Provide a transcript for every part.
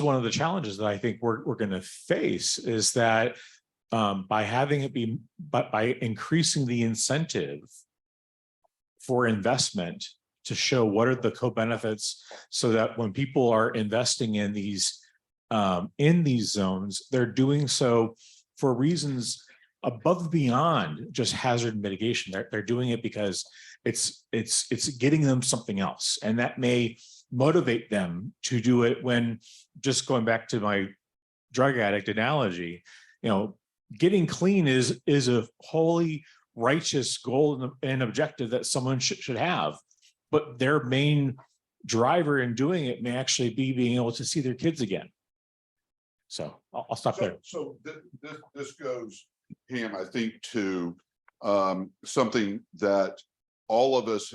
one of the challenges that I think we're going to face is that by having it be, but by increasing the incentive for investment to show what are the co-benefits, so that when people are investing in these zones, they're doing so for reasons above and beyond just hazard mitigation. They're doing it because it's getting them something else, and that may motivate them to do it. When, just going back to my drug addict analogy, you know, getting clean is a wholly righteous goal and objective that someone should have, but their main driver in doing it may actually be being able to see their kids again. So I'll stop there. So this goes, Pam, I think, to something that all of us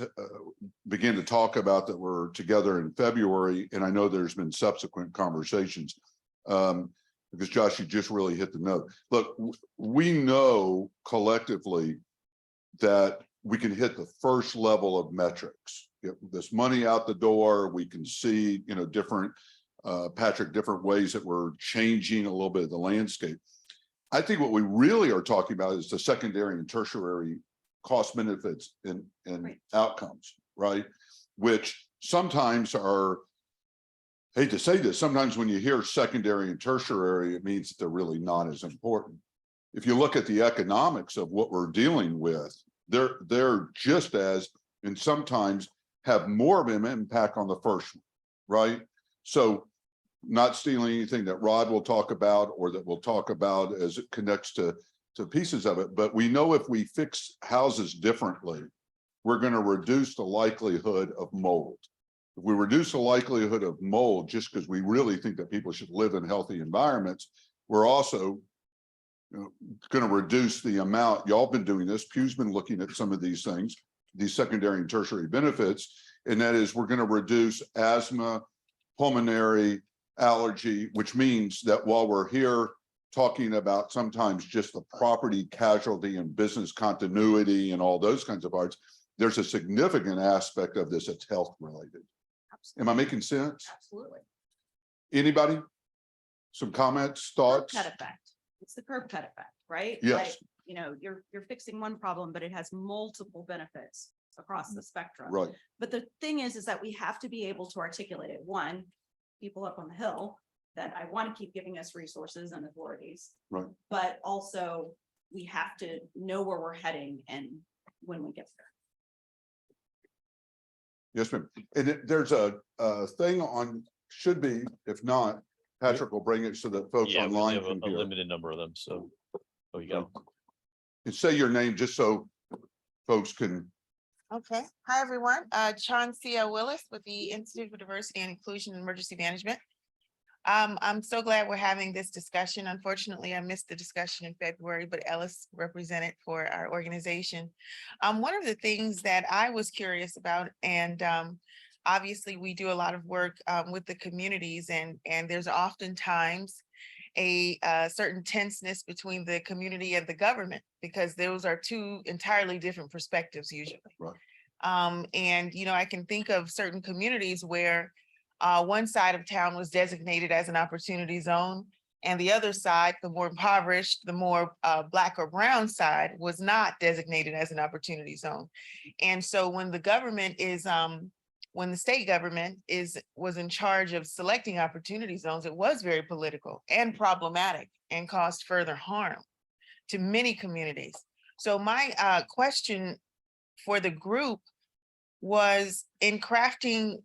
began to talk about that we're together in February, and I know there's been subsequent conversations, because Josh, you just really hit the note. Look, we know collectively that we can hit the first level of metrics. Get this money out the door, we can see, you know, different, Patrick, different ways that we're changing a little bit of the landscape. I think what we really are talking about is the secondary and tertiary cost benefits and right. Outcomes, right? Which sometimes are, hate to say this, sometimes when you hear secondary and tertiary, it means that they're really not as important. If you look at the economics of what we're dealing with, they're just as, and sometimes have more of an impact on the first one, right? So not stealing anything that Rod will talk about or that we'll talk about as it connects to pieces of it, but we know if we fix houses differently, we're going to reduce the likelihood of mold. If we reduce the likelihood of mold just because we really think that people should live in healthy environments, we're also going to reduce the amount. Y'all been doing this. Pew's been looking at some of these things, these secondary and tertiary benefits, and that is we're going to reduce asthma, pulmonary, allergy, which means that while we're here talking about sometimes just the property casualty and business continuity and all those kinds of parts, there's a significant aspect of this that's health related. Absolutely. Am I making sense? Absolutely. Anybody? Some comments, thoughts? Curb cut effect. It's the curb cut effect, right? Yes. Like, you know, you're fixing one problem, but it has multiple benefits across the spectrum. Right. But the thing is that we have to be able to articulate it. One, people up on the Hill, that I want to keep giving us resources and authorities, right? But also we have to know where we're heading and when we get there. Yes, ma'am. And there's a thing on, should be, if not, Patrick will bring it so that folks online we have can a limited number of them. So there you go. And say your name just so folks can. Okay. Hi, everyone. Chauncey Willis with the Institute for Diversity and Inclusion and Emergency Management. I'm so glad we're having this discussion. Unfortunately, I missed the discussion in February, but Ellis represented for our organization. One of the things that I was curious about, and obviously we do a lot of work with the communities, and there's oftentimes a certain tenseness between the community and the government, because those are two entirely different perspectives usually. Right. And, you know, I can think of certain communities where one side of town was designated as an opportunity zone, and the other side, the more impoverished, the more Black or brown side, was not designated as an opportunity zone. And so when the government is, when the state government was in charge of selecting opportunity zones, it was very political and problematic and caused further harm to many communities. So my question for the group was, in crafting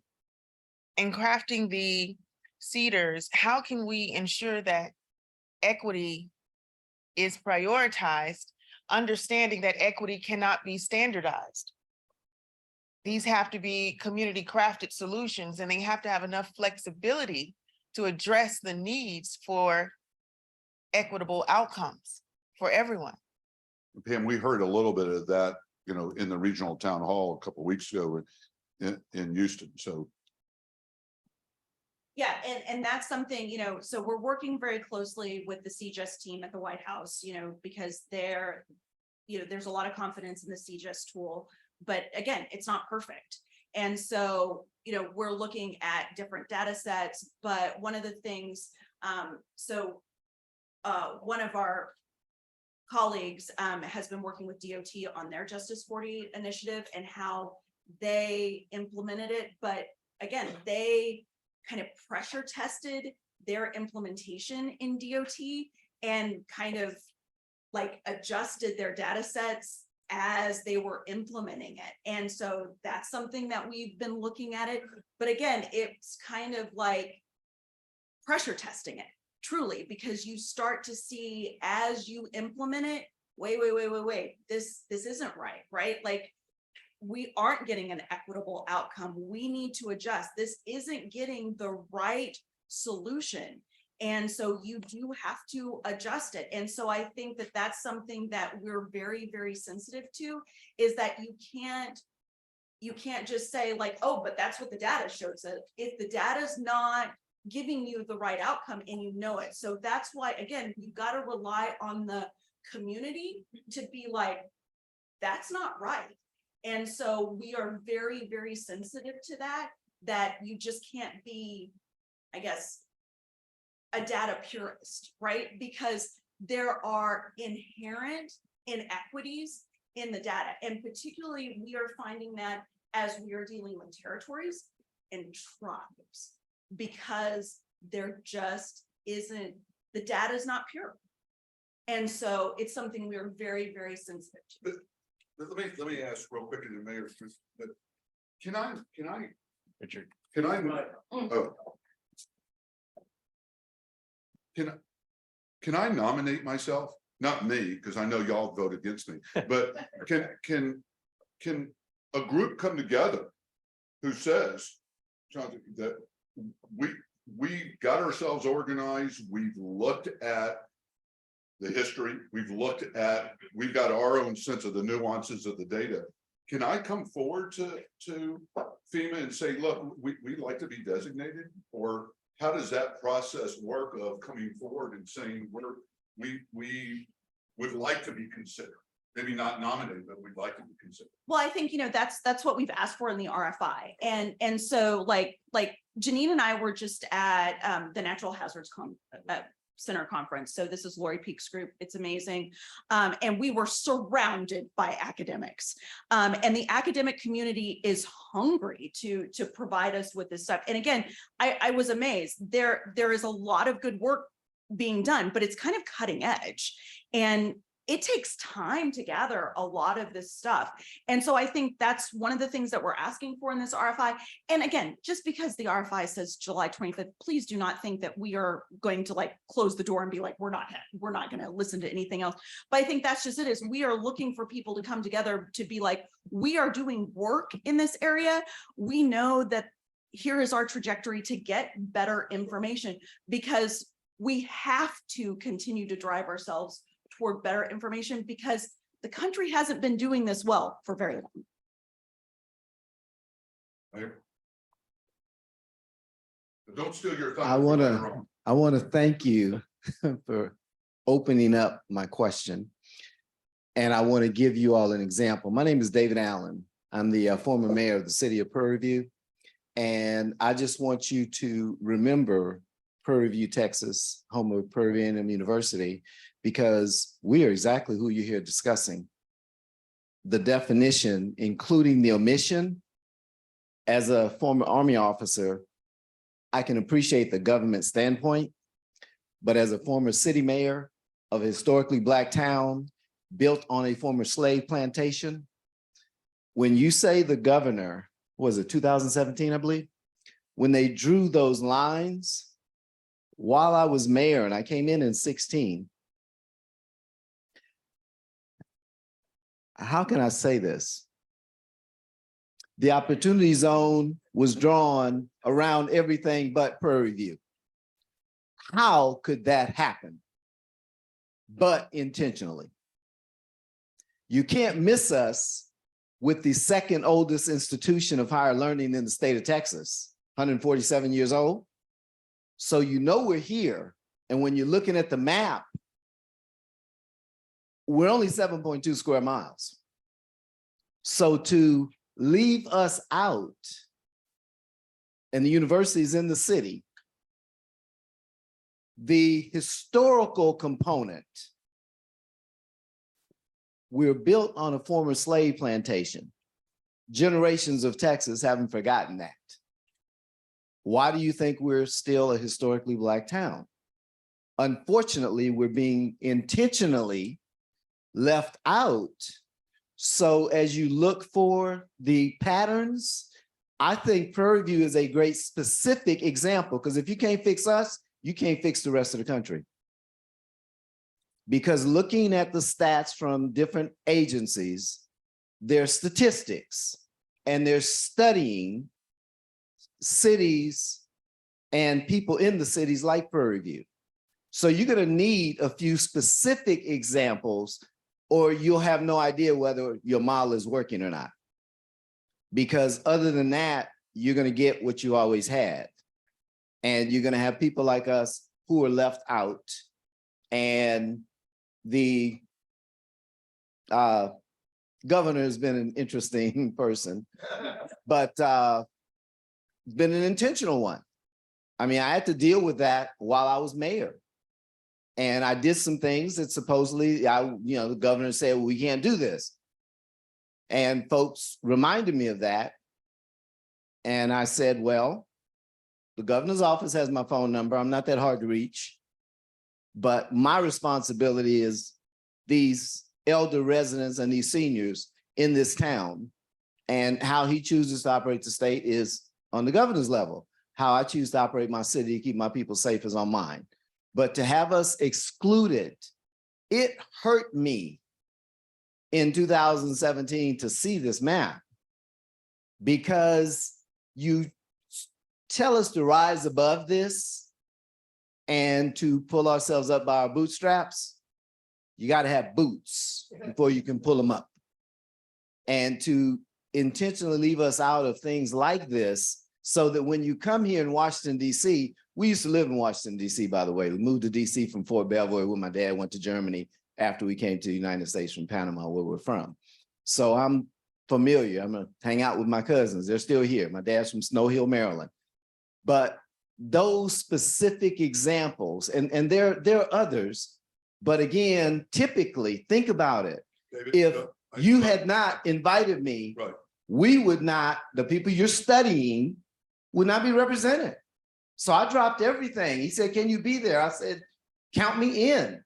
the CDRZs, how can we ensure that equity is prioritized, understanding that equity cannot be standardized? These have to be community crafted solutions, and they have to have enough flexibility to address the needs for equitable outcomes for everyone. Pam, we heard a little bit of that, you know, in the regional town hall a couple of weeks ago in Houston. So yeah, and that's something, you know, so we're working very closely with the CDRZ team at the White House, you know, because there's a lot of confidence in the CDRZ tool, but again, it's not perfect. And so, you know, we're looking at different data sets, but one of the things, one of our colleagues has been working with DOT on their Justice 40 initiative and how they implemented it. But again, they kind of pressure tested their implementation in DOT and kind of like adjusted their data sets as they were implementing it. And so that's something that we've been looking at it. But again, it's kind of like pressure testing it truly, because you start to see as you implement it, wait, this isn't right? Like we aren't getting an equitable outcome. We need to adjust. This isn't getting the right solution. And so you do have to adjust it. And so I think that that's something that we're very, very sensitive to, is that you can't just say like, oh, but that's what the data shows us. If the data's not giving you the right outcome and you know it. So that's why, again, you got to rely on the community to be like, that's not right. And so we are very, very sensitive to that you just can't be, I guess, a data purist, right? Because there are inherent inequities in the data. And particularly we are finding that as we are dealing with territories and tribes, because there just isn't, the data is not pure. And so it's something we are very, very sensitive to. Let me ask real quick in the mayor's, but can I, Richard. can I nominate myself? Not me, because I know y'all vote against me, but can a group come together who says, Jonathan, that we got ourselves organized, we've looked at the history, we've got our own sense of the nuances of the data. Can I come forward to FEMA and say, look, we'd like to be designated? Or how does that process work of coming forward and saying we would like to be considered? Maybe not nominated, but we'd like to be considered. Well, I think, you know, that's what we've asked for in the RFI. And so like Janine and I were just at the Natural Hazards Center conference. So this is Lori Peak's group. It's amazing. And we were surrounded by academics. And the academic community is hungry to provide us with this stuff. And again, I was amazed. There is a lot of good work being done, but it's kind of cutting edge. And it takes time to gather a lot of this stuff. And so I think that's one of the things that we're asking for in this RFI. And again, just because the RFI says July 25th, please do not think that we are going to like close the door and be like, we're not going to listen to anything else. But I think that's just it, is we are looking for people to come together to be like, we are doing work in this area. We know that here is our trajectory to get better information, because we have to continue to drive ourselves toward better information, because the country hasn't been doing this well for very long. Mayor? Don't steal your thunder. I want to thank you for opening up my question. And I want to give you all an example. My name is David Allen. I'm the former mayor of the city of Prairie View. And I just want you to remember Prairie View, Texas, home of Prairie View A&M University, because we are exactly who you're here discussing. The definition, including the omission. As a former Army officer, I can appreciate the government standpoint, but as a former city mayor of a historically Black town built on a former slave plantation, when you say the governor, was it 2017, I believe, when they drew those lines, while I was mayor, and I came in 16, how can I say this? The opportunity zone was drawn around everything but Prairie View. How could that happen? But intentionally. You can't miss us with the second oldest institution of higher learning in the state of Texas, 147 years old. So you know we're here. And when you're looking at the map, we're only 7.2 square miles. So to leave us out, and the universities in the city, the historical component. We're built on a former slave plantation. Generations of Texas haven't forgotten that. Why do you think we're still a historically Black town? Unfortunately, we're being intentionally left out. So as you look for the patterns, I think Prairie View is a great specific example, because if you can't fix us, you can't fix the rest of the country. Because looking at the stats from different agencies, their statistics, and they're studying cities and people in the cities like Prairie View. So you're going to need a few specific examples, or you'll have no idea whether your model is working or not. Because other than that, you're going to get what you always had. And you're going to have people like us who are left out. And the governor has been an interesting person, but it's been an intentional one. I mean, I had to deal with that while I was mayor. And I did some things that supposedly, the governor said, well, we can't do this. And folks reminded me of that. And I said, well, the governor's office has my phone number. I'm not that hard to reach. But my responsibility is these elder residents and these seniors in this town, and how he chooses to operate the state is on the governor's level. How I choose to operate my city to keep my people safe is on mine. But to have us excluded, it hurt me in 2017 to see this map, because you tell us to rise above this and to pull ourselves up by our bootstraps. You got to have boots before you can pull them up. And to intentionally leave us out of things like this, so that when you come here in Washington, D.C., we used to live in Washington, D.C., by the way. We moved to D.C. from Fort Belvoir when my dad went to Germany after we came to the United States from Panama, where we're from. So I'm familiar. I'm going to hang out with my cousins. They're still here. My dad's from Snow Hill, Maryland. But those specific examples, and there are others, but again, typically, think about it. David, If you had not invited me, Right. we would not, the people you're studying would not be represented. So I dropped everything. He said, can you be there? I said, count me in,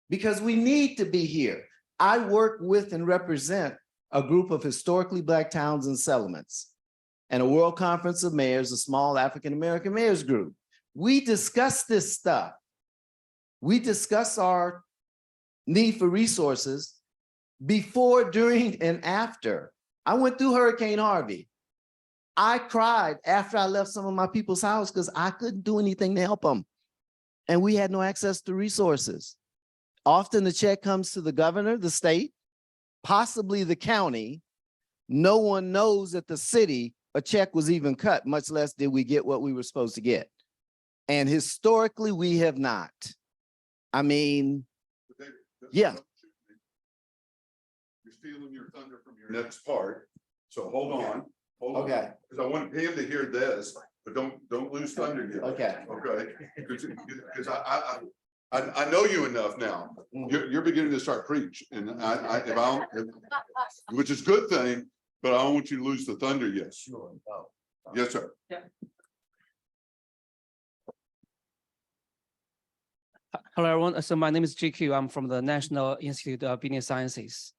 because we need to be here. I work with and represent a group of historically Black towns and settlements, and a World Conference of Mayors, a small African-American mayors group. We discuss this stuff. We discuss our need for resources before, during, and after. I went through Hurricane Harvey. I cried after I left some of my people's house because I couldn't do anything to help them. And we had no access to resources. Often the check comes to the governor, the state, possibly the county. No one knows at the city a check was even cut, much less did we get what we were supposed to get. And historically, we have not. I mean, yeah. You're stealing your thunder from your next part. So hold on. Okay. Because I want Pam to hear this, but don't lose thunder yet. Okay. Okay. Because I know you enough now. You're beginning to start preach, and which is a good thing, but I don't want you to lose the thunder yet. Sure. Yes, sir. Hello, everyone. So my name is GQ. I'm from the National Institute of Business Sciences.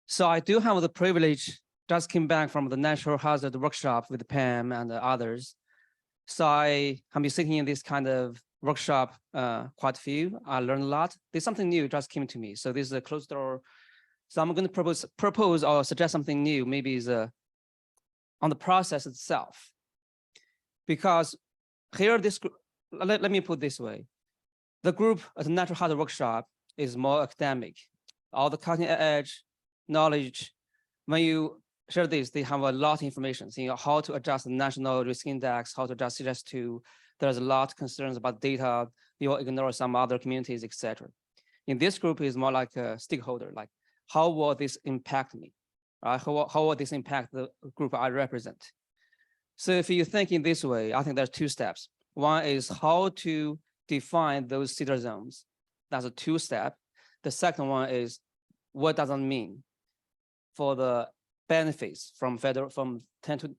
So I do have the privilege, just came back from the natural hazard workshop with Pam and others. So I have been sitting in this kind of workshop quite a few. I learned a lot. There's something new just came to me. So this is a closed door. So I'm going to propose or suggest something new, maybe is on the process itself. Because here, let me put it this way. The group at the Natural Hazard Workshop is more academic. All the cutting edge knowledge, when you share this, they have a lot of information, saying how to adjust the National Risk Index, how to adjust CDRZ2. There's a lot of concerns about data. You will ignore some other communities, etc. In this group is more like a stakeholder, like how will this impact me? How will this impact the group I represent? So if you think in this way, I think there's two steps. One is how to define those cedar zones. That's a two-step. The second one is what does it mean for the benefits from 10 to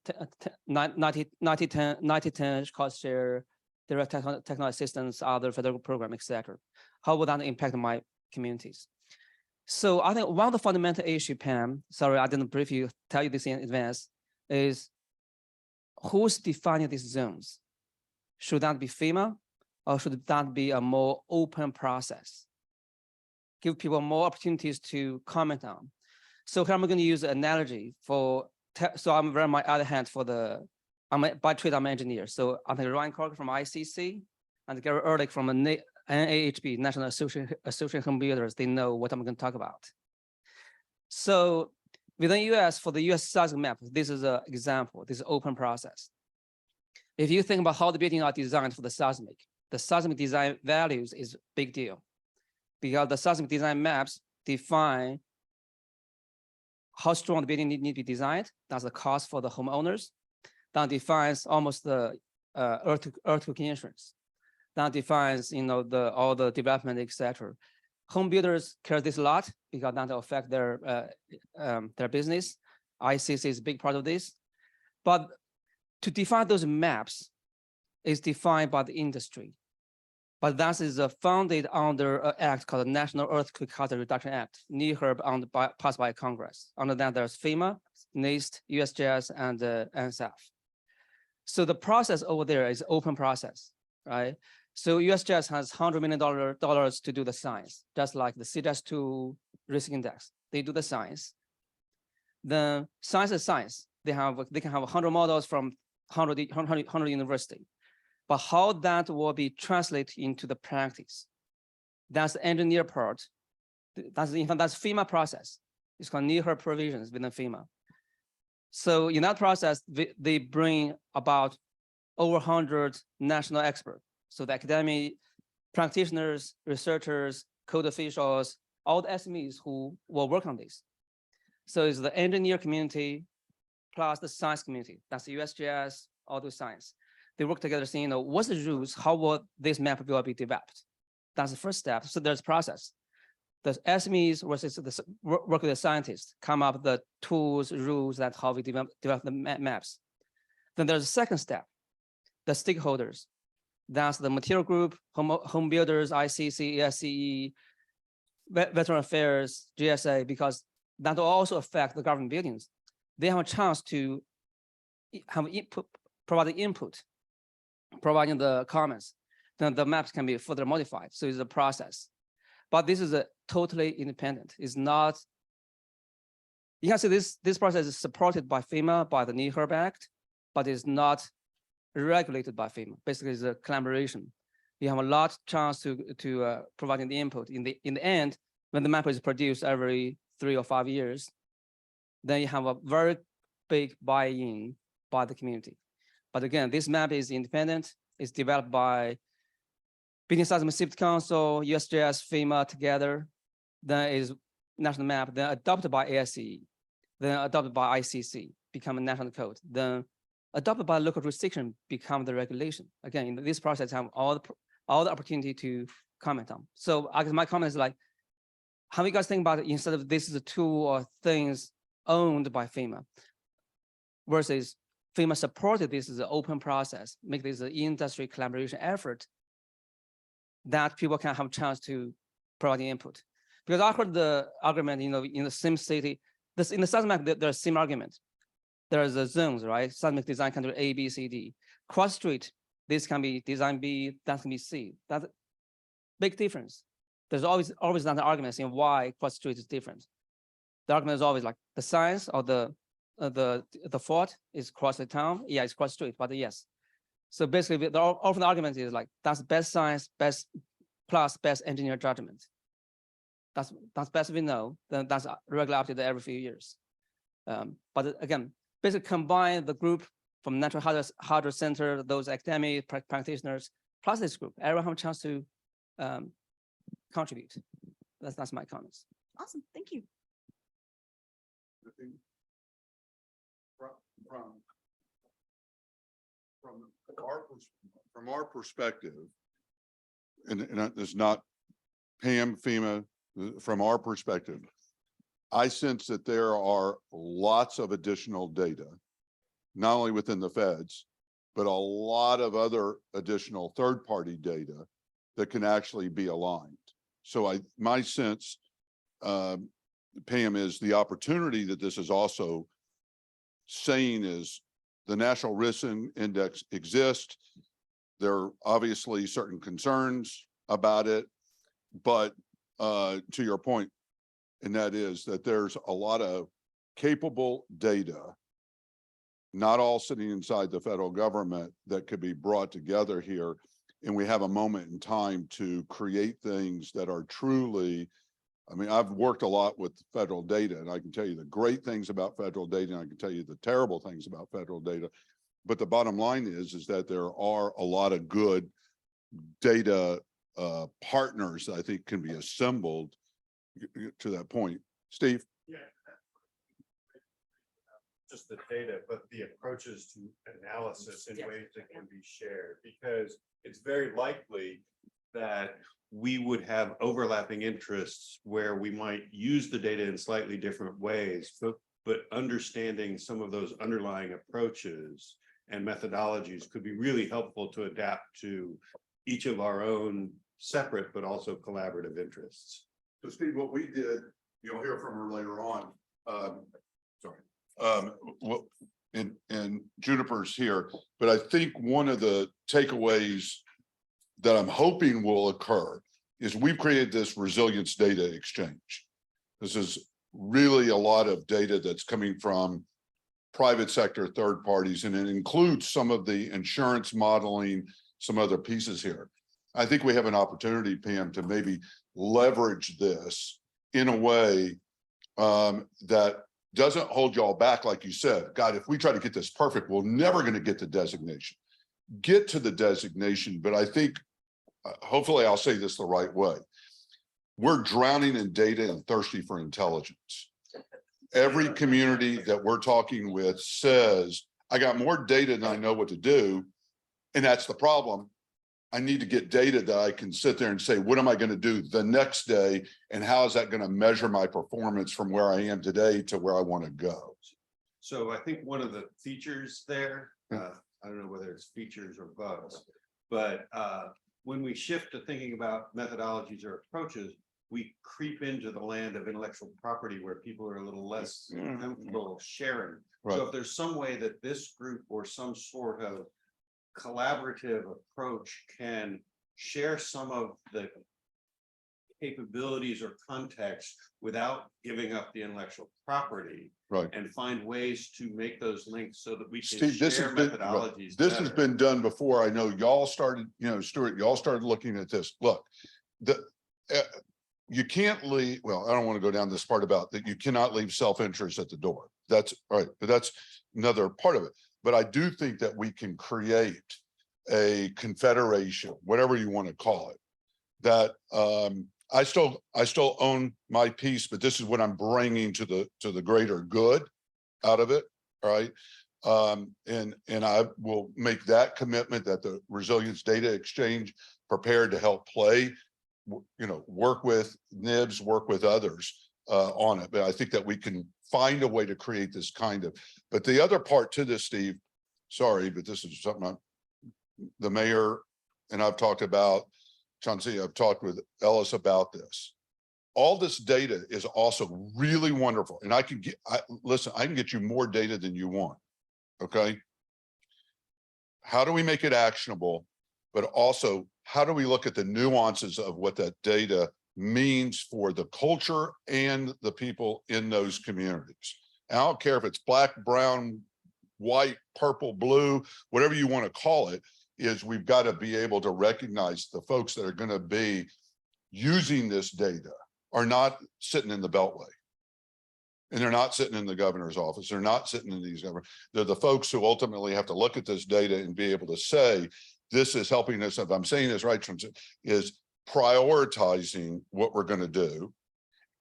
90/10 cost share, direct technical assistance, other federal program, etc. How would that impact my communities? So I think one of the fundamental issue, Pam, sorry, I didn't briefly tell you this in advance, is who's defining these zones? Should that be FEMA or should that be a more open process? Give people more opportunities to comment on. So here I'm going to use an analogy for, so I'm wearing my other hand for the, by trade, I'm an engineer. So I think Ryan Corker from ICC and Gary Ehrlich from NAHB, National Association of Home Builders, they know what I'm going to talk about. So within US, for the US seismic map, this is an example, this is open process. If you think about how the buildings are designed for the seismic design values is a big deal because the seismic design maps define how strong the building need to be designed. That's the cost for the homeowners. That defines almost the earthquake insurance. That defines, all the development, etc. Home builders care this a lot because that will affect their business. ICC is a big part of this, but to define those maps is defined by the industry. But that is founded under an act called the National Earthquake Hazard Reduction Act, NEHRB, passed by Congress. Under that, there's FEMA, NIST, USGS, and NSF. So the process over there is open process, right? So USGS has $100 million to do the science, just like the CDRZ2 risk index. They do the science. The science is science. They can have 100 models from 100 university. But how that will be translated into the practice, that's the engineer part. That's FEMA process. It's called NEHRB provisions within FEMA. So in that process, they bring about over 100 national experts. So the academic practitioners, researchers, code officials, all the SMEs who will work on this. So it's the engineer community plus the science community. That's the USGS, all those science. They work together saying, what's the rules? How will this map will be developed? That's the first step. So there's a process. The SMEs versus work with the scientists come up with the tools, rules that how we develop the maps. Then there's a second step, the stakeholders. That's the material group, home builders, ICC, ESCE, veteran affairs, GSA, because that will also affect the government buildings. They have a chance to have input, providing input, providing the comments. Then the maps can be further modified. So it's a process. But this is a totally independent. It's not, you can say this process is supported by FEMA, by the NEHRB Act, but it's not regulated by FEMA. Basically, it's a collaboration. You have a lot of chance to providing the input. In the end, when the map is produced every 3 or 5 years, then you have a very big buy-in by the community. But again, this map is independent. It's developed by Building Seismic Safety Council, USGS, FEMA together. Then is national map, then adopted by ASCE, then adopted by ICC, become a national code. Then adopted by local jurisdiction, become the regulation. Again, in this process, have all the opportunity to comment on. So I guess my comment is like, how do you guys think about it instead of this is a tool or things owned by FEMA versus FEMA supported this is an open process, make this an industry collaboration effort that people can have a chance to provide the input. Because I heard the argument, in the same city, in the seismic map, there's same argument. There's the zones, right? Seismic design can do A, B, C, D. Cross street, this can be design B, that can be C. That's a big difference. There's always another argument saying why cross street is different. The argument is always like the science or the fault is cross the town. Yeah, it's cross street, but yes. So basically, often the argument is like that's best science, best engineer judgment. That's best we know. Then that's regularly updated every few years. But again, basically combine the group from Natural Hazard Center, those academic practitioners, plus this group. Everyone have a chance to contribute. That's my comments. Awesome, thank you. from our perspective, and it's not Pam, FEMA, from our perspective, I sense that there are lots of additional data, not only within the feds, but a lot of other additional third-party data that can actually be aligned. So my sense, Pam, is the opportunity that this is also saying is the National Risk Index exists. There are obviously certain concerns about it, but to your point, and that is that there's a lot of capable data, not all sitting inside the federal government, that could be brought together here. And we have a moment in time to create things that are truly, I mean, I've worked a lot with federal data, and I can tell you the great things about federal data, and I can tell you the terrible things about federal data. But the bottom line is that there are a lot of good data partners that I think can be assembled to that point. Steve? Yeah. Just the data, but the approaches to analysis in ways that can be shared, because it's very likely that we would have overlapping interests where we might use the data in slightly different ways, but understanding some of those underlying approaches and methodologies could be really helpful to adapt to each of our own separate but also collaborative interests. So Steve, what we did, you'll hear from her later on. And Juniper's here, but I think one of the takeaways that I'm hoping will occur is we've created this resilience data exchange. This is really a lot of data that's coming from private sector, third parties, and it includes some of the insurance modeling, some other pieces here. I think we have an opportunity, Pam, to maybe leverage this in a way that doesn't hold y'all back. Like you said, God, if we try to get this perfect, we're never going to get the designation. Get to the designation, but I think, hopefully I'll say this the right way. We're drowning in data and thirsty for intelligence. Every community that we're talking with says, I got more data than I know what to do. And that's the problem. I need to get data that I can sit there and say, what am I going to do the next day? And how is that going to measure my performance from where I am today to where I want to go? So I think one of the features there, I don't know whether it's features or bugs, but when we shift to thinking about methodologies or approaches, we creep into the land of intellectual property where people are a little less comfortable sharing. Right. So if there's some way that this group or some sort of collaborative approach can share some of the capabilities or context without giving up the intellectual property, Right. and find ways to make those links so that we can Steve, this share has been, methodologies. this has better. been done before. I know y'all started, Stuart, y'all started looking at this. Look, you can't leave, well, I don't want to go down this part about that. You cannot leave self-interest at the door. That's right. But that's another part of it. But I do think that we can create a confederation, whatever you want to call it, that I still own my piece, but this is what I'm bringing to the greater good out of it. Right. And I will make that commitment that the Resilience Data Exchange prepared to help play, work with NIBS, work with others on it. But I think that we can find a way to create this kind of, but the other part to this, Steve, sorry, but this is something the mayor and I've talked about, Chauncey, I've talked with Ellis about this. All this data is also really wonderful. And I can get you more data than you want. Okay. How do we make it actionable? But also, how do we look at the nuances of what that data means for the culture and the people in those communities? And I don't care if it's black, brown, white, purple, blue, whatever you want to call it, is we've got to be able to recognize the folks that are going to be using this data are not sitting in the Beltway. And they're not sitting in the governor's office. They're not sitting in these government. They're the folks who ultimately have to look at this data and be able to say, this is helping us, if I'm saying this right, is prioritizing what we're going to do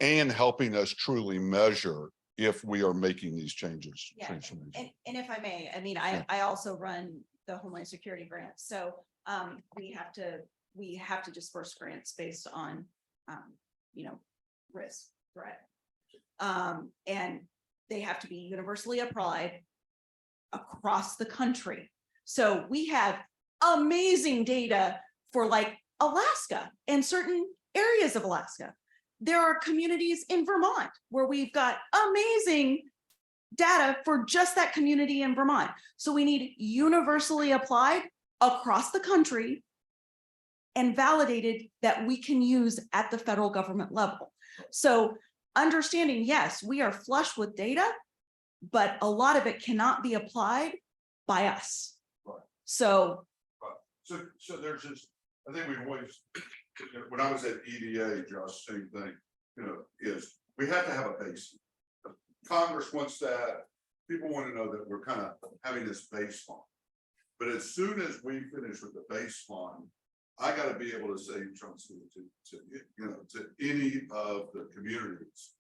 and helping us truly measure if we are making these changes. Yeah, transformations. And if I may, I mean, Yeah. I also run the Homeland Security grant, so we have to disperse grants based on risk, threat. And they have to be universally applied across the country. So we have amazing data for like Alaska and certain areas of Alaska. There are communities in Vermont where we've got amazing data for just that community in Vermont. So we need universally applied across the country and validated that we can use at the federal government level. So understanding, yes, we are flush with data, but a lot of it cannot be applied by us. Right. So So there's just, I think we've always, when I was at EDA, Josh, same thing, is we have to have a base. Congress wants that, people want to know that we're kind of having this baseline. But as soon as we finish with the baseline, I got to be able to say, to any of the communities,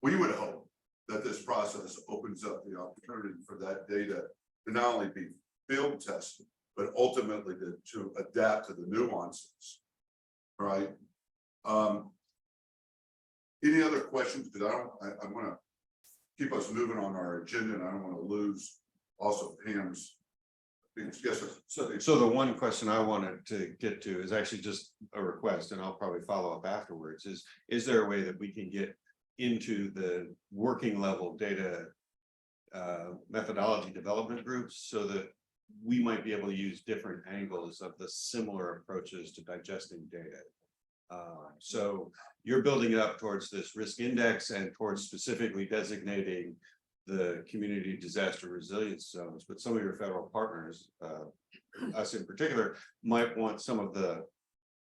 we would hope that this process opens up the opportunity for that data to not only be field tested, but ultimately to adapt to the nuances. Right? Any other questions? Because I want to keep us moving on our agenda, and I don't want to lose also Pam's. Yes, sir. So the one question I wanted to get to is actually just a request, and I'll probably follow up afterwards, is there a way that we can get into the working level data methodology development groups so that we might be able to use different angles of the similar approaches to digesting data? So you're building it up towards this risk index and towards specifically designating the community disaster resilience zones, but some of your federal partners, us in particular, might want some of the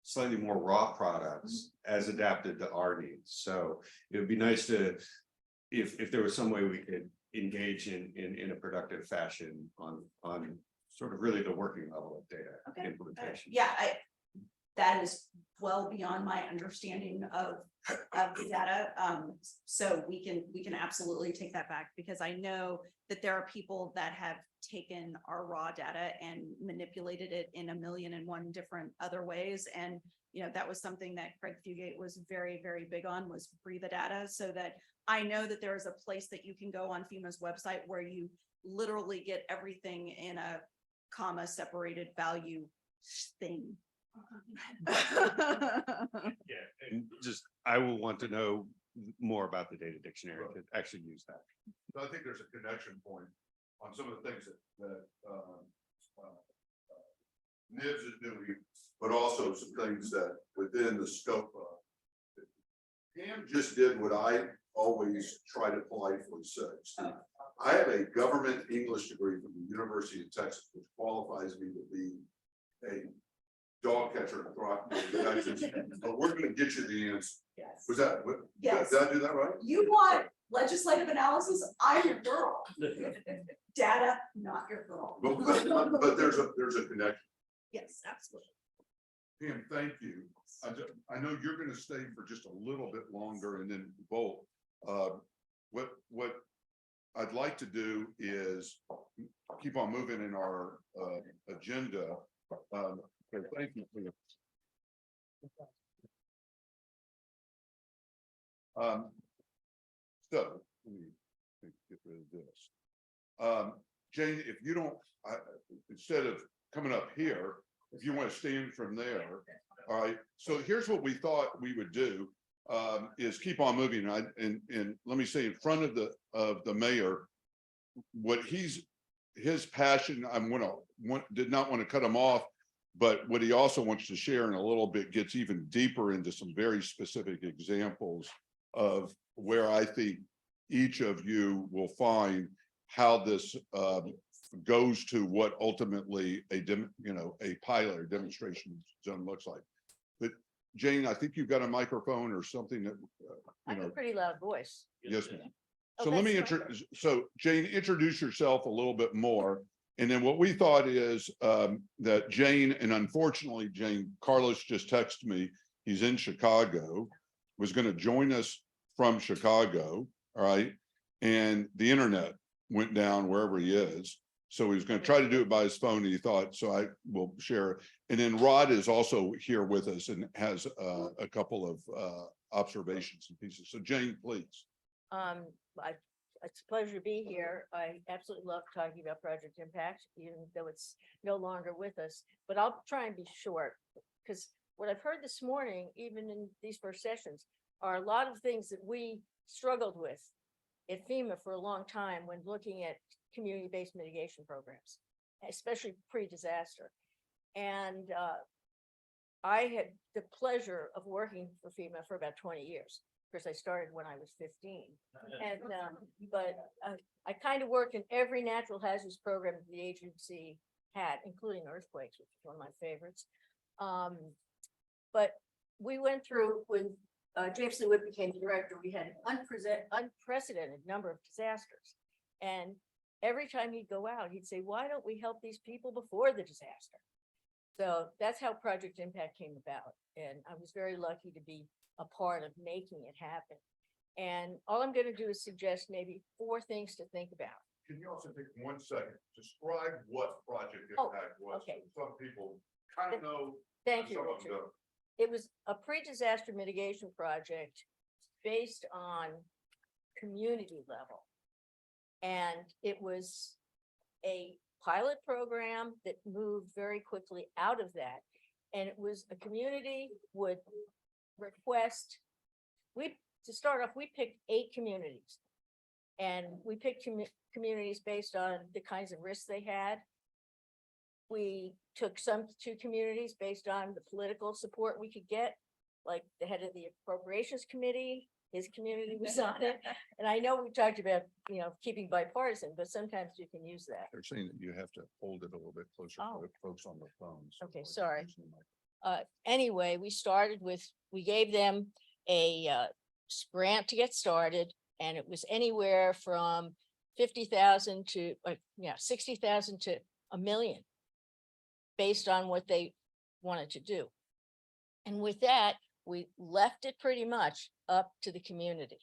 slightly more raw products as adapted to our needs. So it would be nice to, if there was some way we could engage in a productive fashion on sort of really the working level of data Okay. implementation. yeah, that is well beyond my understanding of the data. So we can absolutely take that back, because I know that there are people that have taken our raw data and manipulated it in 1,000,001 different other ways. And, that was something that Craig Fugate was very, very big on, was free the data, so that I know that there is a place that you can go on FEMA's website where you literally get everything in a comma separated value thing. Yeah, and just, I will want to know more about the data dictionary to actually use that. So I think there's a connection point on some of the things that NIBS is doing, but also some things that within the scope of. Pam just did what I always try to politely say. Steve. I have a government English degree from the University of Texas, which qualifies me to be a dog catcher in Throckmorton, Texas. But we're going to get you the answer. Yes. Was that what? Yes. Did I do that right? You want legislative analysis? I'm your girl. Data, not your girl. But there's a connection. Yes, absolutely. Pam, thank you. I know you're going to stay for just a little bit longer and then vote. What I'd like to do is keep on moving in our agenda. So thank you for your. So let me get rid of this. Jane, if you don't, instead of coming up here, if you want to stand from there. All right. So here's what we thought we would do, is keep on moving. And let me say, in front of the mayor, what his passion, did not want to cut him off, but what he also wants to share in a little bit gets even deeper into some very specific examples of where I think each of you will find how this goes to what ultimately a pilot or demonstration zone looks like. But Jane, I think you've got a microphone or something that I have a pretty loud voice. Yes, ma'am. Oh, So let me that's introduce. So Jane, introduce yourself a little bit more. And then what we thought is that Jane, and unfortunately, Jane, Carlos just texted me, he's in Chicago, was going to join us from Chicago. All right. and the internet went down wherever he is. So he was going to try to do it by his phone, and he thought, so I will share. And then Rod is also here with us and has a couple of observations and pieces. So Jane, please. It's a pleasure to be here. I absolutely love talking about Project Impact, even though it's no longer with us, but I'll try and be short because what I've heard this morning, even in these first sessions, are a lot of things that we struggled with at FEMA for a long time when looking at community-based mitigation programs, especially pre-disaster. And I had the pleasure of working for FEMA for about 20 years. Of course, I started when I was 15. And but I kind of worked in every natural hazards program that the agency had, including earthquakes, which is one of my favorites. But we went through when James Lee Wood became the director, we had an unprecedented number of disasters. And every time he'd go out, he'd say, why don't we help these people before the disaster? So that's how Project Impact came about. And I was very lucky to be a part of making it happen. And all I'm going to do is suggest maybe 4 things to think about. Can you also take 1 second, describe what Project Oh, Impact was? okay. Some people kind of know. Thank you, some of them Richard. don't. It was a pre-disaster mitigation project based on community level. And it was a pilot program that moved very quickly out of that. And it was a community would request, to start off, we picked 8 communities. And we picked communities based on the kinds of risks they had. We took some 2 communities based on the political support we could get, like the head of the appropriations committee, his community was on it. And I know we talked about, keeping bipartisan, but sometimes you can use that. They're saying that you have to hold it a little bit closer Oh. for the folks on their phones. Okay, sorry. Anyway, we gave them a grant to get started, and it was anywhere from 50,000 to 60,000 to $1 million based on what they wanted to do. And with that, we left it pretty much up to the community.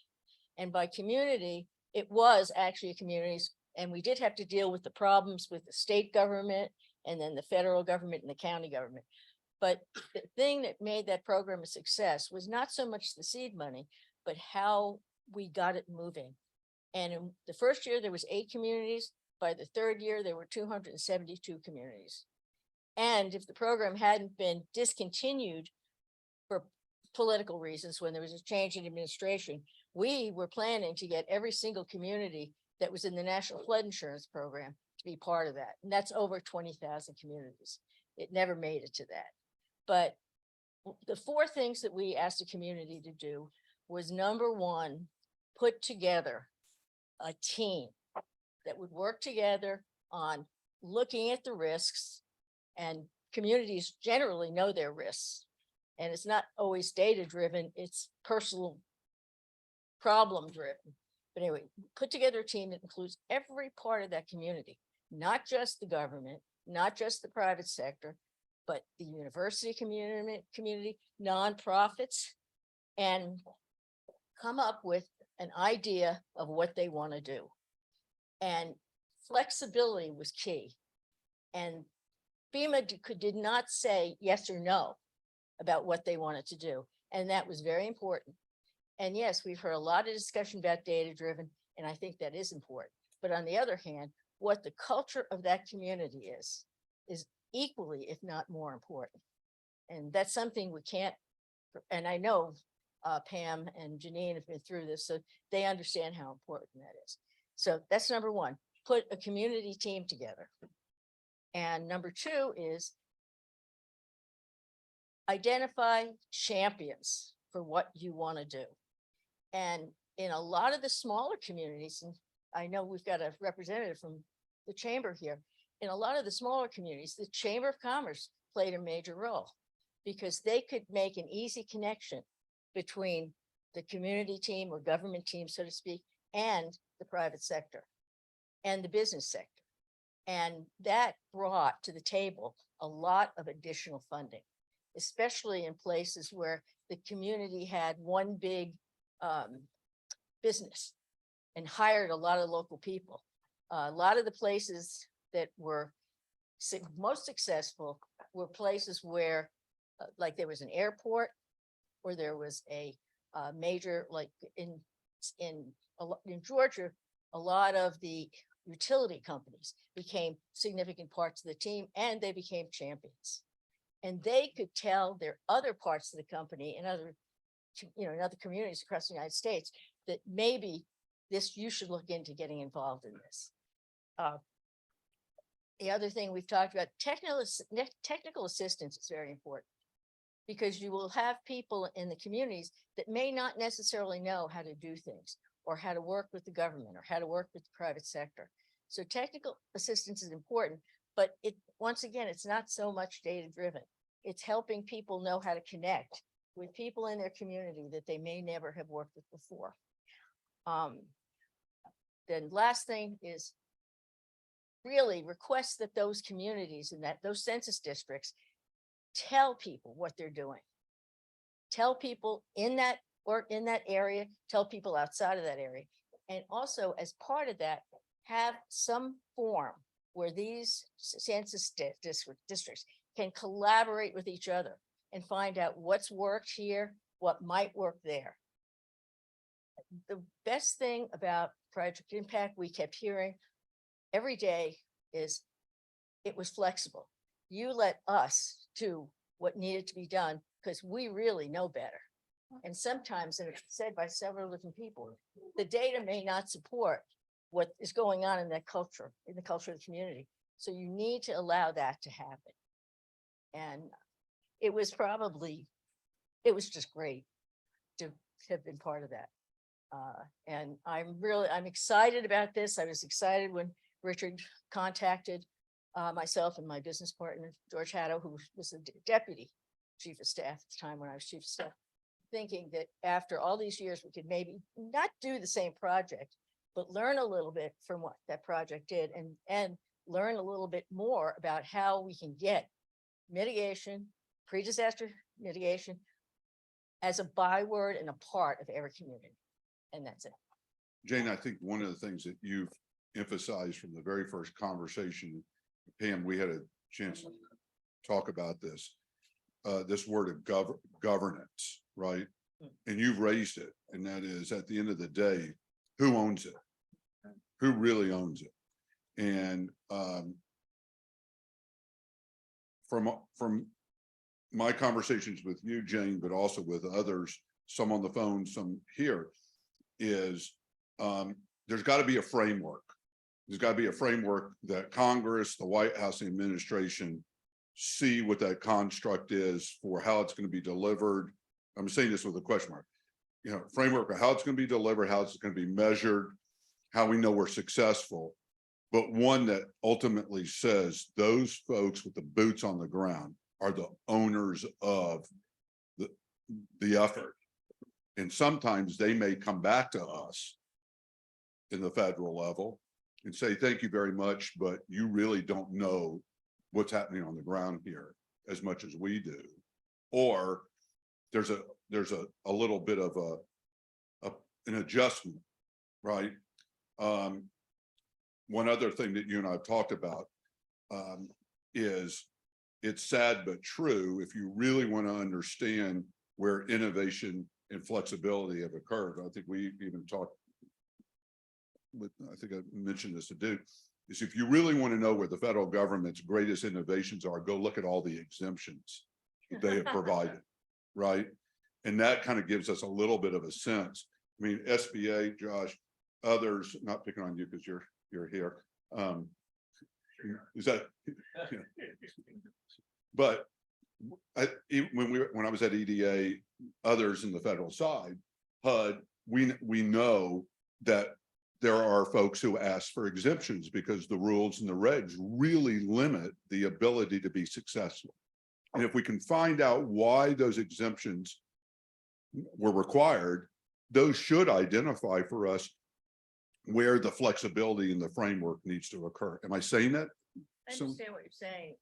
And by community, it was actually communities, and we did have to deal with the problems with the state government and then the federal government and the county government. But the thing that made that program a success was not so much the seed money, but how we got it moving. And in the first year, there was 8 communities. By the 3rd year, there were 272 communities. And if the program hadn't been discontinued for political reasons, when there was a change in administration, we were planning to get every single community that was in the National Flood Insurance Program to be part of that. And that's over 20,000 communities. It never made it to that. But the 4 things that we asked the community to do was, number 1, put together a team that would work together on looking at the risks, and communities generally know their risks. And it's not always data driven, it's personal problem driven. But anyway, put together a team that includes every part of that community, not just the government, not just the private sector, but the university community, nonprofits, and come up with an idea of what they want to do. And flexibility was key. And FEMA did not say yes or no about what they wanted to do. And that was very important. And yes, we've heard a lot of discussion about data driven, and I think that is important. But on the other hand, what the culture of that community is equally, if not more important. And that's something we can't, and I know Pam and Janine have been through this, so they understand how important that is. So that's number 1, put a community team together. And number 2 is identify champions for what you want to do. And in a lot of the smaller communities, and I know we've got a representative from the chamber here, in a lot of the smaller communities, the Chamber of Commerce played a major role because they could make an easy connection between the community team or government team, so to speak, and the private sector and the business sector. And that brought to the table a lot of additional funding, especially in places where the community had one big business and hired a lot of local people. A lot of the places that were most successful were places where, like there was an airport, or there was a major, like in Georgia, a lot of the utility companies became significant parts of the team, and they became champions. And they could tell their other parts of the company and other, in other communities across the United States that maybe you should look into getting involved in this. The other thing we've talked about, technical assistance is very important, because you will have people in the communities that may not necessarily know how to do things, or how to work with the government, or how to work with the private sector. So technical assistance is important, but once again, it's not so much data driven. It's helping people know how to connect with people in their community that they may never have worked with before. Then last thing is really request that those communities and those census districts tell people what they're doing. Tell people in that area, tell people outside of that area. And also, as part of that, have some form where these census districts can collaborate with each other and find out what's worked here, what might work there. The best thing about Project Impact we kept hearing every day is it was flexible. You let us do what needed to be done because we really know better. And sometimes, and it's said by several different people, the data may not support what is going on in that culture, in the culture of the community. So you need to allow that to happen. And it was just great to have been part of that. And I'm excited about this. I was excited when Richard contacted myself and my business partner, George Haddo, who was the deputy chief of staff at the time when I was chief of staff, thinking that after all these years, we could maybe not do the same project, but learn a little bit from what that project did, and learn a little bit more about how we can get mitigation, pre-disaster mitigation as a byword and a part of every community. And that's it. Jane, I think one of the things that you've emphasized from the very first conversation, Pam, we had a chance to talk about this word of governance, right? And you've raised it, and that is, at the end of the day, who owns it? Who really owns it? And from my conversations with you, Jane, but also with others, some on the phone, some here, is there's got to be a framework. There's got to be a framework that Congress, the White House, the administration see what that construct is for how it's going to be delivered. I'm saying this with a question mark. Framework of how it's going to be delivered, how it's going to be measured, how we know we're successful, but one that ultimately says those folks with the boots on the ground are the owners of the effort. And sometimes they may come back to us in the federal level and say, thank you very much, but you really don't know what's happening on the ground here as much as we do. Or there's a little bit of an adjustment, right? One other thing that you and I've talked about is it's sad but true. If you really want to understand where innovation and flexibility have occurred, I think we even talked with, I think I mentioned this to Duke, is if you really want to know where the federal government's greatest innovations are, go look at all the exemptions that they have provided, right? And that kind of gives us a little bit of a sense. I mean, SBA, Josh, others, not picking on you because you're here. Is that? Yeah. But when I was at EDA, others in the federal side, HUD, we know that there are folks who ask for exemptions because the rules and the regs really limit the ability to be successful. And if we can find out why those exemptions were required, those should identify for us where the flexibility in the framework needs to occur. Am I saying that? I understand what you're saying.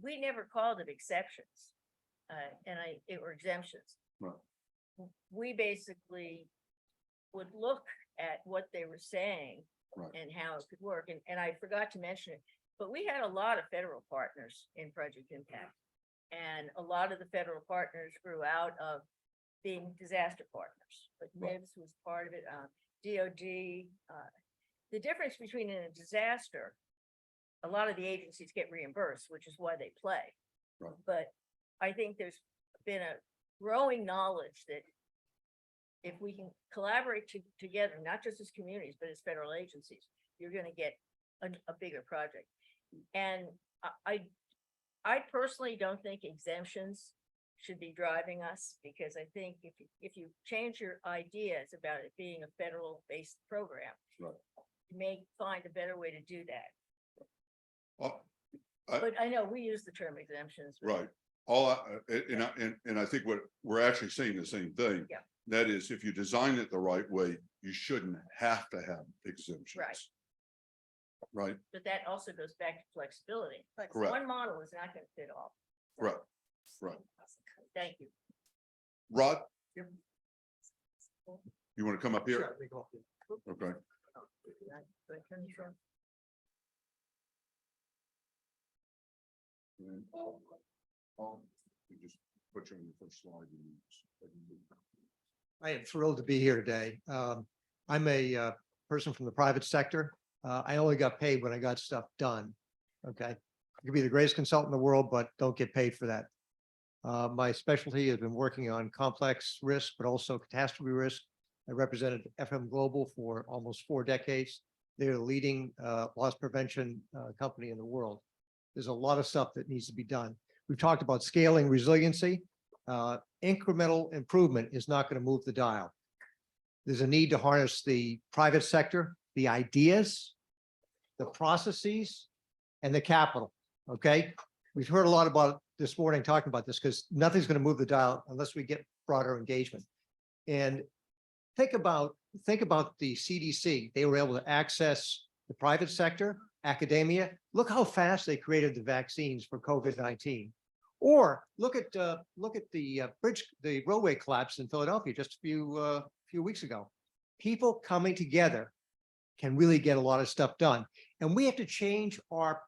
We never called it exceptions, or exemptions. Right. We basically would look at what they were saying Right. and how it could work. And I forgot to mention it, but we had a lot of federal partners in Project Impact. And a lot of the federal partners grew out of being disaster partners, like MIBS was part of it, DOD. The difference between in a disaster, a lot of the agencies get reimbursed, which is why they play. Right. But I think there's been a growing knowledge that if we can collaborate together, not just as communities, but as federal agencies, you're gonna get a bigger project. And I personally don't think exemptions should be driving us, because I think if you change your ideas about it being a federal-based program, Right. you may find a better way to do that. Oh, But I know we use the term exemptions. but- right. All, and I think what we're actually saying the same thing. Yeah. That is, if you design it the right way, you shouldn't have to have exemptions. Right. Right, But that also goes back to flexibility. Correct. One model is not gonna fit all. right, right. Thank you. Rod? You want to come up here? Okay. And you just put you on the first slide. I am thrilled to be here today. I'm a person from the private sector. I only got paid when I got stuff done. Okay. I could be the greatest consultant in the world, but don't get paid for that. My specialty has been working on complex risk, but also catastrophe risk. I represented FM Global for almost 4 decades. They're the leading loss prevention company in the world. There's a lot of stuff that needs to be done. We've talked about scaling resiliency. Incremental improvement is not going to move the dial. There's a need to harness the private sector, the ideas, the processes, and the capital. Okay. We've heard a lot about this morning talking about this, because nothing's going to move the dial unless we get broader engagement. And think about the CDC. They were able to access the private sector, academia. Look how fast they created the vaccines for COVID-19. Or look at the railway collapse in Philadelphia just a few weeks ago. People coming together can really get a lot of stuff done. And we have to change our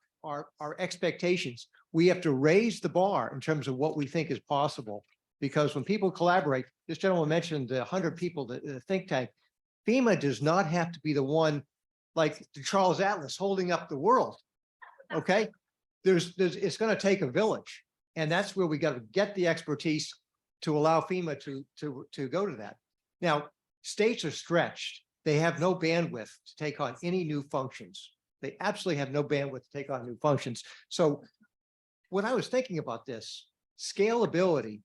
expectations. We have to raise the bar in terms of what we think is possible. Because when people collaborate, this gentleman mentioned the 100 people, the think tank. FEMA does not have to be the one like the Charles Atlas holding up the world. Okay, it's going to take a village, and that's where we got to get the expertise to allow FEMA to go to that. Now, states are stretched; they have no bandwidth to take on any new functions. They absolutely have no bandwidth to take on new functions. So, when I was thinking about this scalability,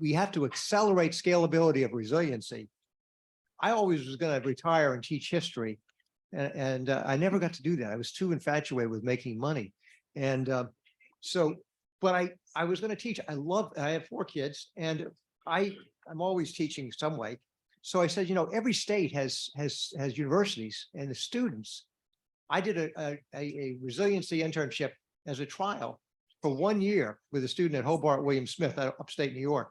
we have to accelerate scalability of resiliency. I always was going to retire and teach history. And I never got to do that. I was too infatuated with making money. And but I was going to teach. I have 4 kids, and I'm always teaching some way. So I said, every state has universities, and the students. I did a resiliency internship as a trial for 1 year with a student at Hobart William Smith, upstate New York.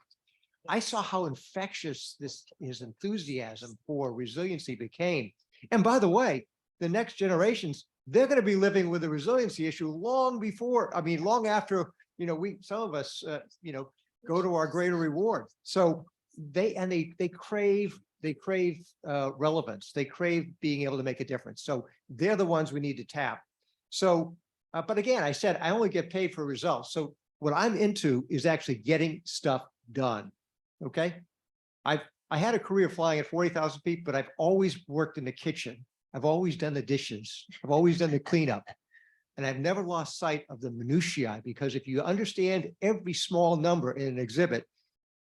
I saw how infectious his enthusiasm for resiliency became. And by the way, the next generations, they're going to be living with the resiliency issue long after, some of us, go to our greater reward. So they crave relevance. They crave being able to make a difference. So they're the ones we need to tap. So, but again, I said, I only get paid for results. So what I'm into is actually getting stuff done. Okay. I had a career flying at 40,000 feet, but I've always worked in the kitchen. I've always done the dishes. I've always done the cleanup. And I've never lost sight of the minutiae, because if you understand every small number in an exhibit,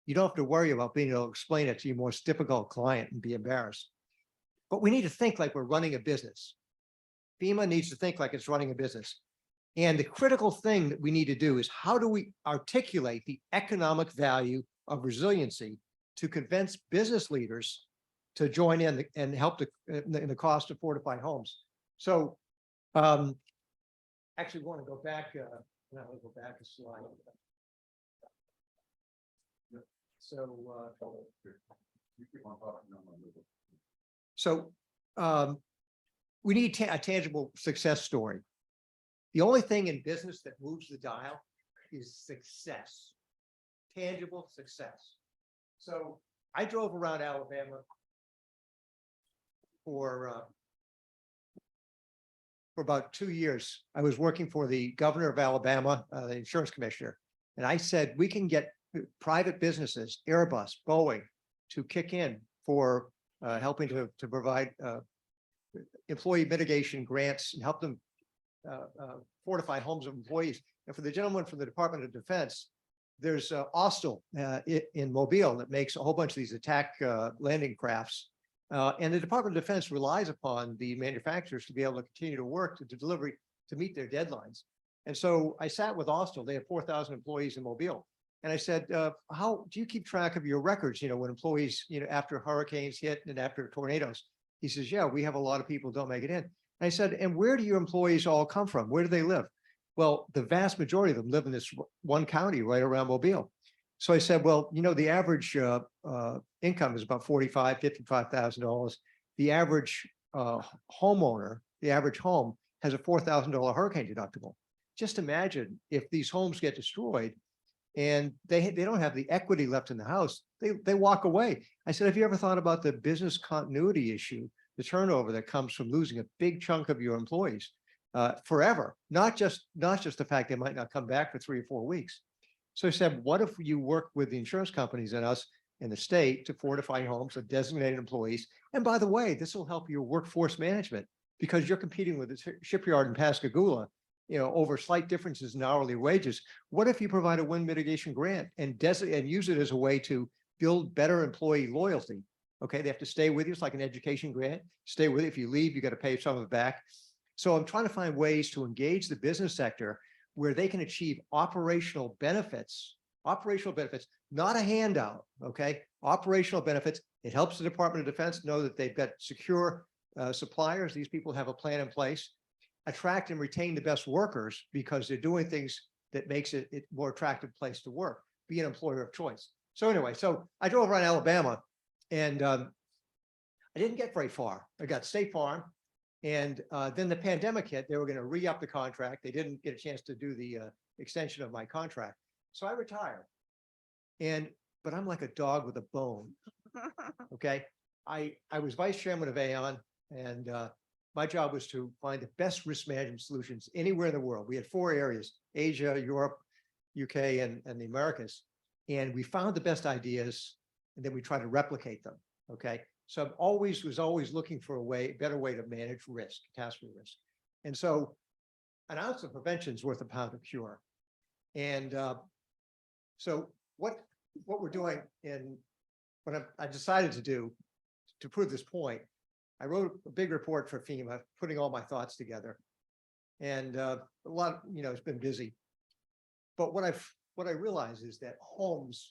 you don't have to worry about being able to explain it to your most difficult client and be embarrassed. But we need to think like we're running a business. FEMA needs to think like it's running a business. And the critical thing that we need to do is, how do we articulate the economic value of resiliency to convince business leaders to join in and help in the cost of fortified homes? So actually want to go back, I'll go back a slide. So we need a tangible success story. The only thing in business that moves the dial is success, tangible success. So I drove around Alabama for about 2 years. I was working for the governor of Alabama, the insurance commissioner, and I said, we can get private businesses, Airbus, Boeing, to kick in for helping to provide employee mitigation grants and help them fortify homes of employees. And for the gentleman from the Department of Defense, there's Austal in Mobile that makes a whole bunch of these attack landing crafts. And the Department of Defense relies upon the manufacturers to be able to continue to work to deliver to meet their deadlines. And so I sat with Austal. They have 4,000 employees in Mobile. And I said, how do you keep track of your records? You know, when employees, you know, after hurricanes hit and after tornadoes. He says, yeah, we have a lot of people who don't make it in. And I said, and where do your employees all come from? Where do they live? Well, the vast majority of them live in this one county right around Mobile. So I said, well, you know, the average income is about $45,000, $55,000. The average homeowner, the average home has a $4,000 hurricane deductible. Just imagine if these homes get destroyed and they don't have the equity left in the house, they walk away. I said, have you ever thought about the business continuity issue, the turnover that comes from losing a big chunk of your employees forever, not just the fact they might not come back for 3 or 4 weeks. So I said, what if you work with the insurance companies and us in the state to fortify homes of designated employees? And by the way, this will help your workforce management because you're competing with the shipyard in Pascagoula, you know, over slight differences in hourly wages. What if you provide a wind mitigation grant and use it as a way to build better employee loyalty? Okay, they have to stay with you. It's like an education grant. Stay with you. If you leave, you got to pay some of it back. So I'm trying to find ways to engage the business sector where they can achieve operational benefits, not a handout, okay? Operational benefits. It helps the Department of Defense know that they've got secure suppliers. These people have a plan in place. Attract and retain the best workers because they're doing things that makes it a more attractive place to work, be an employer of choice. So anyway, so I drove around Alabama and I didn't get very far. I got State Farm. And then the pandemic hit, they were going to re-up the contract. They didn't get a chance to do the extension of my contract. So I retired. But I'm like a dog with a bone. Okay. I was vice chairman of Aon and my job was to find the best risk management solutions anywhere in the world. We had 4 areas, Asia, Europe, UK, and the Americas. And we found the best ideas and then we tried to replicate them. Okay. So I was always looking for a better way to manage risk, catastrophe risk. And so an ounce of prevention is worth a pound of cure. And so what we're doing what I decided to do to prove this point, I wrote a big report for FEMA, putting all my thoughts together. And a lot, you know, it's been busy. But what I realized is that homes,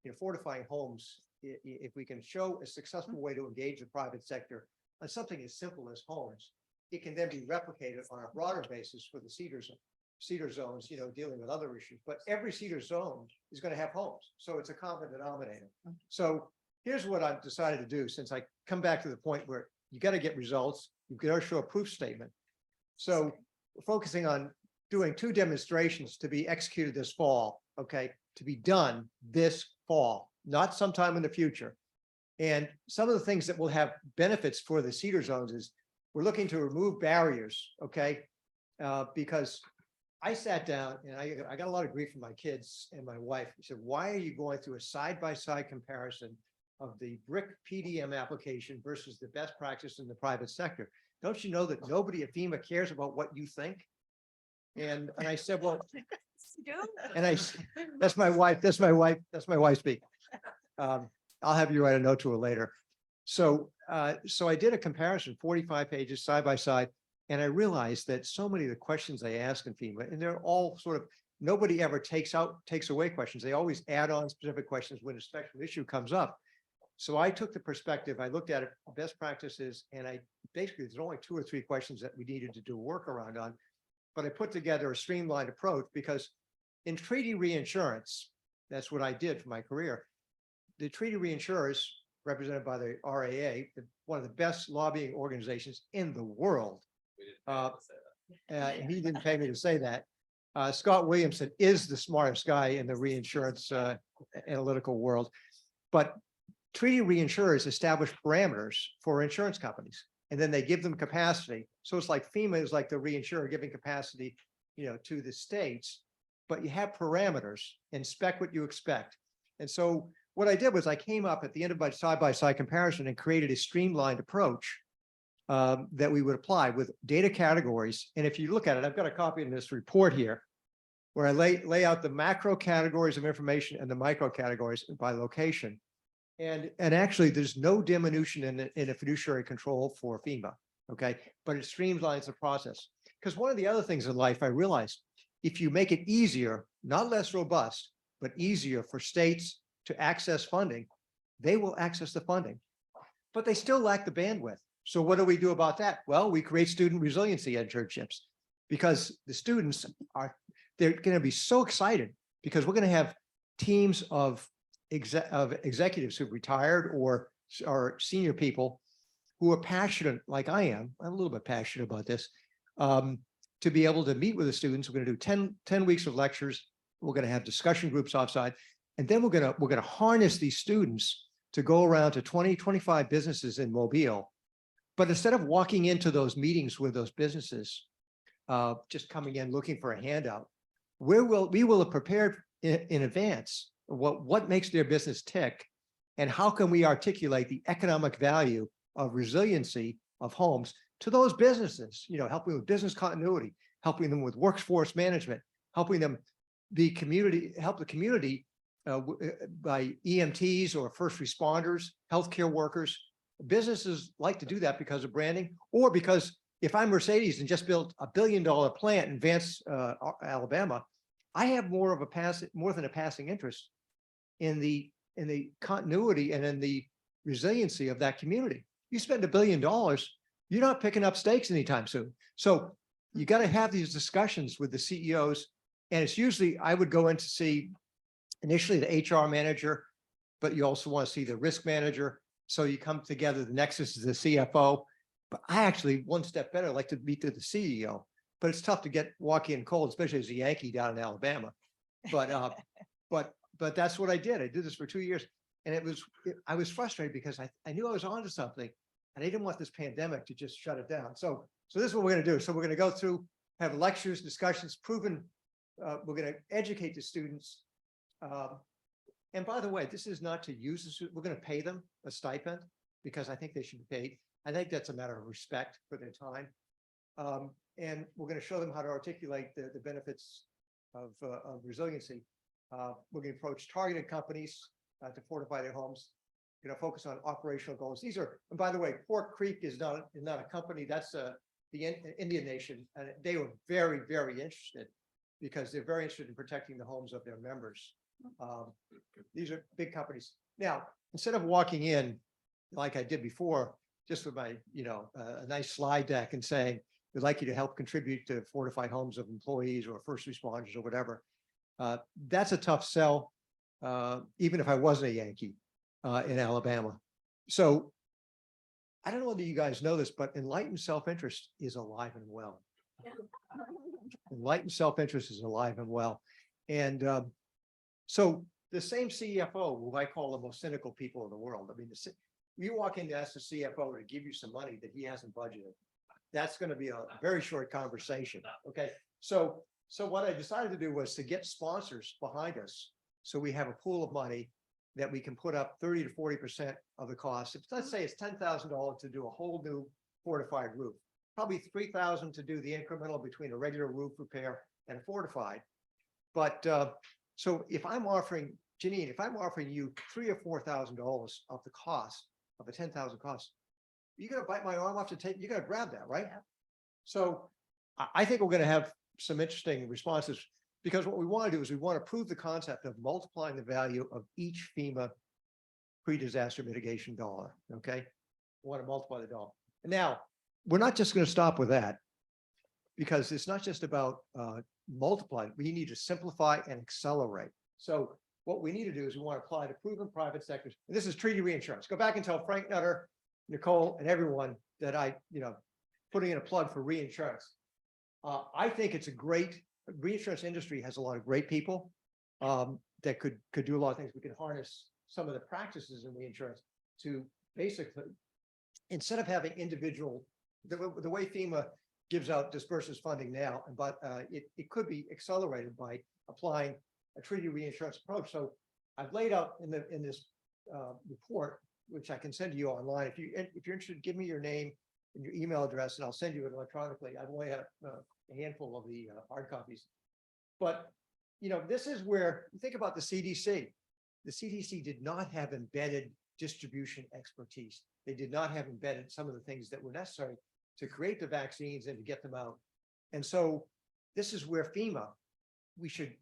you know, fortifying homes, if we can show a successful way to engage the private sector on something as simple as homes, it can then be replicated on a broader basis for the cedar zones, you know, dealing with other issues. But every cedar zone is going to have homes. So it's a common denominator. So here's what I've decided to do since I come back to the point where you got to get results. You've got to show a proof statement. So we're focusing on doing 2 demonstrations to be executed this fall, okay, to be done this fall, not sometime in the future. And some of the things that will have benefits for the cedar zones is we're looking to remove barriers, okay? Because I sat down and I got a lot of grief from my kids and my wife. He said, why are you going through a side-by-side comparison of the brick PDM application versus the best practice in the private sector? Don't you know that nobody at FEMA cares about what you think? And I said, well, and that's my wife speak. I'll have you write a note to her later. So I did a comparison, 45 pages side by side, and I realized that so many of the questions I ask in FEMA, and they're all sort of, nobody ever takes away questions. They always add on specific questions when a special issue comes up. So I took the perspective, I looked at it, best practices, and there's only 2 or 3 questions that we needed to do a workaround on, but I put together a streamlined approach because in treaty reinsurance, that's what I did for my career. The treaty reinsurers represented by the RAA, one of the best lobbying organizations in the world. And he didn't pay me to say that. Scott Williamson is the smartest guy in the reinsurance analytical world. But treaty reinsurers establish parameters for insurance companies, and then they give them capacity. So it's like FEMA is like the reinsurer giving capacity, to the states, but you have parameters and spec what you expect. And so what I did was I came up at the end of my side-by-side comparison and created a streamlined approach that we would apply with data categories. And if you look at it, I've got a copy of this report here where I lay out the macro categories of information and the micro categories by location. And actually, there's no diminution in a fiduciary control for FEMA, okay? But it streamlines the process. Because one of the other things in life I realized, if you make it easier, not less robust, but easier for states to access funding, they will access the funding. But they still lack the bandwidth. So what do we do about that? Well, we create student resiliency internships because the students they're going to be so excited because we're going to have teams of executives who've retired or senior people who are passionate, like I am. I'm a little bit passionate about this, to be able to meet with the students. We're going to do 10 weeks of lectures. We're going to have discussion groups offsite, and then we're going to harness these students to go around to 20, 25 businesses in Mobile. But instead of walking into those meetings with those businesses, just coming in looking for a handout, we will have prepared in advance what makes their business tick, and how can we articulate the economic value of resiliency of homes to those businesses, helping with business continuity, helping them with workforce management, helping them help the community by EMTs or first responders, healthcare workers. Businesses like to do that because of branding, or because if I'm Mercedes and just built $1 billion plant in Vance, Alabama, I have more than a passing interest in the continuity and in the resiliency of that community. You spend $1 billion, you're not picking up stakes anytime soon. So you got to have these discussions with the CEOs. And it's usually, I would go in to see initially the HR manager, but you also want to see the risk manager. So you come together, the nexus is the CFO. But I actually, one step better, like to meet with the CEO. But it's tough to walk in cold, especially as a Yankee down in Alabama. But but that's what I did. I did this for 2 years, and I was frustrated because I knew I was onto something, and I didn't want this pandemic to just shut it down. So this is what we're going to do. So we're going to go through, have lectures, discussions, proven. We're going to educate the students. And by the way, this is not to use this. We're going to pay them a stipend because I think they should be paid. I think that's a matter of respect for their time. And we're going to show them how to articulate the benefits of resiliency. We're going to approach targeted companies to fortify their homes. We're going to focus on operational goals. These are, and by the way, Pork Creek is not a company. That's the Indian nation, and they were very, very interested because they're very interested in protecting the homes of their members. These are big companies. Now, instead of walking in like I did before, just with my, a nice slide deck and saying, we'd like you to help contribute to fortify homes of employees or first responders or whatever. That's a tough sell, even if I wasn't a Yankee in Alabama. So I don't know whether you guys know this, but enlightened self-interest is alive and well. Enlightened self-interest is alive and well. And so the same CFO, who I call the most cynical people in the world. I mean, you walk in to ask the CFO to give you some money that he hasn't budgeted. That's going to be a very short conversation. Okay. So what I decided to do was to get sponsors behind us. So we have a pool of money that we can put up 30 to 40% of the cost. If, let's say it's $10,000 to do a whole new fortified roof, probably $3,000 to do the incremental between a regular roof repair and a fortified. But so if I'm offering, Janine, if I'm offering you $3,000 or $4,000 of the cost of a 10,000 cost, you're going to bite my arm off the table. You're going to grab that, right? Yeah. So I think we're going to have some interesting responses, because what we want to do is we want to prove the concept of multiplying the value of each FEMA pre-disaster mitigation dollar. Okay. We want to multiply the dollar. And now we're not just going to stop with that, because it's not just about multiplying. We need to simplify and accelerate. So what we need to do is we want to apply to proven private sectors. And this is treaty reinsurance. Go back and tell Frank Nutter, Nicole, and everyone that putting in a plug for reinsurance. I think it's a great, reinsurance industry has a lot of great people that could do a lot of things. We can harness some of the practices in reinsurance to basically, instead of having individual, the way FEMA gives out disperses funding now, but it could be accelerated by applying a treaty reinsurance approach. So I've laid out in this report, which I can send to you online. If you're interested, give me your name and your email address, and I'll send you it electronically. I've only had a handful of the hard copies. But this is where you think about the CDC. The CDC did not have embedded distribution expertise. They did not have embedded some of the things that were necessary to create the vaccines and to get them out. And so this is where FEMA, we should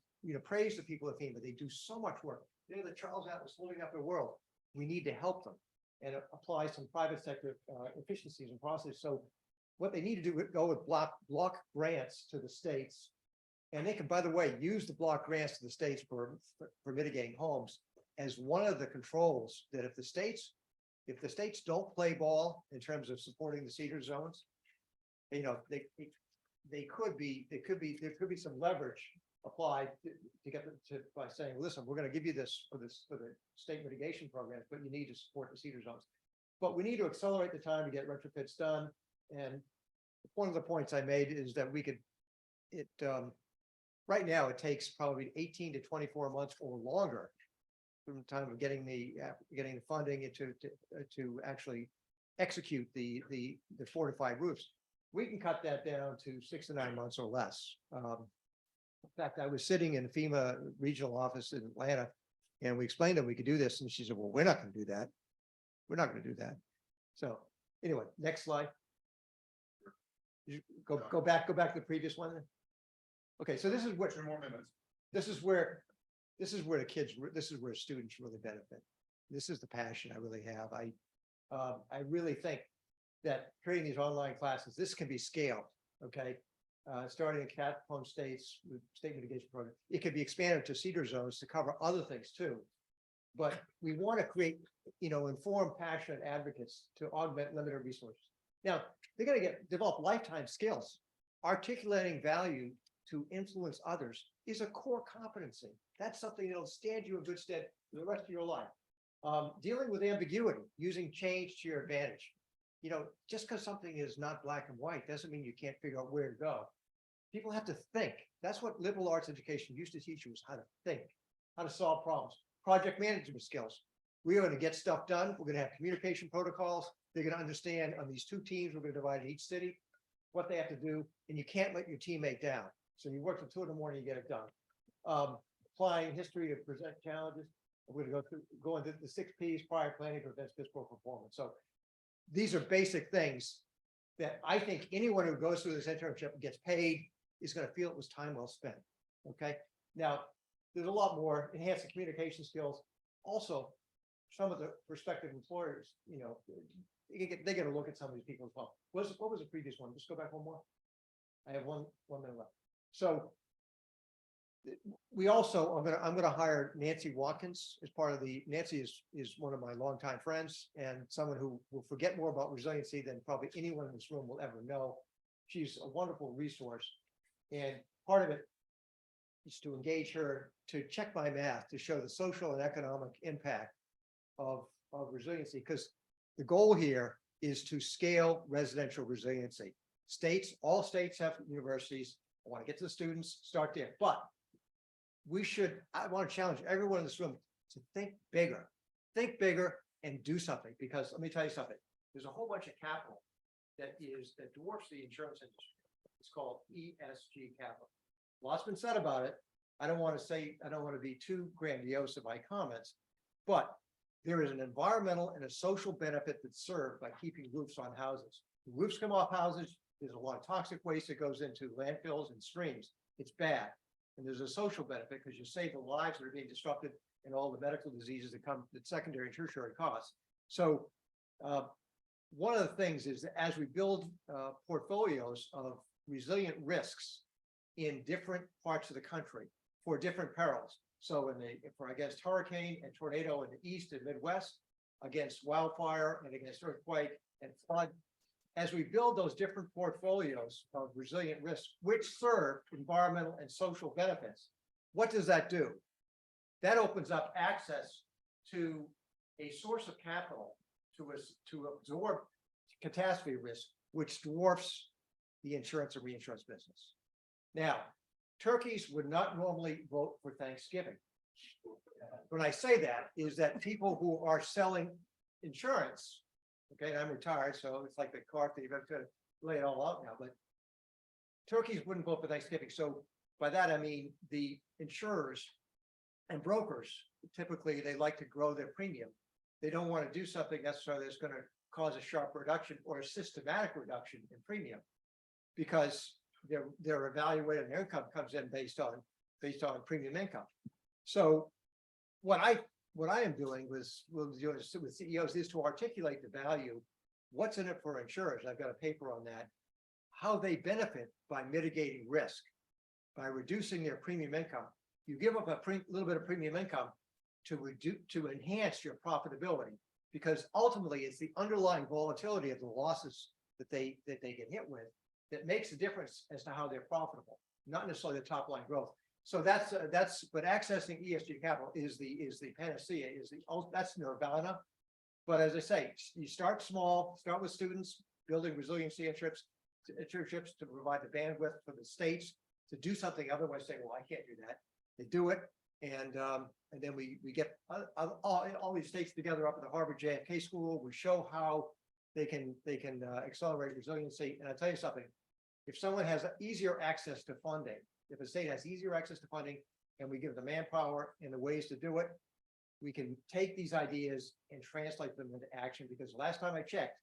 praise the people of FEMA. They do so much work. They're the Charles Atlas holding up the world. We need to help them and apply some private sector efficiencies and processes. So what they need to do is go with block grants to the states. And they can, by the way, use the block grants to the states for mitigating homes as one of the controls that if the states don't play ball in terms of supporting the CDR zones, there could be some leverage applied to get them to, by saying, listen, we're going to give you this for the state mitigation programs, but you need to support the CDR zones. But we need to accelerate the time to get retrofits done. And one of the points I made is that we could, right now it takes probably 18 to 24 months or longer from the time of getting the funding to actually execute the fortified roofs. We can cut that down to 6 to 9 months or less. In fact, I was sitting in the FEMA regional office in Atlanta, and we explained that we could do this, and she said, "Well, we're not going to do that. We're not going to do that." So, anyway, next slide. Go back to the previous one. Okay, so this is what 2 more minutes. This is where the kids. This is where students really benefit. This is the passion I really have. I really think that creating these online classes, this can be scaled. Okay. Starting in home states with state mitigation program, it could be expanded to CDR zones to cover other things too. But we want to create, informed, passionate advocates to augment limited resources. Now, they're going to develop lifetime skills. Articulating value to influence others is a core competency. That's something that'll stand you in good stead for the rest of your life. Dealing with ambiguity, using change to your advantage. Just because something is not black and white doesn't mean you can't figure out where to go. People have to think. That's what liberal arts education used to teach you, is how to think, how to solve problems. Project management skills. We're going to get stuff done. We're going to have communication protocols. They're going to understand on these 2 teams, we're going to divide each city, what they have to do, and you can't let your teammate down. So you work till 2 in the morning, you get it done. Applying history of present challenges. We're going to go into the 6 Ps, prior planning prevents piss poor performance. So these are basic things that I think anyone who goes through this internship and gets paid is going to feel it was time well spent. Okay. Now, there's a lot more. Enhancing communication skills. Also, some of the prospective employers, they get a look at some of these people as well. What was the previous one? Just go back one more. I have one minute left. So we also, I'm going to hire Nancy Watkins as part of Nancy is one of my longtime friends and someone who will forget more about resiliency than probably anyone in this room will ever know. She's a wonderful resource. And part of it is to engage her to check my math, to show the social and economic impact of resiliency, because the goal here is to scale residential resiliency. All states have universities. I want to get to the students, start there. But I want to challenge everyone in this room to think bigger and do something, because let me tell you something. There's a whole bunch of capital that dwarfs the insurance industry. It's called ESG capital. Lots been said about it. I don't want to be too grandiose in my comments, but there is an environmental and a social benefit that's served by keeping roofs on houses. The roofs come off houses. There's a lot of toxic waste that goes into landfills and streams. It's bad. And there's a social benefit because you save the lives that are being disrupted and all the medical diseases that come with secondary and tertiary costs. So one of the things is that as we build portfolios of resilient risks in different parts of the country for different perils, So for against hurricane and tornado in the east and Midwest, against wildfire and against earthquake and flood. As we build those different portfolios of resilient risks, which serve environmental and social benefits, what does that do? That opens up access to a source of capital to absorb catastrophe risk, which dwarfs the insurance and reinsurance business. Now, turkeys would not normally vote for Thanksgiving. When I say that is that people who are selling insurance, okay, I'm retired, so it's like the cart that you've got to lay it all out now, but turkeys wouldn't vote for Thanksgiving. So by that, I mean the insurers and brokers, typically they like to grow their premium. They don't want to do something necessarily that's going to cause a sharp reduction or a systematic reduction in premium, because they're evaluating their income comes in based on premium income. So what I am doing with CEOs is to articulate the value, what's in it for insurers. I've got a paper on that, how they benefit by mitigating risk, by reducing their premium income. You give up a little bit of premium income to enhance your profitability, because ultimately it's the underlying volatility of the losses that they get hit with that makes the difference as to how they're profitable, not necessarily the top line growth. So but accessing ESG capital is the panacea, that's nirvana. But as I say, you start small, start with students, building resiliency internships to provide the bandwidth for the states to do something. Otherwise, say, well, I can't do that. They do it, and then we get all these states together up at the Harvard JFK School. We show how they can accelerate resiliency. And I'll tell you something: if someone has easier access to funding, if a state has easier access to funding, and we give the manpower and the ways to do it, we can take these ideas and translate them into action. Because last time I checked,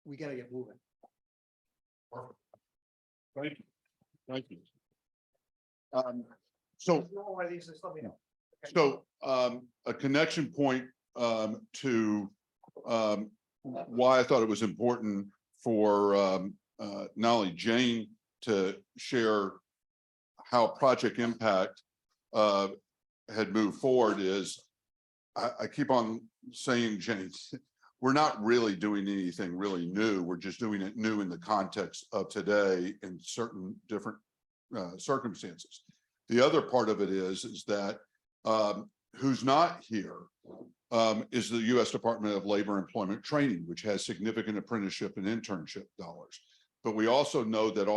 we got to get moving. Perfect. Thank you. Thank you. So One of these, just let me know. Okay. So a connection point to why I thought it was important for not only Jane to share how Project Impact had moved forward is I keep on saying, Jane, we're not really doing anything really new. We're just doing it new in the context of today in certain different circumstances. The other part of it is that who's not here is the U.S. Department of Labor and Employment Training, which has significant apprenticeship and internship dollars. But we also know that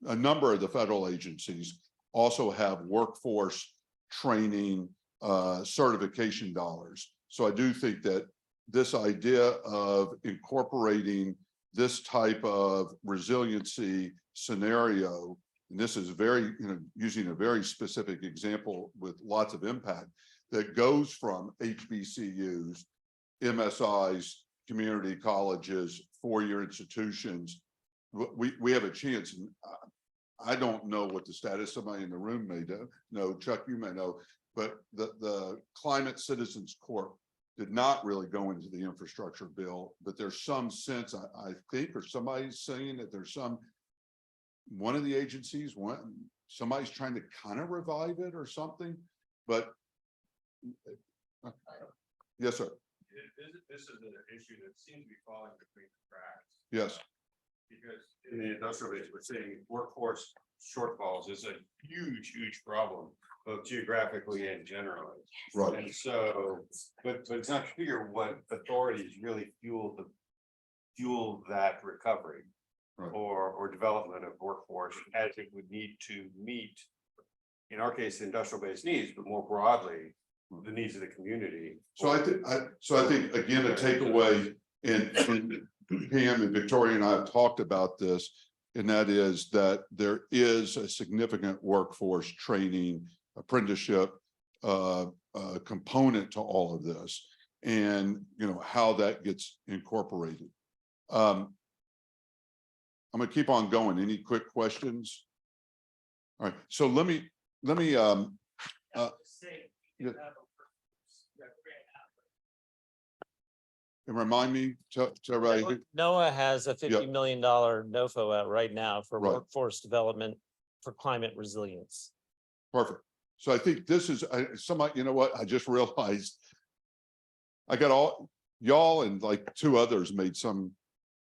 a number of the federal agencies also have workforce training certification dollars. So I do think that this idea of incorporating this type of resiliency scenario, and this is very, using a very specific example with lots of impact, that goes from HBCUs, MSIs, community colleges, four-year institutions. We have a chance, and I don't know what the status, somebody in the room may know, Chuck, you may know, but the Climate Citizens Corp did not really go into the infrastructure bill, but there's some sense, I think, or somebody's saying that there's one of the agencies, somebody's trying to kind of revive it or something, but yes, sir. This is an issue that seems to be falling between the cracks. Yes. Because in the industrial base, we're seeing workforce shortfalls is a huge problem, both geographically and generally. Right. And so, but it's not clear what authorities really fuel that recovery. Right. or development of workforce as it would need to meet, in our case, industrial based needs, but more broadly, the needs of the community. So I think again, a takeaway, and Pam and Victoria and I have talked about this, and that is that there is a significant workforce training apprenticeship component to all of this, and how that gets incorporated. I'm going to keep on going. Any quick questions? All right. So let me yeah. And remind me to everybody. NOAA has a $50 Yep. million NOFO out right now for Right. workforce development for climate resilience. Perfect. So I think this is somebody, you know what, I just realized I got all y'all and like two others made some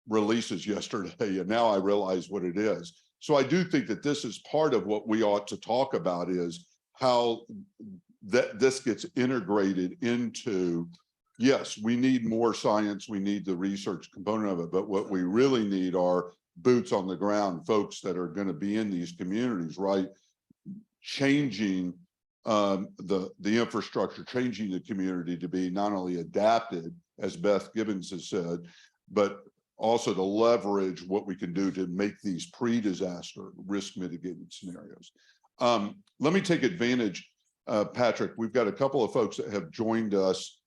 releases yesterday, and now I realize what it is. So I do think that this is part of what we ought to talk about, is how that this gets integrated into, yes, we need more science, we need the research component of it, but what we really need are boots on the ground, folks that are going to be in these communities, right? Changing the infrastructure, changing the community to be not only adapted, as Beth Gibbons has said, but also to leverage what we can do to make these pre-disaster risk mitigated scenarios. Let me take advantage, Patrick. We've got a couple of folks that have joined us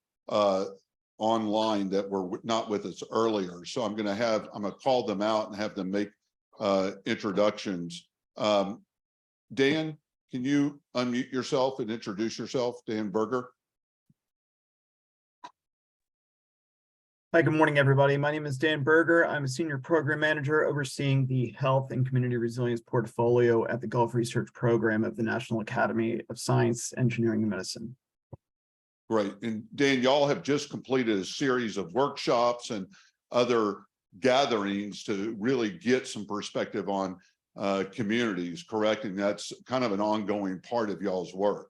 online that were not with us earlier. So I'm going to call them out and have them make introductions. Dan, can you unmute yourself and introduce yourself? Dan Berger. Hi, good morning, everybody. My name is Dan Berger. I'm a senior program manager overseeing the health and community resilience portfolio at the Gulf Research Program of the National Academy of Science, Engineering, and Medicine. Great. And Dan, y'all have just completed a series of workshops and other gatherings to really get some perspective on communities, correct? And that's kind of an ongoing part of y'all's work.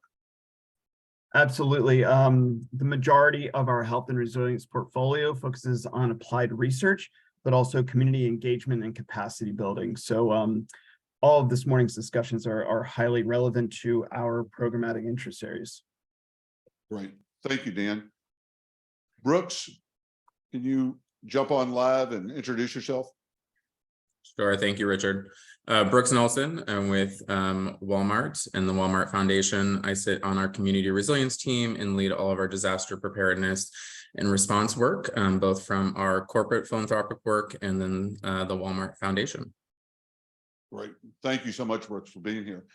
Absolutely. The majority of our health and resilience portfolio focuses on applied research, but also community engagement and capacity building. So all of this morning's discussions are highly relevant to our programmatic interest areas. Great. Thank you, Dan. Brooks, can you jump on live and introduce yourself? Sure. Thank you, Richard. Brooks Nelson. I'm with Walmart and the Walmart Foundation. I sit on our community resilience team and lead all of our disaster preparedness and response work, both from our corporate philanthropic work and then the Walmart Foundation. Great. Thank you so much, Brooks, for being here.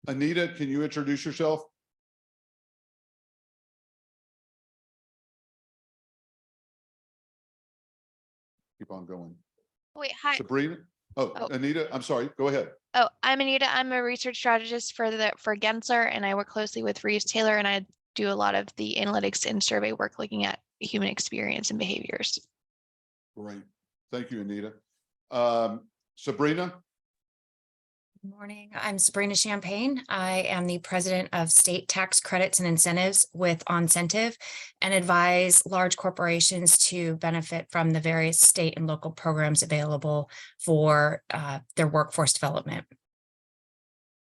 Anita, can you introduce yourself? Keep on going. Wait, hi. Sabrina? Oh, Anita, I'm sorry. Go ahead. Oh, I'm Anita. I'm a research strategist for Gensler, and I work closely with Reeves Taylor, and I do a lot of the analytics and survey work looking at human experience and behaviors. Great. Thank you, Anita. Sabrina? Good morning. I'm Sabrina Champagne. I am the president of State Tax Credits and Incentives with Oncentive and advise large corporations to benefit from the various state and local programs available for their workforce development.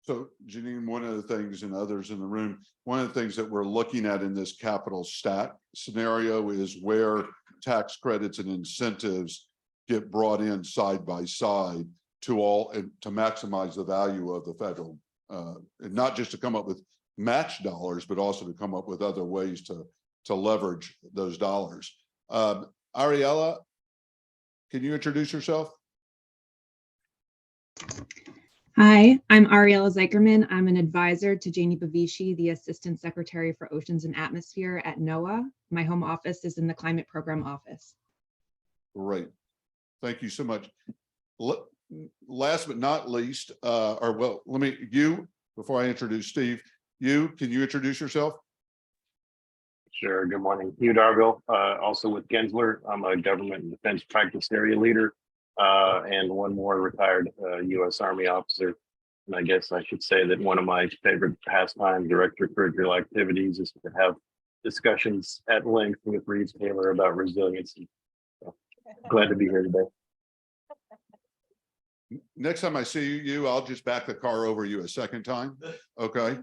So Janine, one of the things, and others in the room, one of the things that we're looking at in this capital stack scenario is where tax credits and incentives get brought in side by side to all and to maximize the value of the federal, and not just to come up with match dollars, but also to come up with other ways to leverage those dollars. Ariella, can you introduce yourself? Hi, I'm Ariella Zeikerman. I'm an advisor to Janie Bavishi, the Assistant Secretary for Oceans and Atmosphere at NOAA. My home office is in the Climate Program Office. Great. Thank you so much. Last but not least, before I introduce Steve, can you introduce yourself? Sure. Good morning. Hugh Darville, also with Gensler. I'm a government and defense practice area leader and one more retired U.S. Army officer. And I guess I should say that one of my favorite pastimes, director of curricular activities, is to have discussions at length with Reeves Taylor about resiliency. So, glad to be here today. Next time I see you, I'll just back the car over you a second time. Okay.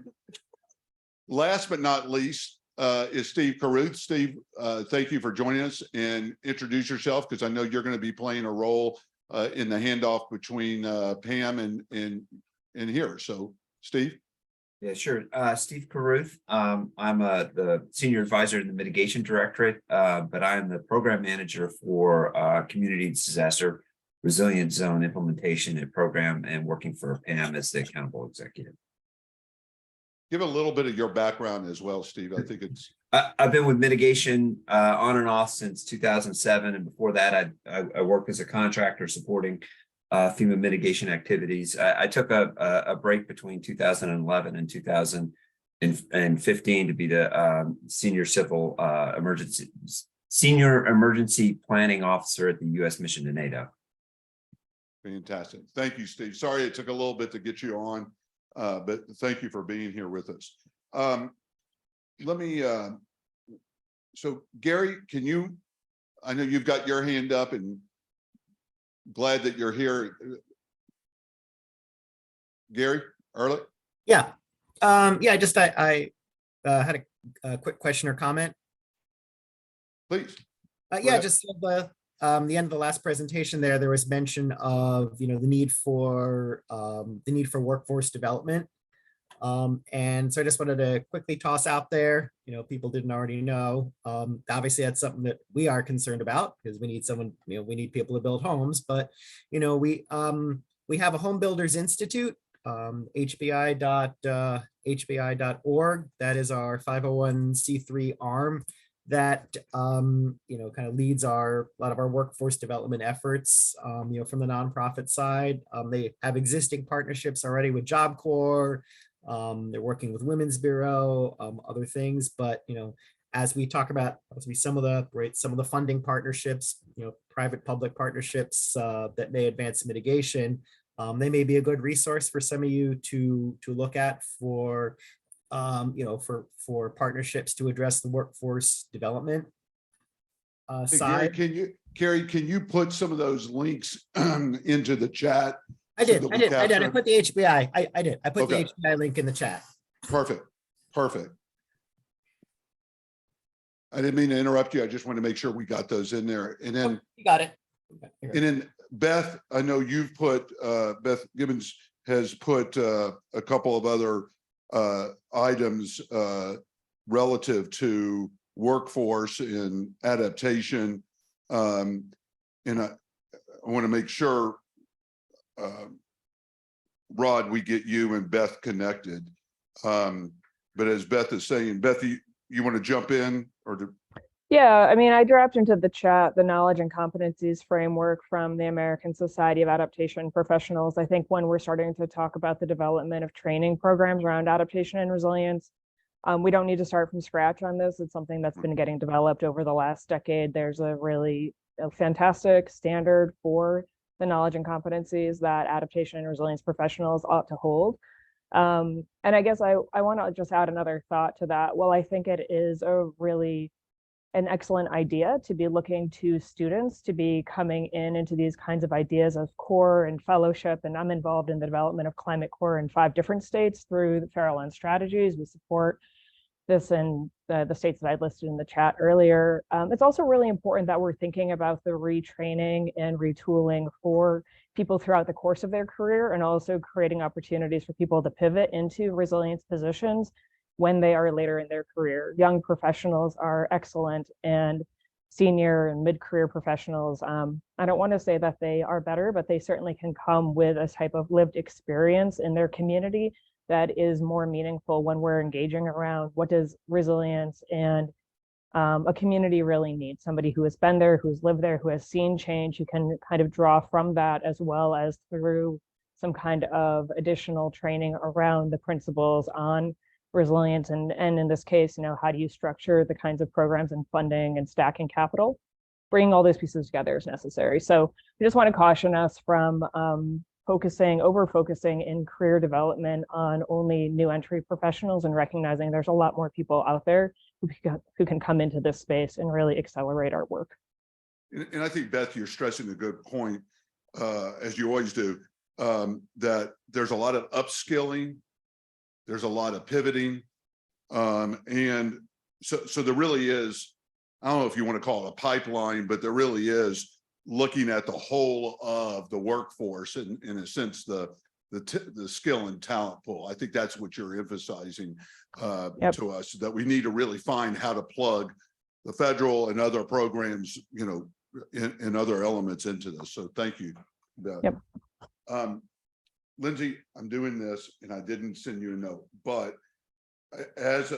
Last but not least is Steve Caruth. Steve, thank you for joining us, and introduce yourself, because I know you're going to be playing a role in the handoff between Pam and here. So Steve. Yeah, sure. Steve Caruth. I'm the senior advisor in the mitigation directorate, but I'm the program manager for community disaster resilient zone implementation and program, and working for Pam as the accountable executive. Give a little bit of your background as well, Steve. I think it's. I've been with mitigation on and off since 2007, and before that, I worked as a contractor supporting FEMA mitigation activities. I took a break between 2011 and and 15 to be the senior emergency planning officer at the U.S. mission to NATO. Fantastic. Thank you, Steve. Sorry it took a little bit to get you on, but thank you for being here with us. Let me, so Gary, can you, I know you've got your hand up and glad that you're here. Gary, Ehrlich? Yeah. Yeah, just I had a quick question or comment. Please. Yeah, ahead. just the end of the last presentation there was mention of, the need for workforce development. And so I just wanted to quickly toss out there, people didn't already know. Obviously that's something that we are concerned about because we need someone, we need people to build homes, but we have a Home Builders Institute, hbi.org. That is our 501c3 arm that kind of leads a lot of our workforce development efforts, from the nonprofit side. They have existing partnerships already with Job Corps. They're working with Women's Bureau, other things, but as we talk about some of the funding partnerships, private public partnerships that may advance mitigation, they may be a good resource for some of you to look at for for partnerships to address the workforce development side. Carrie, can you put some of those links into the chat? I did. I put the HBI. I did. I put the HBI link in the chat. Perfect. I didn't mean to interrupt you. I just want to make sure we got those in there. And then you got it. And then Beth, I know you've put Beth Gibbons has put a couple of other items relative to workforce and adaptation. And I want to make sure, Rod, we get you and Beth connected. But as Beth is saying, Beth, you want to jump in or? Yeah, I mean, I dropped into the chat the knowledge and competencies framework from the American Society of Adaptation Professionals. I think when we're starting to talk about the development of training programs around adaptation and resilience, we don't need to start from scratch on this. It's something that's been getting developed over the last decade. There's a really fantastic standard for the knowledge and competencies that adaptation and resilience professionals ought to hold. And I guess I want to just add another thought to that. Well, I think it is an excellent idea to be looking to students to be coming into these kinds of ideas as core and fellowship. And I'm involved in the development of climate core in 5 different states through the Farallon strategies. We support this in the states that I listed in the chat earlier. It's also really important that we're thinking about the retraining and retooling for people throughout the course of their career, and also creating opportunities for people to pivot into resilience positions when they are later in their career. Young professionals are excellent, and senior and mid-career professionals, I don't want to say that they are better, but they certainly can come with a type of lived experience in their community that is more meaningful when we're engaging around what does resilience and a community really need. Somebody who has been there, who's lived there, who has seen change, who can kind of draw from that, as well as through some kind of additional training around the principles on resilience, and in this case, how do you structure the kinds of programs and funding and stacking capital? Bringing all those pieces together is necessary. So I just want to caution us from over-focusing in career development on only new entry professionals, and recognizing there's a lot more people out there who can come into this space and really accelerate our work. And I think, Beth, you're stressing a good point, as you always do, that there's a lot of upskilling, there's a lot of pivoting, and so there really is, I don't know if you want to call it a pipeline, but there really is looking at the whole of the workforce, and in a sense, the skill and talent pool. I think that's what you're emphasizing to us, that we need to really find how to plug the federal and other programs, in other elements into this. So thank you, Beth. Yep. Lindsay, I'm doing this and I didn't send you a note, but as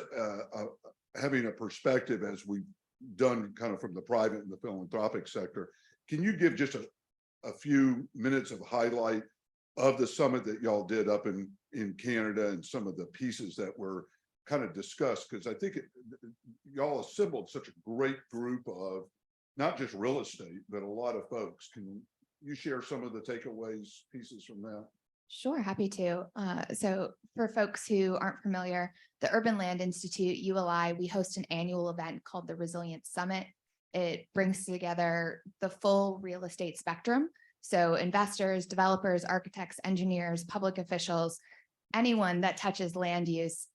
having a perspective, as we've done kind of from the private and the philanthropic sector, can you give just a few minutes of highlight of the summit that y'all did up in Canada, and some of the pieces that were kind of discuss, because I think y'all assembled such a great group of not just real estate, but a lot of folks. Can you share some of the takeaways, pieces from that? Sure, happy to. So for folks who aren't familiar, the Urban Land Institute, ULI, we host an annual event called the Resilience Summit. It brings together the full real estate spectrum. So investors, developers, architects, engineers, public officials, anyone that touches land use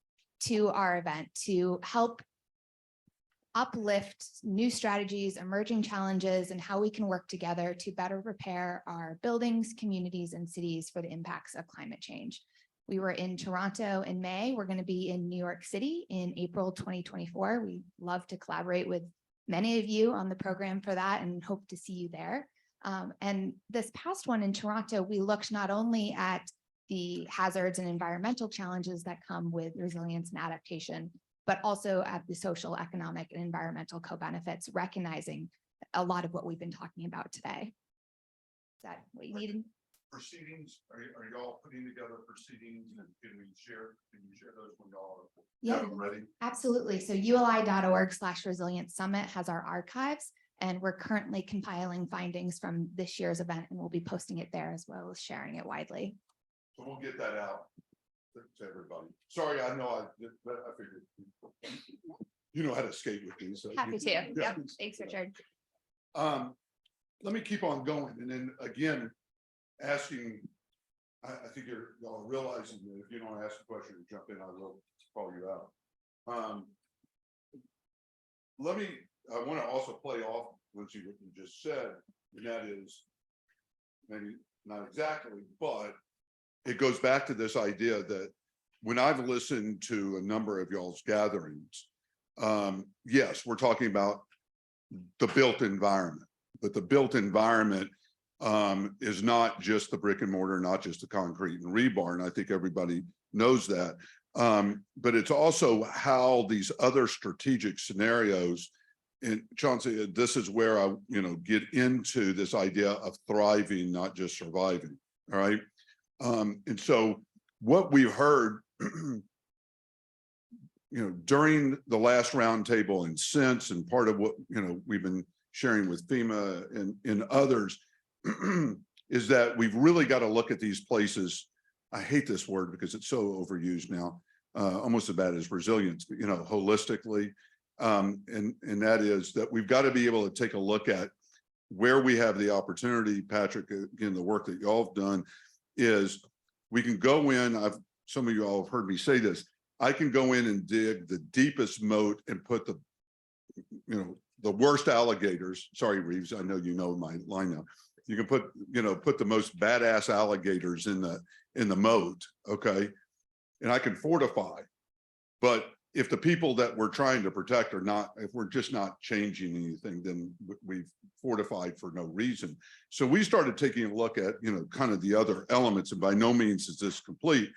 to our event to help uplift new strategies, emerging challenges, and how we can work together to better prepare our buildings, communities, and cities for the impacts of climate change. We were in Toronto in May. We're going to be in New York City in April 2024. We love to collaborate with many of you on the program for that and hope to see you there. And this past one in Toronto, we looked not only at the hazards and environmental challenges that come with resilience and adaptation, but also at the social, economic, and environmental co-benefits, recognizing a lot of what we've been talking about today. Is that what you needed? Proceedings, are y'all putting together proceedings, and can you share those when y'all Yeah, have them ready? absolutely. So uli.org/resilience summit has our archives, and we're currently compiling findings from this year's event, and we'll be posting it there as well as sharing it widely. So we'll get that out to everybody. Sorry, I know I did, but I figured you know how to skate with these. So Happy to. yeah. Yep. Thanks, Richard. Let me keep on going, and then again, asking. I think y'all are realizing that if you don't ask a question or jump in, I will call you out. I want to also play off what you just said, and that is maybe not exactly, but it goes back to this idea that when I've listened to a number of y'all's gatherings, yes, we're talking about the built environment, but the built environment is not just the brick and mortar, not just the concrete and rebar, and I think everybody knows that. But it's also how these other strategic scenarios, and Chauncey, this is where I get into this idea of thriving, not just surviving. All right. And so what we've heard, during the last roundtable and since, and part of what, we've been sharing with FEMA and others, is that we've really got to look at these places. I hate this word because it's so overused now, almost as bad as resilience, but, holistically. And that is that we've got to be able to take a look at where we have the opportunity. Patrick, again, the work that y'all have done is we can go in. Some of you all have heard me say this. I can go in and dig the deepest moat and put the worst alligators. Sorry, Reeves, I know you know my line now. You can put the most badass alligators in the moat, okay? And I can fortify. But if the people that we're trying to protect are not, if we're just not changing anything, then we've fortified for no reason. So we started taking a look at, kind of the other elements, and by no means is this complete,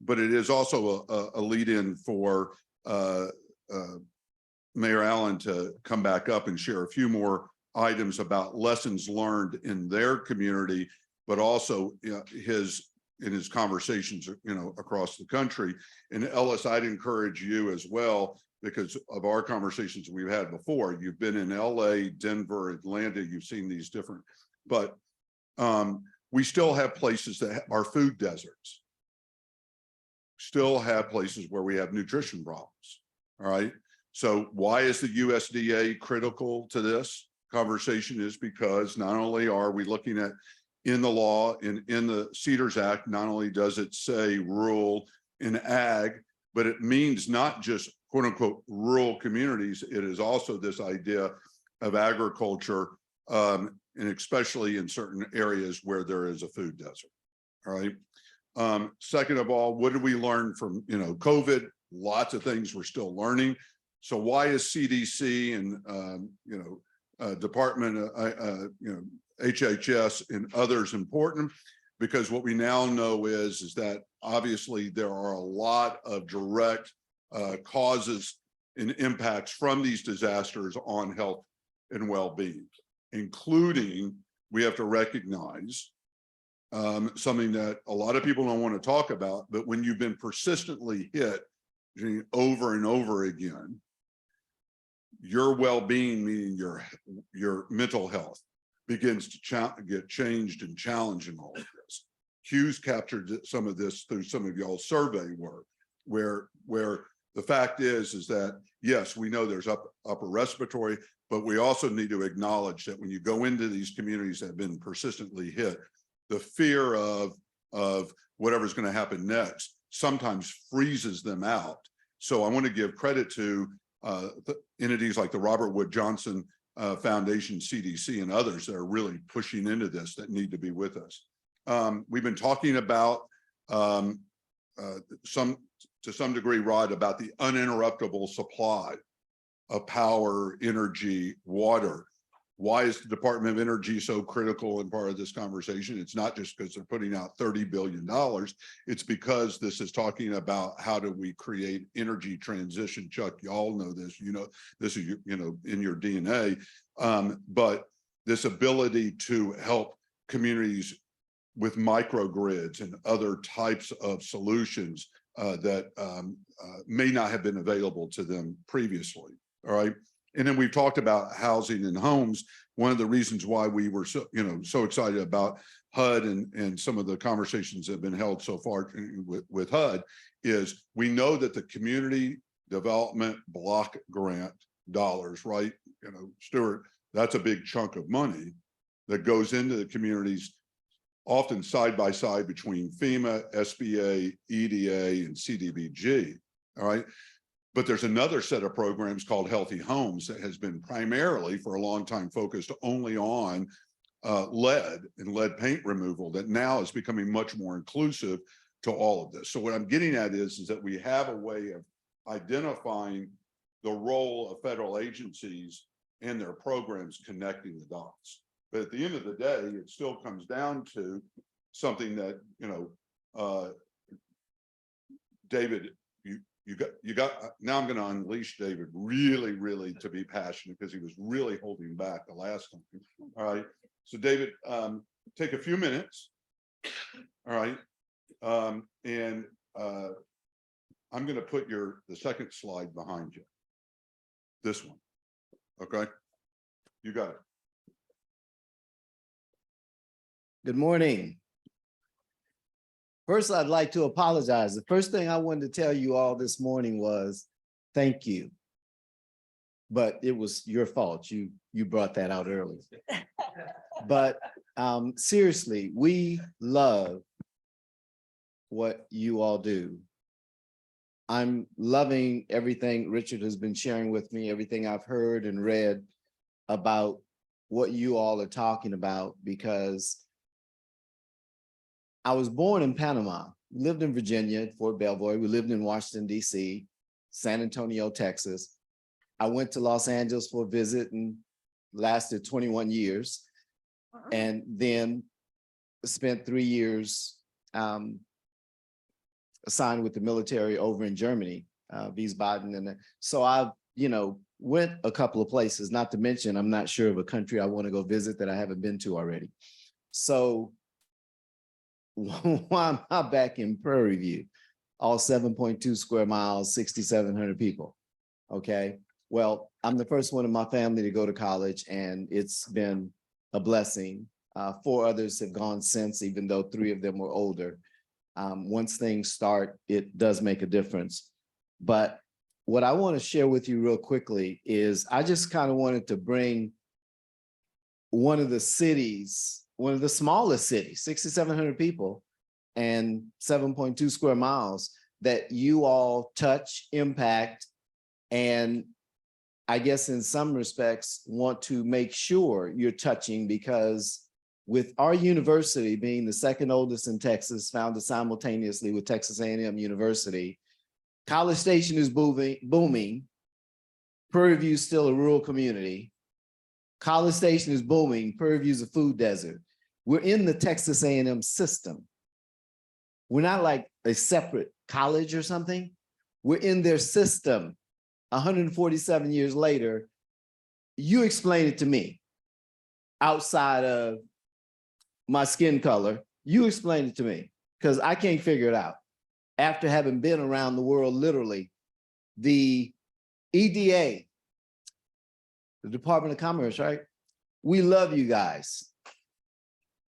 but it is also a lead in for Mayor Allen to come back up and share a few more items about lessons learned in their community, but also in his conversations, across the country. And Ellis, I'd encourage you as well, because of our conversations we've had before. You've been in LA, Denver, Atlanta, you've seen these different, but we still have places that are food deserts. Still have places where we have nutrition problems. All right. So why is the USDA critical to this conversation? Is because not only are we looking at in the law, in the CDRZ Act, not only does it say rural and ag, but it means not just quote unquote rural communities. It is also this idea of agriculture, and especially in certain areas where there is a food desert. All right. Second of all, what did we learn from COVID? Lots of things we're still learning. So why is CDC and Department HHS and others important? Because what we now know is that obviously there are a lot of direct causes and impacts from these disasters on health and well-being, including, we have to recognize something that a lot of people don't want to talk about, but when you've been persistently hit Jeanine, over and over again, your well-being, meaning your mental health, begins to get changed and challenged in all of this. Hughes captured some of this through some of y'all's survey work, where the fact is that, yes, we know there's upper respiratory, but we also need to acknowledge that when you go into these communities that have been persistently hit, the fear of whatever's going to happen next sometimes freezes them out. So I want to give credit to entities like the Robert Wood Johnson Foundation, CDC, and others that are really pushing into this, that need to be with us. We've been talking about to some degree, Rod, about the uninterruptible supply of power, energy, water. Why is the Department of Energy so critical and part of this conversation? It's not just because they're putting out $30 billion. It's because this is talking about how do we create energy transition. Chuck, y'all know this, you know, this is, you know, in your DNA, but this ability to help communities with microgrids and other types of solutions that may not have been available to them previously. All right. And then we've talked about housing and homes. One of the reasons why we were so excited about HUD and some of the conversations that have been held so far with HUD is we know that the community development block grant dollars, right? You know, Stuart, that's a big chunk of money that goes into the communities, often side by side between FEMA, SBA, EDA, and CDBG. All right. But there's another set of programs called Healthy Homes that has been primarily for a long time focused only on lead and lead paint removal, that now is becoming much more inclusive to all of this. So what I'm getting at is that we have a way of identifying the role of federal agencies and their programs connecting the dots. But at the end of the day, it still comes down to something that, you know, David, you got now I'm going to unleash David really to be passionate, because he was really holding back the last time. All right. So David, take a few minutes. All right. And I'm going to put the second slide behind you. This one. Okay. You got it. Good morning. First, I'd like to apologize. The first thing I wanted to tell you all this morning was thank you. But it was your fault. You brought that out early. But seriously, we love what you all do. I'm loving everything Richard has been sharing with me, everything I've heard and read about what you all are talking about, because I was born in Panama, lived in Virginia at Fort Belvoir. We lived in Washington, D.C., San Antonio, Texas. I went to Los Angeles for a visit and lasted 21 years. And then spent 3 years assigned with the military over in Germany, Wiesbaden. And so I've, went a couple of places, not to mention, I'm not sure of a country I want to go visit that I haven't been to already. So why am I back in Prairie View? All 7.2 square miles, 6,700 people. Okay. Well, I'm the first one in my family to go to college, and it's been a blessing. 4 others have gone since, even though 3 of them were older. Once things start, it does make a difference. But what I want to share with you real quickly is I just kind of wanted to bring one of the cities, one of the smallest cities, 6,700 people and 7.2 square miles, that you all touch, impact, and I guess in some respects want to make sure you're touching, because with our university being the second oldest in Texas, founded simultaneously with Texas A&M University, College Station is booming. Prairie View is still a rural community. College Station is booming. Prairie View is a food desert. We're in the Texas A&M system. We're not like a separate college or something. We're in their system. 147 years later, you explain it to me. Outside of my skin color, you explain it to me, because I can't figure it out. After having been around the world literally The EDA, the Department of Commerce, right? We love you guys.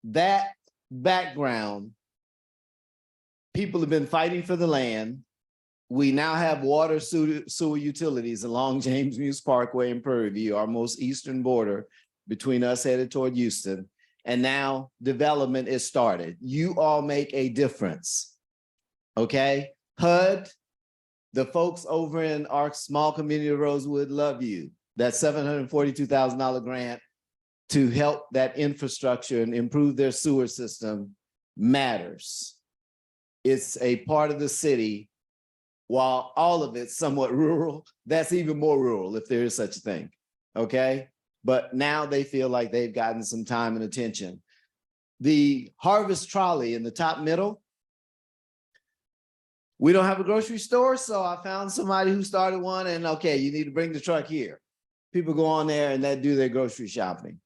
That background, people have been fighting for the land. We now have water, sewer utilities along James Muse Parkway and Prairie View, our most eastern border between us headed toward Houston. And now development is started. You all make a difference, okay? HUD, the folks over in our small community of Rosewood love you. That $742,000 grant to help that infrastructure and improve their sewer system matters. It's a part of the city. While all of it's somewhat rural, that's even more rural if there is such a thing, okay? But now they feel like they've gotten some time and attention. The harvest trolley in the top middle, we don't have a grocery store, so I found somebody who started one, and okay, you need to bring the truck here. People go on there and they do their grocery shopping.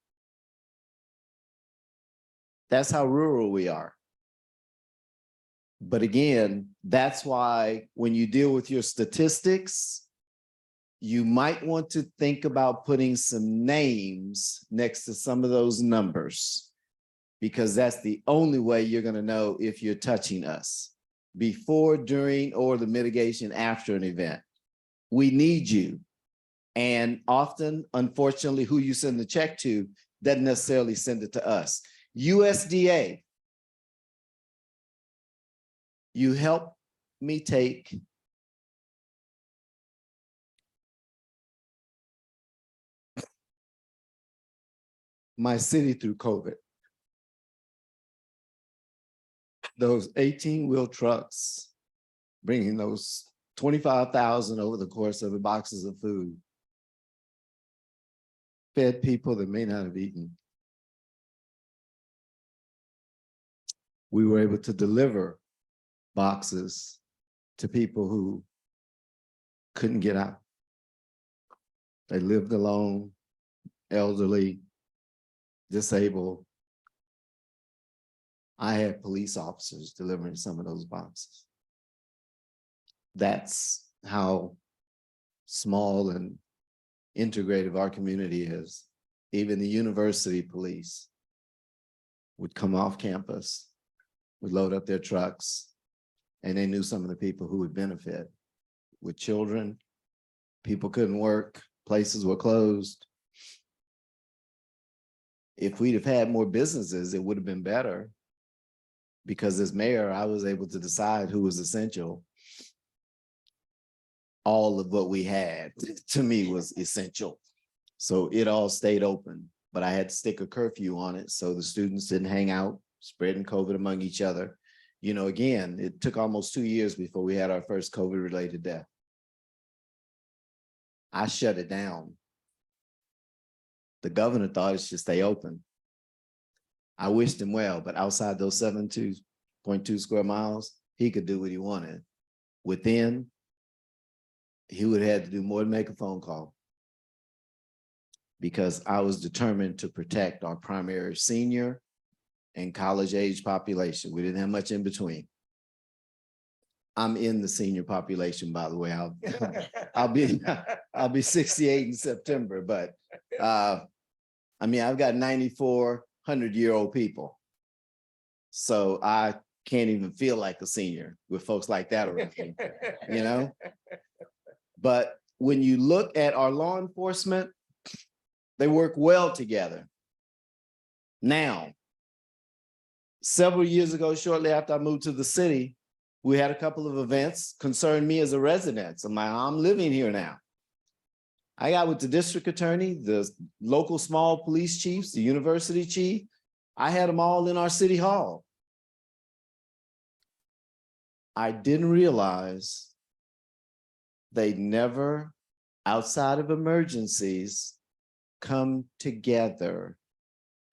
That's how rural we are. But again, that's why when you deal with your statistics, you might want to think about putting some names next to some of those numbers, because that's the only way you're going to know if you're touching us before, during, or the mitigation after an event. We need you. And often, unfortunately, who you send the check to doesn't necessarily send it to us. USDA, you help me take my city through COVID. Those 18-wheel trucks, bringing those 25,000 over the course of the boxes of food, fed people that may not have eaten. We were able to deliver boxes to people who couldn't get out. They lived alone, elderly, disabled. I had police officers delivering some of those boxes. That's how small and integrative our community is. Even the university police would come off campus, would load up their trucks, and they knew some of the people who would benefit. With children, people couldn't work, places were closed. If we'd have had more businesses, it would have been better, because as mayor, I was able to decide who was essential. All of what we had, to me, was essential. So it all stayed open, but I had to stick a curfew on it so the students didn't hang out, spreading COVID among each other. You know, again, it took almost 2 years before we had our first COVID-related death. I shut it down. The governor thought it should stay open. I wished him well, but outside those 7.2 square miles, he could do what he wanted. Within, he would have had to do more than make a phone call, because I was determined to protect our primary senior and college-age population. We didn't have much in between. I'm in the senior population, by the way. I'll be 68 in September, but I mean, I've got 94 100-year-old people. So I can't even feel like a senior with folks like that around me, you know? But when you look at our law enforcement, they work well together. Now, several years ago, shortly after I moved to the city, we had a couple of events concerned me as a resident. So I'm living here now. I got with the district attorney, the local small police chiefs, the university chief. I had them all in our city hall. I didn't realize they never, outside of emergencies, come together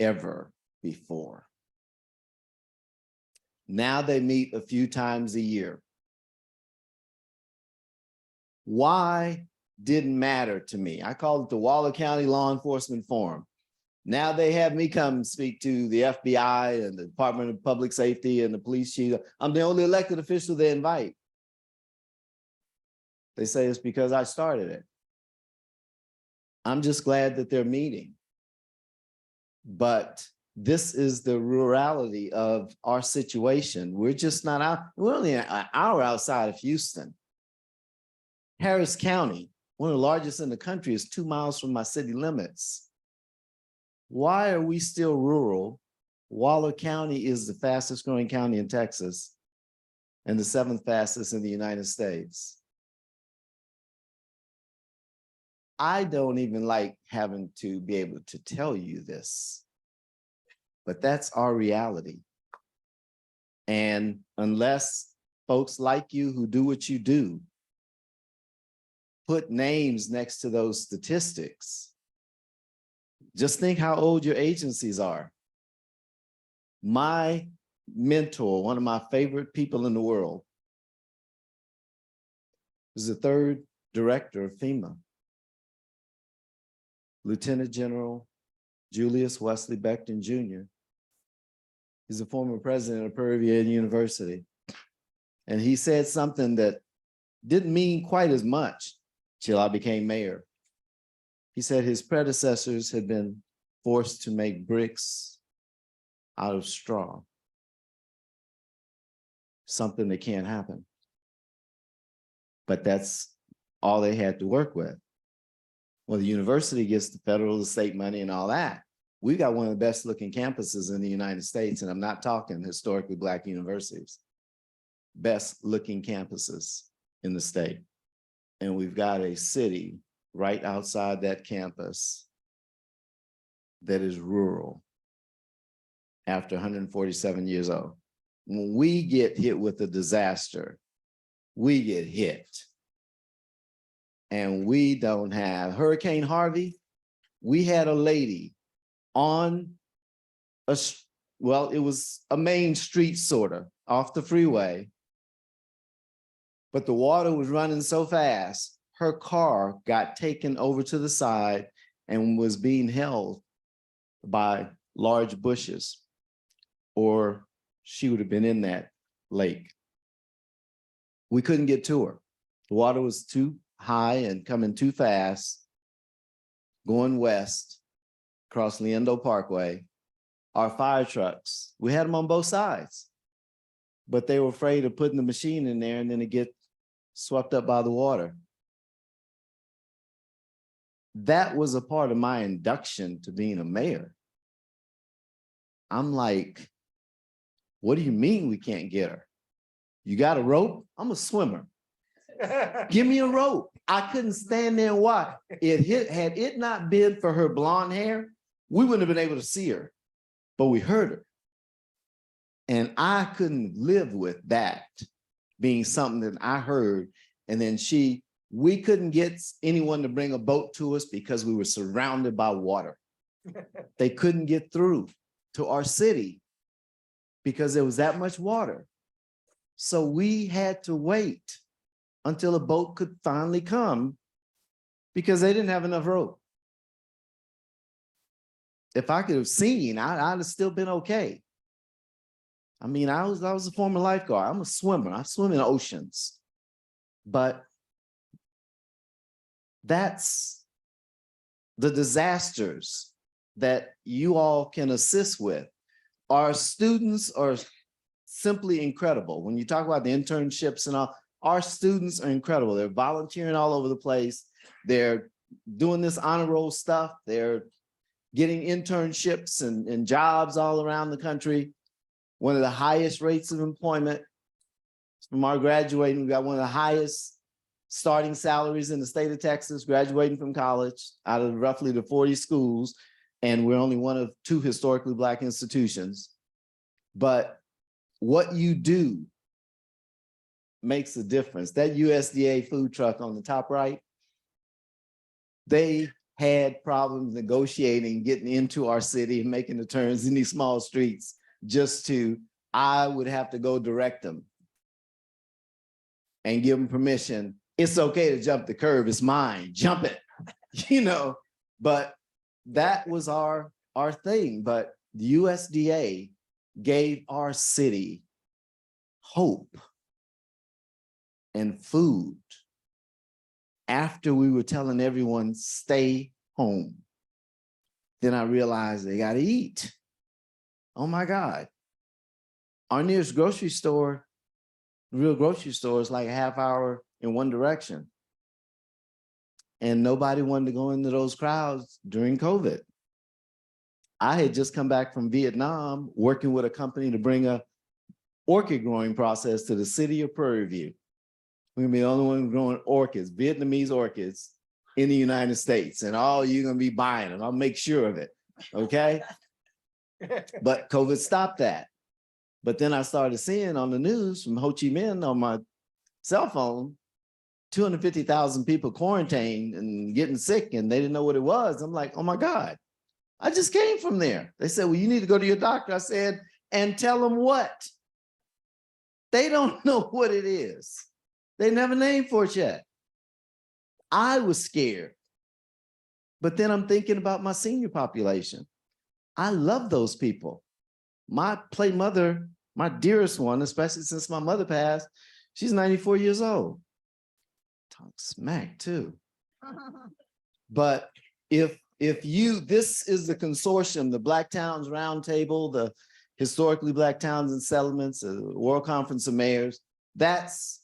ever before. Now they meet a few times a year. Why didn't matter to me. I call it the Waller County Law Enforcement Forum. Now they have me come speak to the FBI and the Department of Public Safety and the police chief. I'm the only elected official they invite. They say it's because I started it. I'm just glad that they're meeting. But this is the rurality of our situation. We're just not out, we're only an hour outside of Houston. Harris County, one of the largest in the country, is 2 miles from my city limits. Why are we still rural? Waller County is the fastest growing county in Texas and the 7th fastest in the United States. I don't even like having to be able to tell you this, but that's our reality. And unless folks like you who do what you do put names next to those statistics, just think how old your agencies are. My mentor, one of my favorite people in the world, was the 3rd director of FEMA. Lieutenant General Julius Wesley Becton Jr. He's the former president of Prairie View University. And he said something that didn't mean quite as much till I became mayor. He said his predecessors had been forced to make bricks out of straw. Something that can't happen. But that's all they had to work with. Well, the university gets the federal and state money and all that. We got one of the best looking campuses in the United States, and I'm not talking historically Black universities. Best looking campuses in the state. And we've got a city right outside that campus that is rural after 147 years old. When we get hit with a disaster, we get hit. And we don't have Hurricane Harvey. We had a lady on a, well, it was a main street sort of off the freeway, but the water was running so fast, her car got taken over to the side and was being held by large bushes, or she would have been in that lake. We couldn't get to her. The water was too high and coming too fast, going west across Leandro Parkway. Our fire trucks, we had them on both sides, but they were afraid of putting the machine in there and then it get swept up by the water. That was a part of my induction to being a mayor. I'm like, what do you mean we can't get her? You got a rope? I'm a swimmer. Give me a rope. I couldn't stand there and watch. Had it not been for her blonde hair, we wouldn't have been able to see her, but we heard her. And I couldn't live with that being something that I heard. And then we couldn't get anyone to bring a boat to us because we were surrounded by water. They couldn't get through to our city because there was that much water. So we had to wait until a boat could finally come because they didn't have enough rope. If I could have seen, I'd have still been okay. I mean, I was a former lifeguard. I'm a swimmer. I swim in oceans. But that's the disasters that you all can assist with. Our students are simply incredible. When you talk about the internships and all, our students are incredible. They're volunteering all over the place. They're doing this honor roll stuff. They're getting internships and jobs all around the country. One of the highest rates of employment from our graduating. We've got one of the highest starting salaries in the state of Texas, graduating from college out of roughly the 40 schools. And we're only one of 2 historically Black institutions. But what you do makes a difference. That USDA food truck on the top right, they had problems negotiating, getting into our city and making the turns in these small streets I would have to go direct them and give them permission. It's okay to jump the curb, it's mine, jump it, but that was our thing. But the USDA gave our city hope and food after we were telling everyone, stay home. Then I realized they got to eat. Oh my God. Our nearest grocery store, real grocery store, is like a half hour in one direction. And nobody wanted to go into those crowds during COVID. I had just come back from Vietnam working with a company to bring a orchid growing process to the city of Prairie View. We're gonna be the only one growing orchids, Vietnamese orchids in the United States. And all you're gonna be buying them. I'll make sure of it, okay? But COVID stopped that. But then I started seeing on the news from Ho Chi Minh on my cell phone, 250,000 people quarantined and getting sick, and they didn't know what it was. I'm like, oh my God, I just came from there. They said, well, you need to go to your doctor. I said, and tell them what? They don't know what it is. They never named for it yet. I was scared. But then I'm thinking about my senior population. I love those people. My play mother, my dearest one, especially since my mother passed, she's 94 years old. Talk smack too. But if this is the consortium, the Black Towns Roundtable, the Historically Black Towns and Settlements, the World Conference of Mayors, that's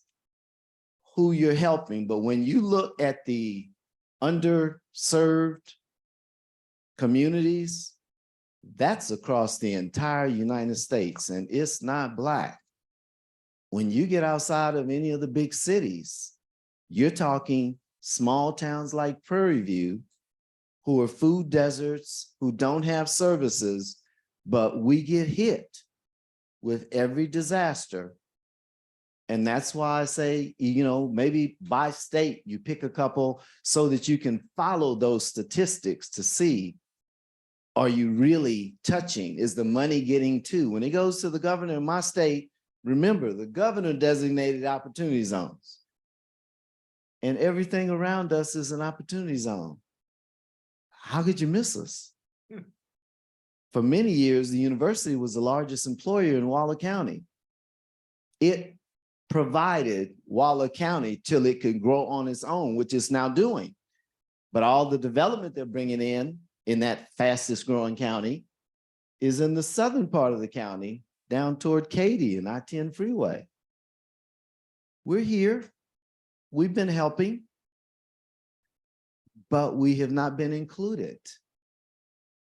who you're helping. But when you look at the underserved communities, that's across the entire United States, and it's not Black. When you get outside of any of the big cities, you're talking small towns like Prairie View, who are food deserts, who don't have services, but we get hit with every disaster. And that's why I say, you know, maybe by state, you pick a couple so that you can follow those statistics to see, are you really touching? Is the money getting to? When it goes to the governor in my state, remember, the governor designated opportunity zones. And everything around us is an opportunity zone. How could you miss us? For many years, the university was the largest employer in Waller County. It provided Waller County till it could grow on its own, which it's now doing. But all the development they're bringing in that fastest growing county, is in the southern part of the county, down toward Katy and I-10 freeway. We're here. We've been helping, but we have not been included.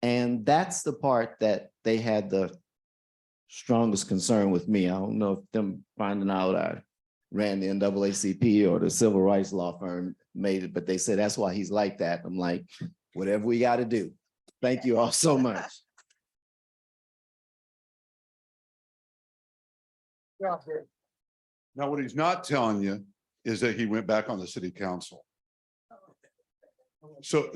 And that's the part that they had the strongest concern with me. I don't know if them finding out I ran the NAACP or the civil rights law firm made it, but they said that's why he's like that. I'm like, whatever we got to do. Thank you all so much. Now, what he's not telling you is that he went back on the city council. So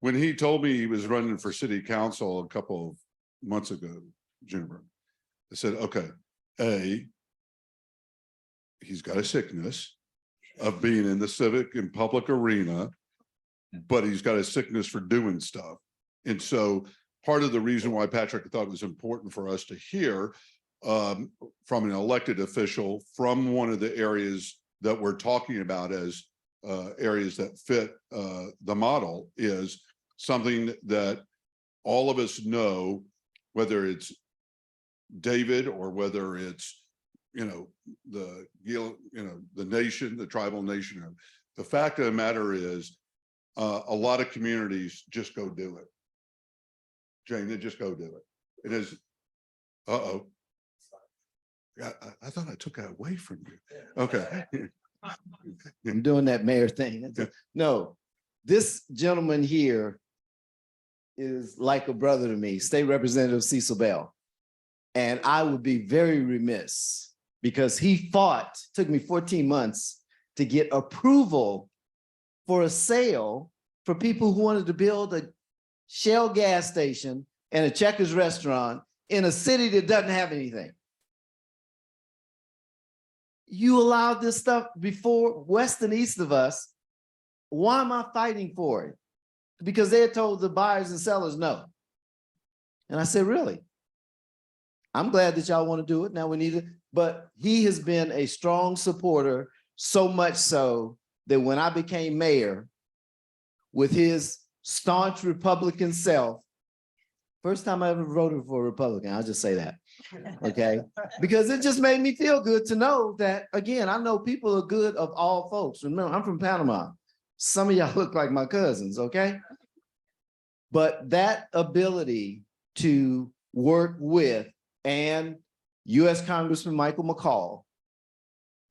when he told me he was running for city council a couple of months ago, Jennifer, I said, okay, he's got a sickness of being in the civic and public arena, but he's got a sickness for doing stuff. And so part of the reason why Patrick thought it was important for us to hear from an elected official from one of the areas that we're talking about as areas that fit the model is something that all of us know, whether it's David or whether it's, the nation, the tribal nation. The fact of the matter is a lot of communities just go do it. Jane, they just go do it. It is, uh-oh. I thought I took that away from you. Okay. I'm doing that mayor thing. No, this gentleman here is like a brother to me, State Representative Cecil Bell. And I would be very remiss because he fought, took me 14 months to get approval for a sale for people who wanted to build a Shell gas station and a Checkers restaurant in a city that doesn't have anything. You allowed this stuff before west and east of us. Why am I fighting for it? Because they had told the buyers and sellers no. And I said, really? I'm glad that y'all want to do it. Now we need it. But he has been a strong supporter So much so that when I became mayor, with his staunch Republican self, first time I ever voted for a Republican, I'll just say that, okay? Because it just made me feel good to know that, again, I know people are good of all folks. Remember, I'm from Panama. Some of y'all look like my cousins, okay? But that ability to work with, and U.S. Congressman Michael McCall,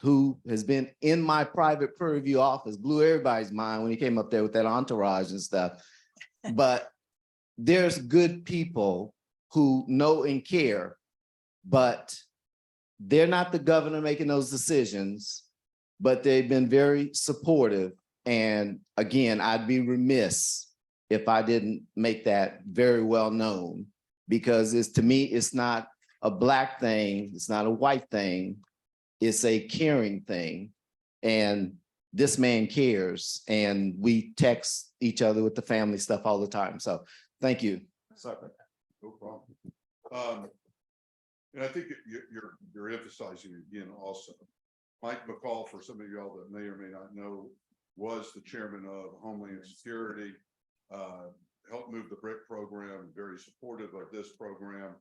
who has been in my private purview office, blew everybody's mind when he came up there with that entourage and stuff. But there's good people who know and care, but they're not the governor making those decisions, but they've been very supportive. And again, I'd be remiss if I didn't make that very well known, because it's, to me, it's not a Black thing, it's not a white thing, it's a caring thing. And this man cares, and we text each other with the family stuff all the time. So thank you. Sorry. No problem. And I think you're emphasizing again also, Mike McCall, for some of y'all that may or may not know, was the chairman of Homeland Security, helped move the BRIC program, very supportive of this program.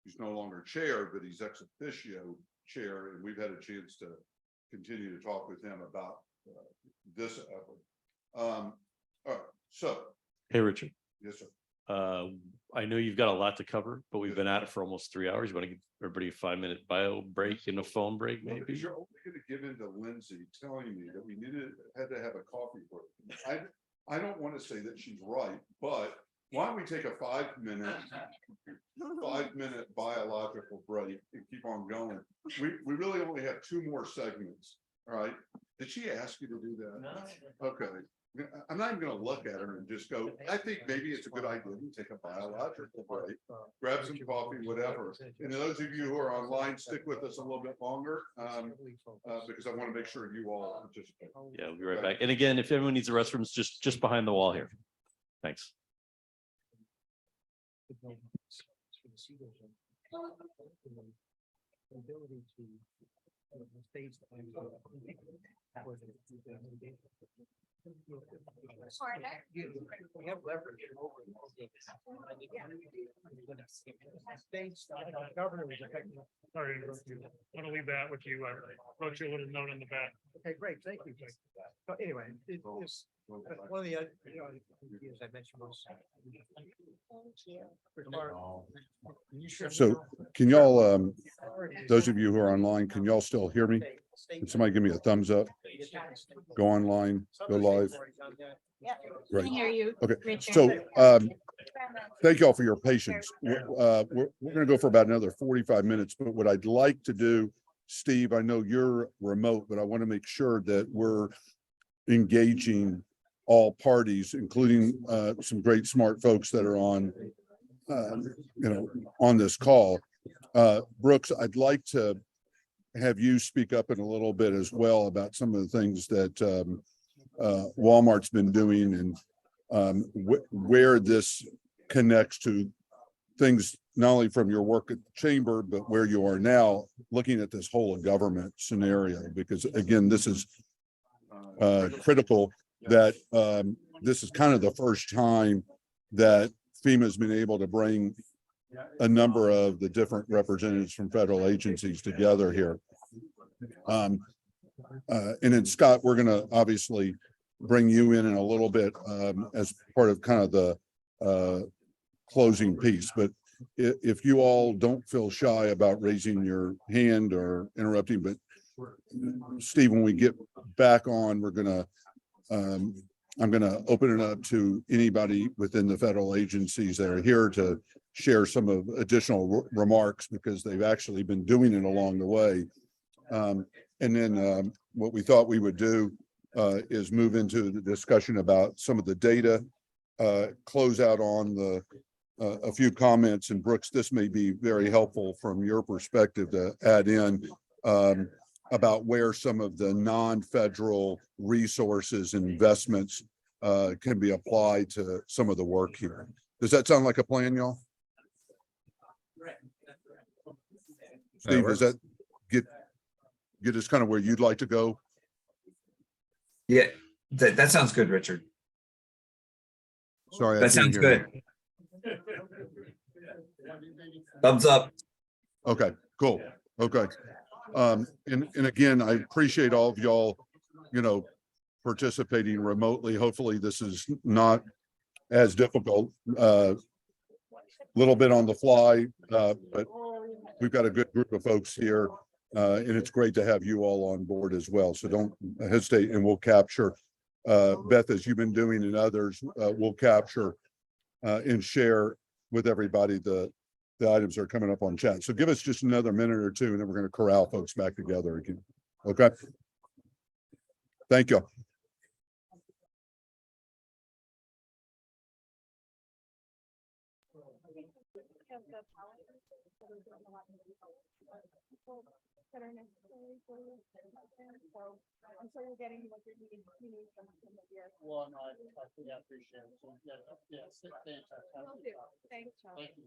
He's no longer chair, but he's ex officio chair, and we've had a chance to continue to talk with him about this effort. All right, so. Hey, Richard. Yes, sir. I know you've got a lot to cover, but we've been at it for almost 3 hours. You want to give everybody a 5-minute bio break and a phone break, maybe? Because you're only going to give in to Lindsay telling me that we had to have a coffee break. I don't want to say that she's right, but why don't we take a 5-minute biological break and keep on going? We really only have 2 more segments. All right. Did she ask you to do that? No. Okay. I'm not even going to look at her and just go, I think maybe it's a good idea to take a biological break, grab some coffee, whatever. And those of you who are online, stick with us a little bit longer, because I want to make sure you all participate. Yeah, we'll be right back. And again, if everyone needs the restrooms, just behind the wall here. Thanks. We have leverage over governor was affected. Sorry to interrupt you. I want to leave that with you. I wrote you a little note on the back. Okay, great. Thank you. So anyway, it's one of the ideas I mentioned was. So can y'all, those of you who are online, can y'all still hear me? Can somebody give me a thumbs up? Go online, go live. Right. Hear you. Okay, Richard. so thank you all for your patience. We're going to go for about another 45 minutes, but what I'd like to do, Steve, I know you're remote, but I want to make sure that we're engaging all parties, including some great smart folks that are on, on this call. Brooks, I'd like to have you speak up in a little bit as well about some of the things that Walmart's been doing, and where this connects to things not only from your work at the chamber, but where you are now looking at this whole of government scenario, because again, this is critical that this is kind of the first time that FEMA has been able to bring a number of the different representatives from federal agencies together here. And then Scott, we're going to obviously bring you in a little bit as part of kind of the closing piece. But if you all don't feel shy about raising your hand or interrupting, but Steve, when we get back on, we're going to I'm going to open it up to anybody within the federal agencies that are here to share some of additional remarks, because they've actually been doing it along the way. And then what we thought we would do is move into the discussion about some of the data, close out on the a few comments. And Brooks, this may be very helpful from your perspective to add in about where some of the non-federal resources and investments can be applied to some of the work here. Does that sound like a plan, y'all? Steve, does that get us kind of where you'd like to go? Yeah, that sounds good, Richard. Sorry, I That can't sounds hear you. good. Thumbs up. Okay, cool. Okay. And again, I appreciate all of y'all, participating remotely. Hopefully this is not as difficult, little bit on the fly, but we've got a good group of folks here. And it's great to have you all on board as well. So don't hesitate, and we'll capture, Beth, as you've been doing, and others, we'll capture and share with everybody the items that are coming up on chat. So give us just another minute or two, and then we're going to corral folks back together again. Okay. Thank you. Well, no, I appreciate it. So, yeah, stay in touch. Thanks, Charles. Thank you.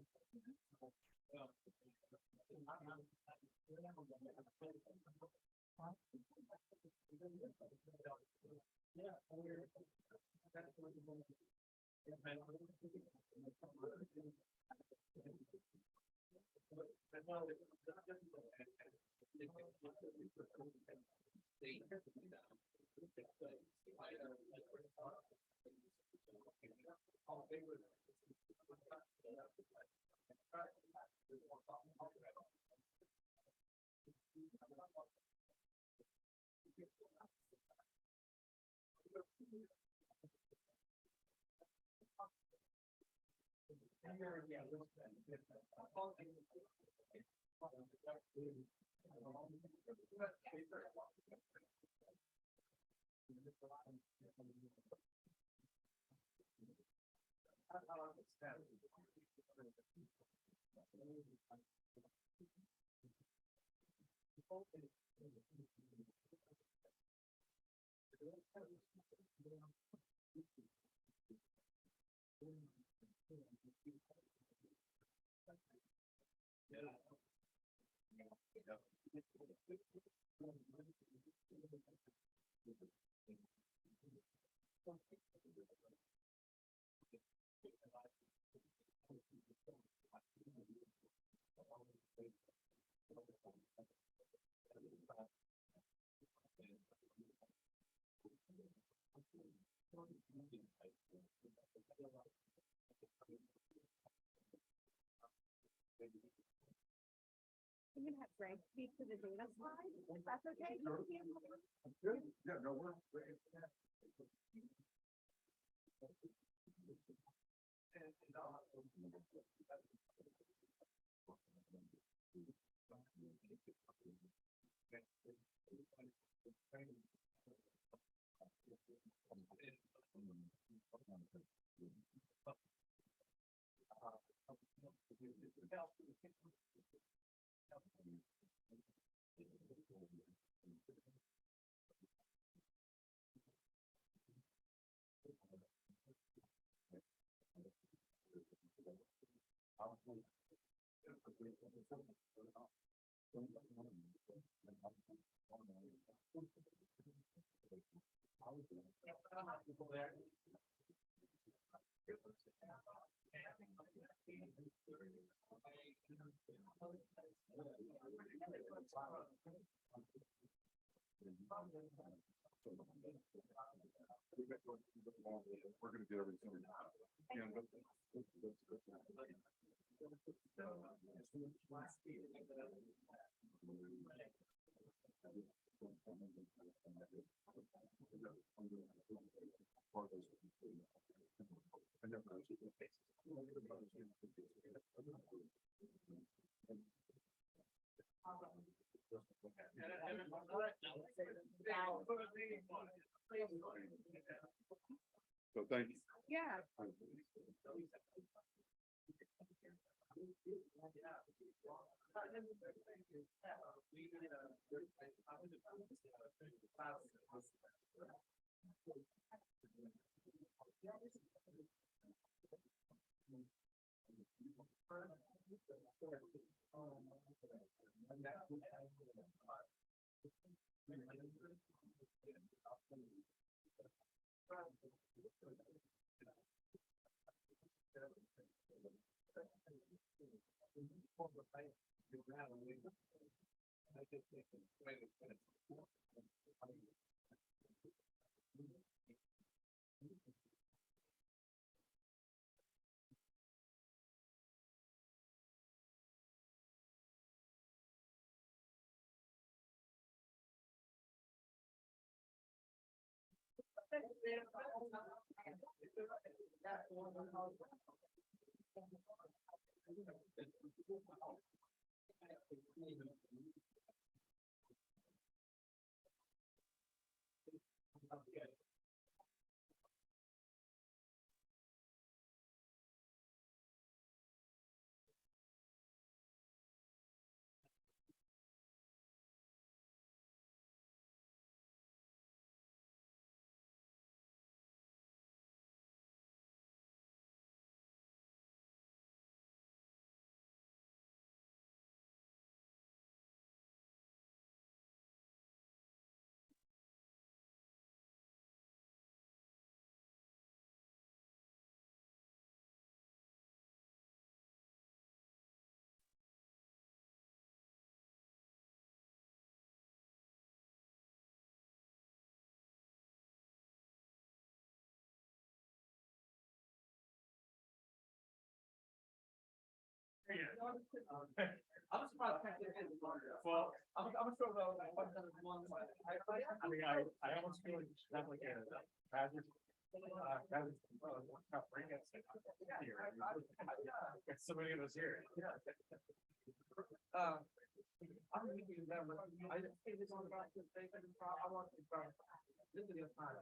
I'm gonna have Greg speak to the data slide, if that's okay. Yeah, no, we're gonna get everything. So thank you. Yeah. I'm surprised. Well, I'm sure about I mean, I almost feel like it's not like a hazard. So many of us here. I'm thinking that I just think it's all about this. I want to this is your time.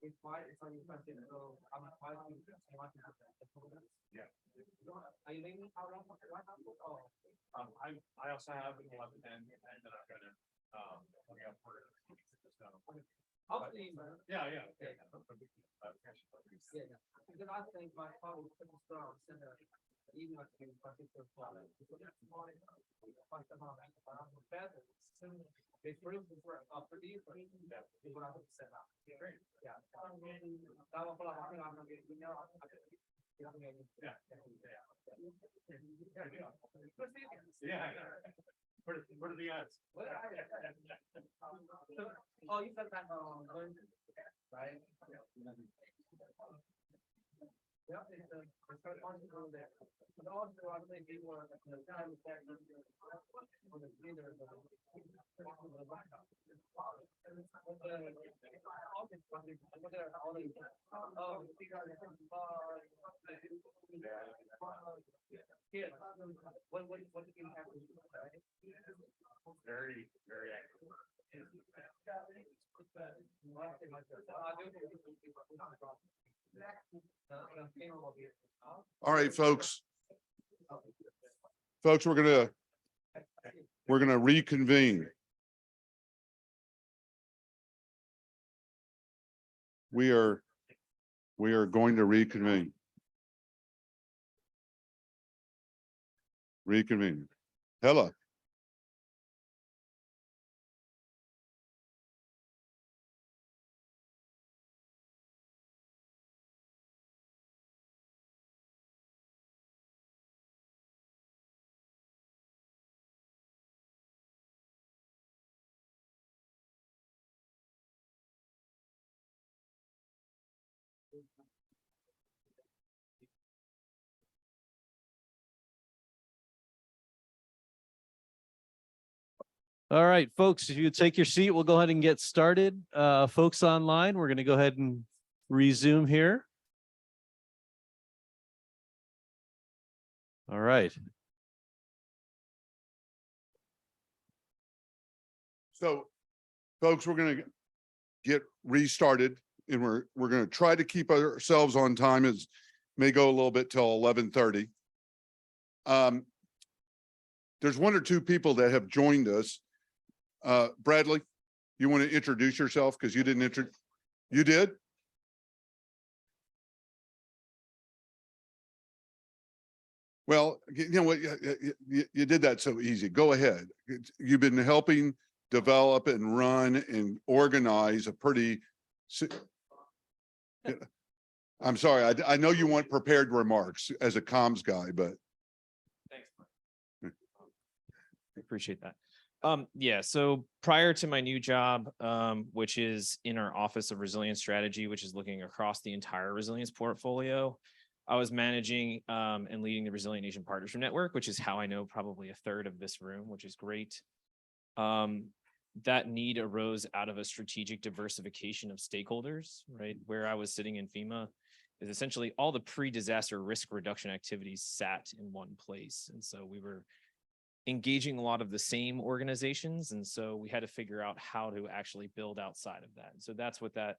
It's why it's like you can't say so. I'm why do you want to yeah. Are you leaving out of oh I also have an 11 and then I'm gonna coming up for I'll see yeah. Because I think my father was pretty strong even if you particular father. They prove for these is what I would set up. Great. Yeah. That will pull up. I'm gonna get email. Yeah. What are the odds? Oh, you said that right? Yeah, it's there. But also, I think people are the time that on the leader what do you have to do? Very, very active. All right, folks. Folks, we're gonna reconvene. We are going to reconvene. Reconvene. Hello. All right, folks, if you take your seat, we'll go ahead and get started. Folks online, we're going to go ahead and resume here. All right. So, folks, we're going to get restarted, and we're going to try to keep ourselves on time. As may go a little bit till 11:30. There's one or two people that have joined us. Bradley, you want to introduce yourself because you didn't you did? Well, you know what, you did that so easy. Go ahead. You've been helping develop and run and organize a pretty. I'm sorry, I know you want prepared remarks as a comms guy, but. Appreciate that. Yeah, so prior to my new job, which is in our Office of Resilience Strategy, which is looking across the entire resilience portfolio, I was managing and leading the Resilient Nation Partnership Network, which is how I know probably a third of this room, which is great. That need arose out of a strategic diversification of stakeholders, right? Where I was sitting in FEMA is essentially all the pre-disaster risk reduction activities sat in one place. And so we were engaging a lot of the same organizations. And so we had to figure out how to actually build outside of that. And so that's what that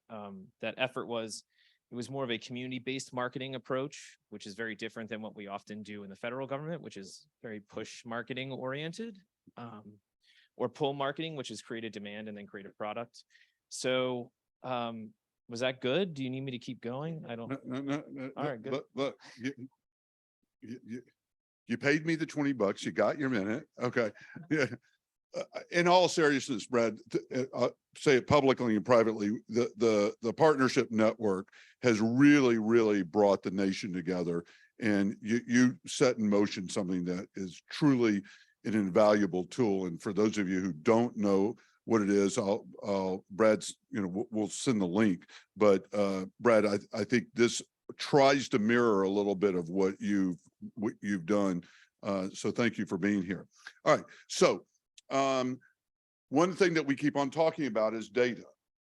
effort was. It was more of a community-based marketing approach, which is very different than what we often do in the federal government, which is very push marketing oriented, or pull marketing, which is create a demand and then create a product. So was that good? Do you need me to keep going? I don't. No. All right, good. Look, you paid me the $20. You got your minute. Okay. Yeah. In all seriousness, Brad, I'll say it publicly and privately, the partnership network has really brought the nation together, and you set in motion something that is truly an invaluable tool. And for those of you who don't know what it is, Brad's, we'll send the link, but Brad, I think this tries to mirror a little bit of what you've done. So thank you for being here. All right. So one thing that we keep on talking about is data.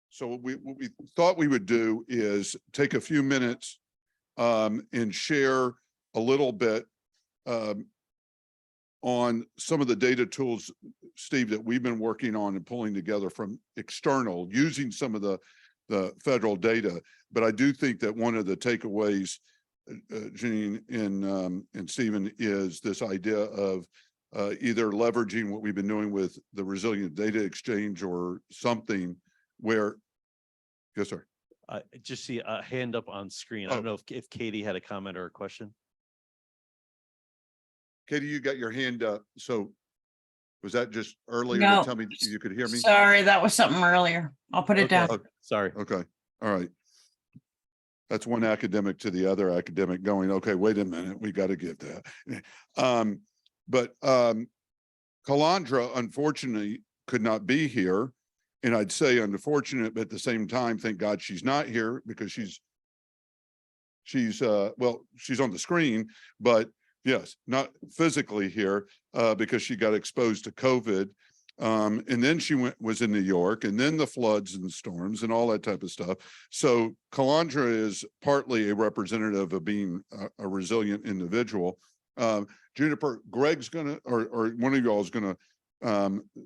So what we thought we would do is take a few minutes and share a little bit on some of the data tools, Steve, that we've been working on and pulling together from external, using some of the federal data. But I do think that one of the takeaways, Janine and Stephen, is this idea of either leveraging what we've been doing with the Resilient Data Exchange or something where, yes, sir. I just see a hand up on screen. I don't know if Katie had a comment or a question. Katie, you got your hand up. So was that just earlier No. to tell me you could hear me? Sorry, that was something earlier. I'll put it down. Okay. Sorry. Okay. All right. That's one academic to the other academic going, okay, wait a minute, we got to get that. But Kalandra, unfortunately, could not be here. And I'd say unfortunate, but at the same time, thank God she's not here, because she's well, she's on the screen, but yes, not physically here because she got exposed to COVID. And then she was in New York, and then the floods and storms and all that type of stuff. So Kalandra is partly a representative of being a resilient individual. Juniper, Greg's gonna, or one of y'all is gonna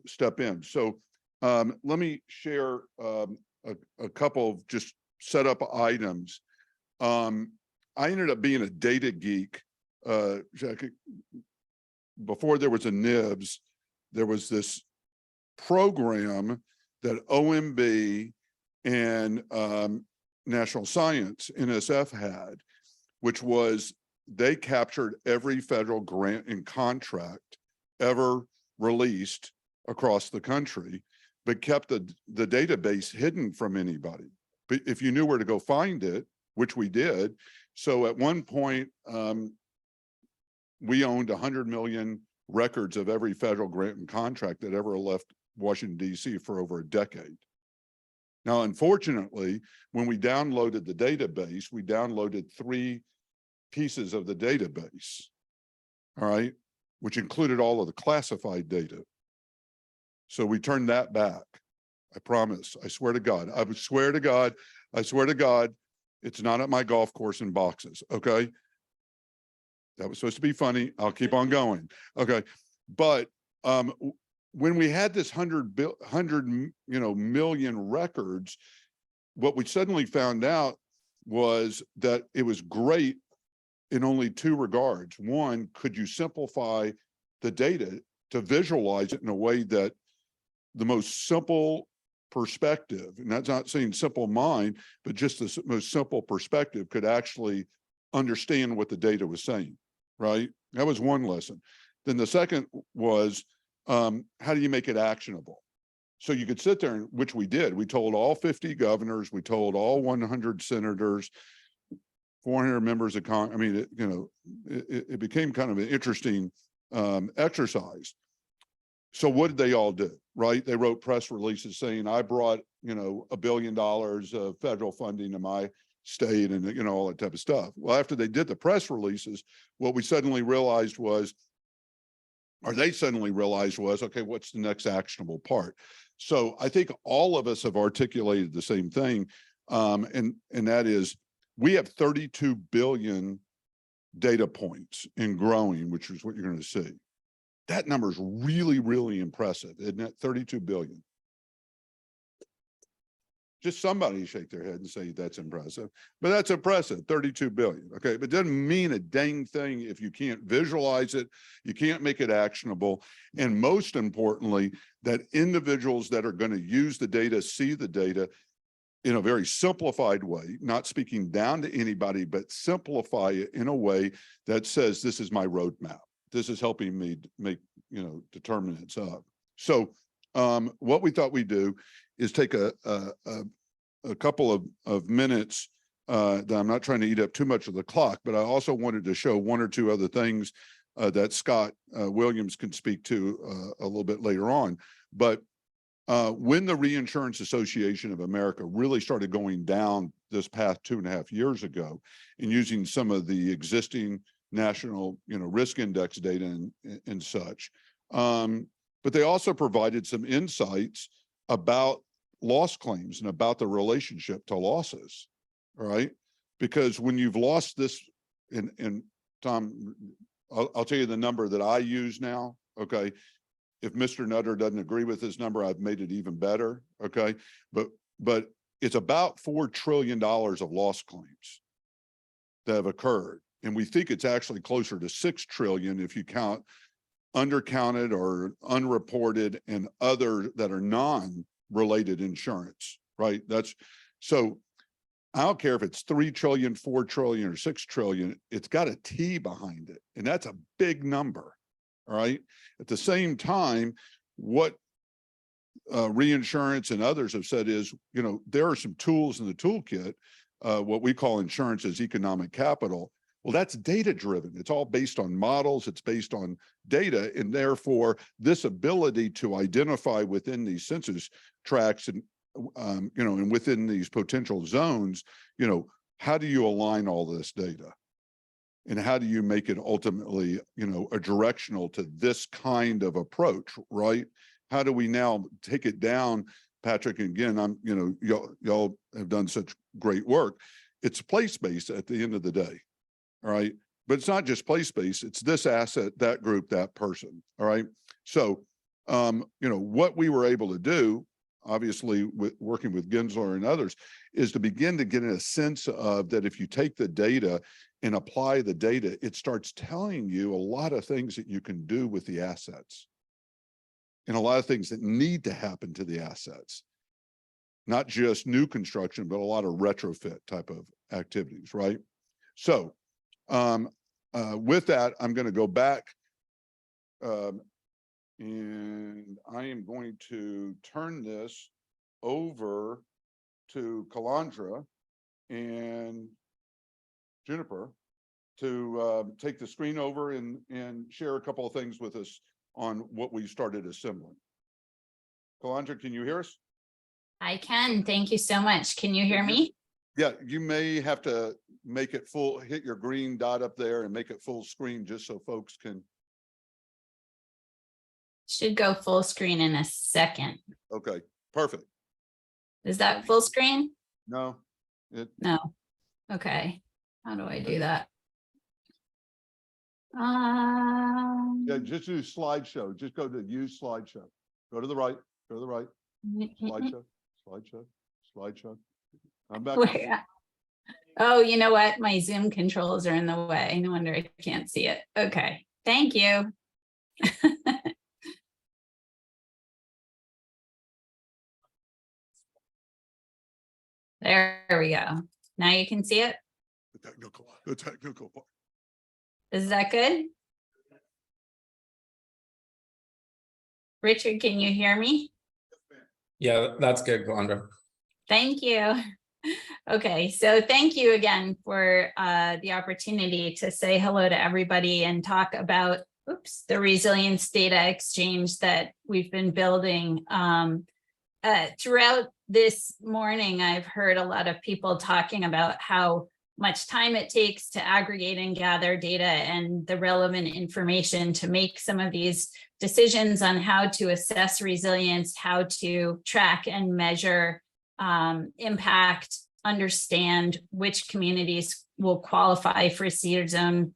step in. So let me share a couple of just setup items. I ended up being a data geek. Before there was a NIBS, there was this program that OMB and National Science, NSF, had, which was they captured every federal grant and contract ever released across the country, but kept the database hidden from anybody. But if you knew where to go find it, which we did. So at one point, we owned 100 million records of every federal grant and contract that ever left Washington, D.C. for over a decade. Now, unfortunately, when we downloaded the database, we downloaded 3 pieces of the database, all right, which included all of the classified data. So we turned that back. I promise. I swear to God. I swear to God. I swear to God, it's not at my golf course in boxes, okay? That was supposed to be funny. I'll keep on going. Okay. But when we had this 100 million records, what we suddenly found out was that it was great in only 2 regards. One, could you simplify the data to visualize it in a way that the most simple perspective, and that's not saying simple mind, but just the most simple perspective could actually understand what the data was saying, right? That was one lesson. Then the second was, how do you make it actionable? So you could sit there, and which we did. We told all 50 governors, we told all 100 senators, 400 members of Congress. I mean, it became kind of an interesting exercise. So what did they all do, right? They wrote press releases saying, I brought, $1 billion of federal funding to my state and, all that type of stuff. Well, after they did the press releases, what we suddenly realized was, or they suddenly realized was, okay, what's the next actionable part? So I think all of us have articulated the same thing. And that is, we have 32 billion data points and growing, which is what you're going to see. That number is really, really impressive, isn't it? 32 billion. Just somebody shake their head and say that's impressive, but that's impressive, 32 billion. Okay, but it doesn't mean a dang thing if you can't visualize it, you can't make it actionable. And most importantly, that individuals that are going to use the data, see the data in a very simplified way, not speaking down to anybody, but simplify it in a way that says, this is my roadmap. This is helping me make, determinants up. So what we thought we'd do is take a couple of minutes that I'm not trying to eat up too much of the clock, but I also wanted to show one or two other things that Scott Williams can speak to a little bit later on. But when the Reinsurance Association of America really started going down this path 2.5 years ago and using some of the existing national, risk index data and such. But they also provided some insights about loss claims and about the relationship to losses, all right? Because when you've lost this, and Tom, I'll tell you the number that I use now, okay? If Mr. Nutter doesn't agree with this number, I've made it even better, okay? But it's about $4 trillion of loss claims that have occurred. And we think it's actually closer to 6 trillion if you count undercounted or unreported and other that are non-related insurance, right? That's so I don't care if it's 3 trillion, 4 trillion, or 6 trillion, it's got a T behind it. And that's a big number, all right? At the same time, what reinsurance and others have said is, there are some tools in the toolkit, what we call insurance as economic capital. Well, that's data driven. It's all based on models. It's based on data. And therefore, this ability to identify within these census tracts and, and within these potential zones, how do you align all this data? And how do you make it ultimately, a directional to this kind of approach, right? How do we now take it down, Patrick? And again, y'all have done such great work. It's place-based at the end of the day. All right. But it's not just place-based, it's this asset, that group, that person. All right. So, what we were able to do, obviously, with working with Gensler and others, is to begin to get a sense of that if you take the data and apply the data, it starts telling you a lot of things that you can do with the assets and a lot of things that need to happen to the assets. Not just new construction, but a lot of retrofit type of activities, right? So, with that, I'm going to go back and I am going to turn this over to Calandra and Juniper to take the screen over and share a couple of things with us on what we started assembling. Calandra, can you hear us? I can. Thank you so much. Can you hear me? Yeah, you may have to make it full, hit your green dot up there and make it full screen just so folks can. Should go full screen in a second. Okay, perfect. Is that full screen? No. No. Okay. How do I do that? Yeah, just do slideshow. Just go to use slideshow. Go to the right. Go to the right. Slideshow. Slideshow. Slideshow. I'm back. Oh, you know what? My Zoom controls are in the way. No wonder I can't see it. Okay. Thank you. There we go. Now you can see it. The technical part. Is that good? Richard, can you hear me? Yeah, that's good, Calandra. Thank you. Okay, so thank you again for the opportunity to say hello to everybody and talk about, oops, the resilience data exchange that we've been building. Throughout this morning, I've heard a lot of people talking about how much time it takes to aggregate and gather data and the relevant information to make some of these decisions on how to assess resilience, how to track and measure impact, understand which communities will qualify for CDR zone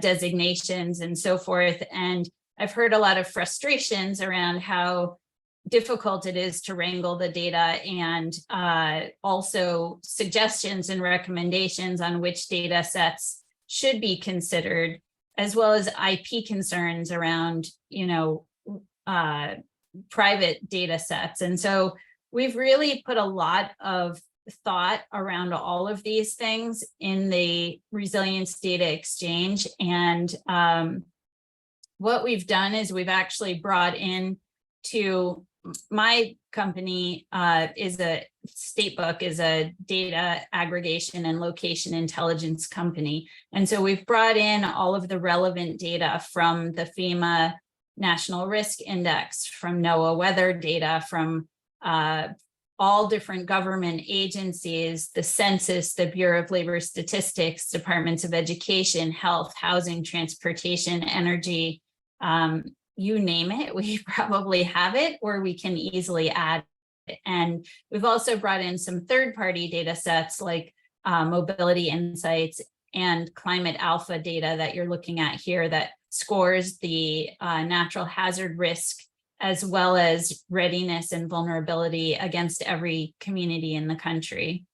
designations and so forth. And I've heard a lot of frustrations around how difficult it is to wrangle the data, and also suggestions and recommendations on which data sets should be considered, as well as IP concerns around, private data sets. And so we've really put a lot of thought around all of these things in the resilience data exchange. And what we've done is we've actually brought in to my company is a Statebook, is a data aggregation and location intelligence company. And so we've brought in all of the relevant data from the FEMA National Risk Index, from NOAA weather data, from all different government agencies, the census, the Bureau of Labor Statistics, departments of education, health, housing, transportation, energy, you name it, we probably have it, or we can easily add it. And we've also brought in some third-party data sets like mobility insights and climate alpha data that you're looking at here that scores the natural hazard risk as well as readiness and vulnerability against every community in the country.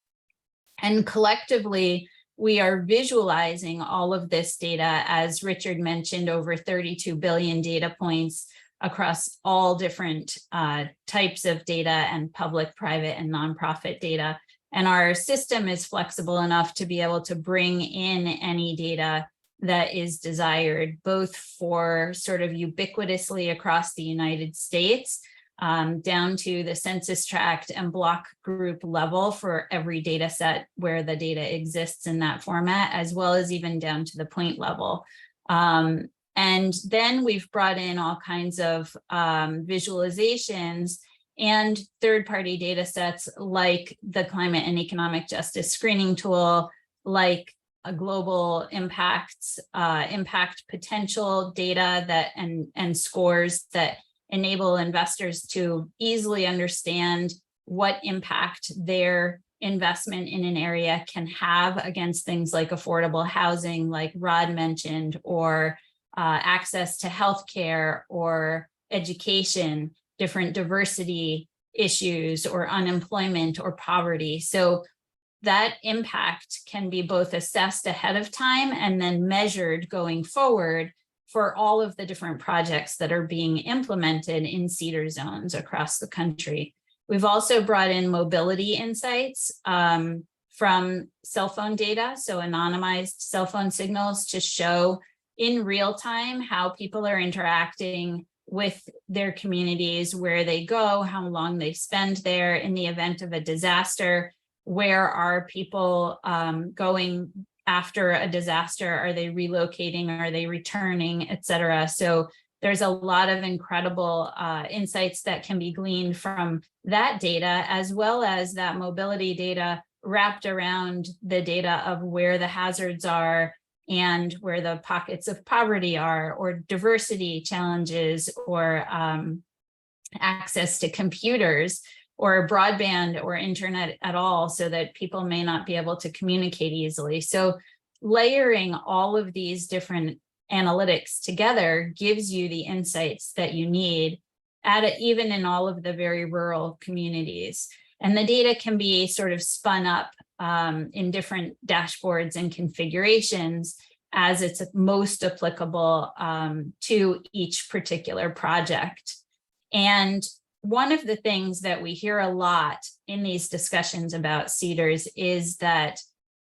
And collectively, we are visualizing all of this data, as Richard mentioned, over 32 billion data points across all different types of data and public, private, and nonprofit data. And our system is flexible enough to be able to bring in any data that is desired, both for sort of ubiquitously across the United States, down to the census tract and block group level for every data set where the data exists in that format, as well as even down to the point level. And then we've brought in all kinds of visualizations and third-party data sets like the climate and economic justice screening tool, like a global impacts, impact potential data that and scores that enable investors to easily understand what impact their investment in an area can have against things like affordable housing, like Rod mentioned, or access to healthcare or education, different diversity issues, or unemployment or poverty. So that impact can be both assessed ahead of time and then measured going forward for all of the different projects that are being implemented in CDR zones across the country. We've also brought in mobility insights from cell phone data, so anonymized cell phone signals to show in real time how people are interacting with their communities, where they go, how long they spend there in the event of a disaster. Where are people going after a disaster? Are they relocating? Are they returning, et cetera? So there's a lot of incredible insights that can be gleaned from that data, as well as that mobility data wrapped around the data of where the hazards are and where the pockets of poverty are, or diversity challenges, or access to computers, or broadband or internet at all, so that people may not be able to communicate easily. So layering all of these different analytics together gives you the insights that you need even in all of the very rural communities. And the data can be sort of spun up in different dashboards and configurations as it's most applicable to each particular project. And one of the things that we hear a lot in these discussions about CDRs is that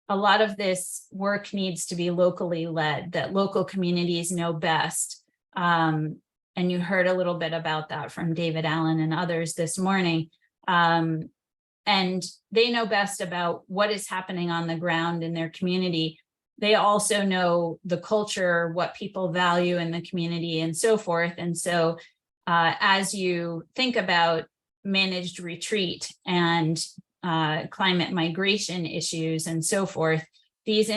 a lot of this work needs to be locally led, that local communities know best. And you heard a little bit about that from David Allen and others this morning. And they know best about what is happening on the ground in their community. They also know the culture, what people value in the community and so forth. And so as you think about managed retreat and climate migration issues and so forth, these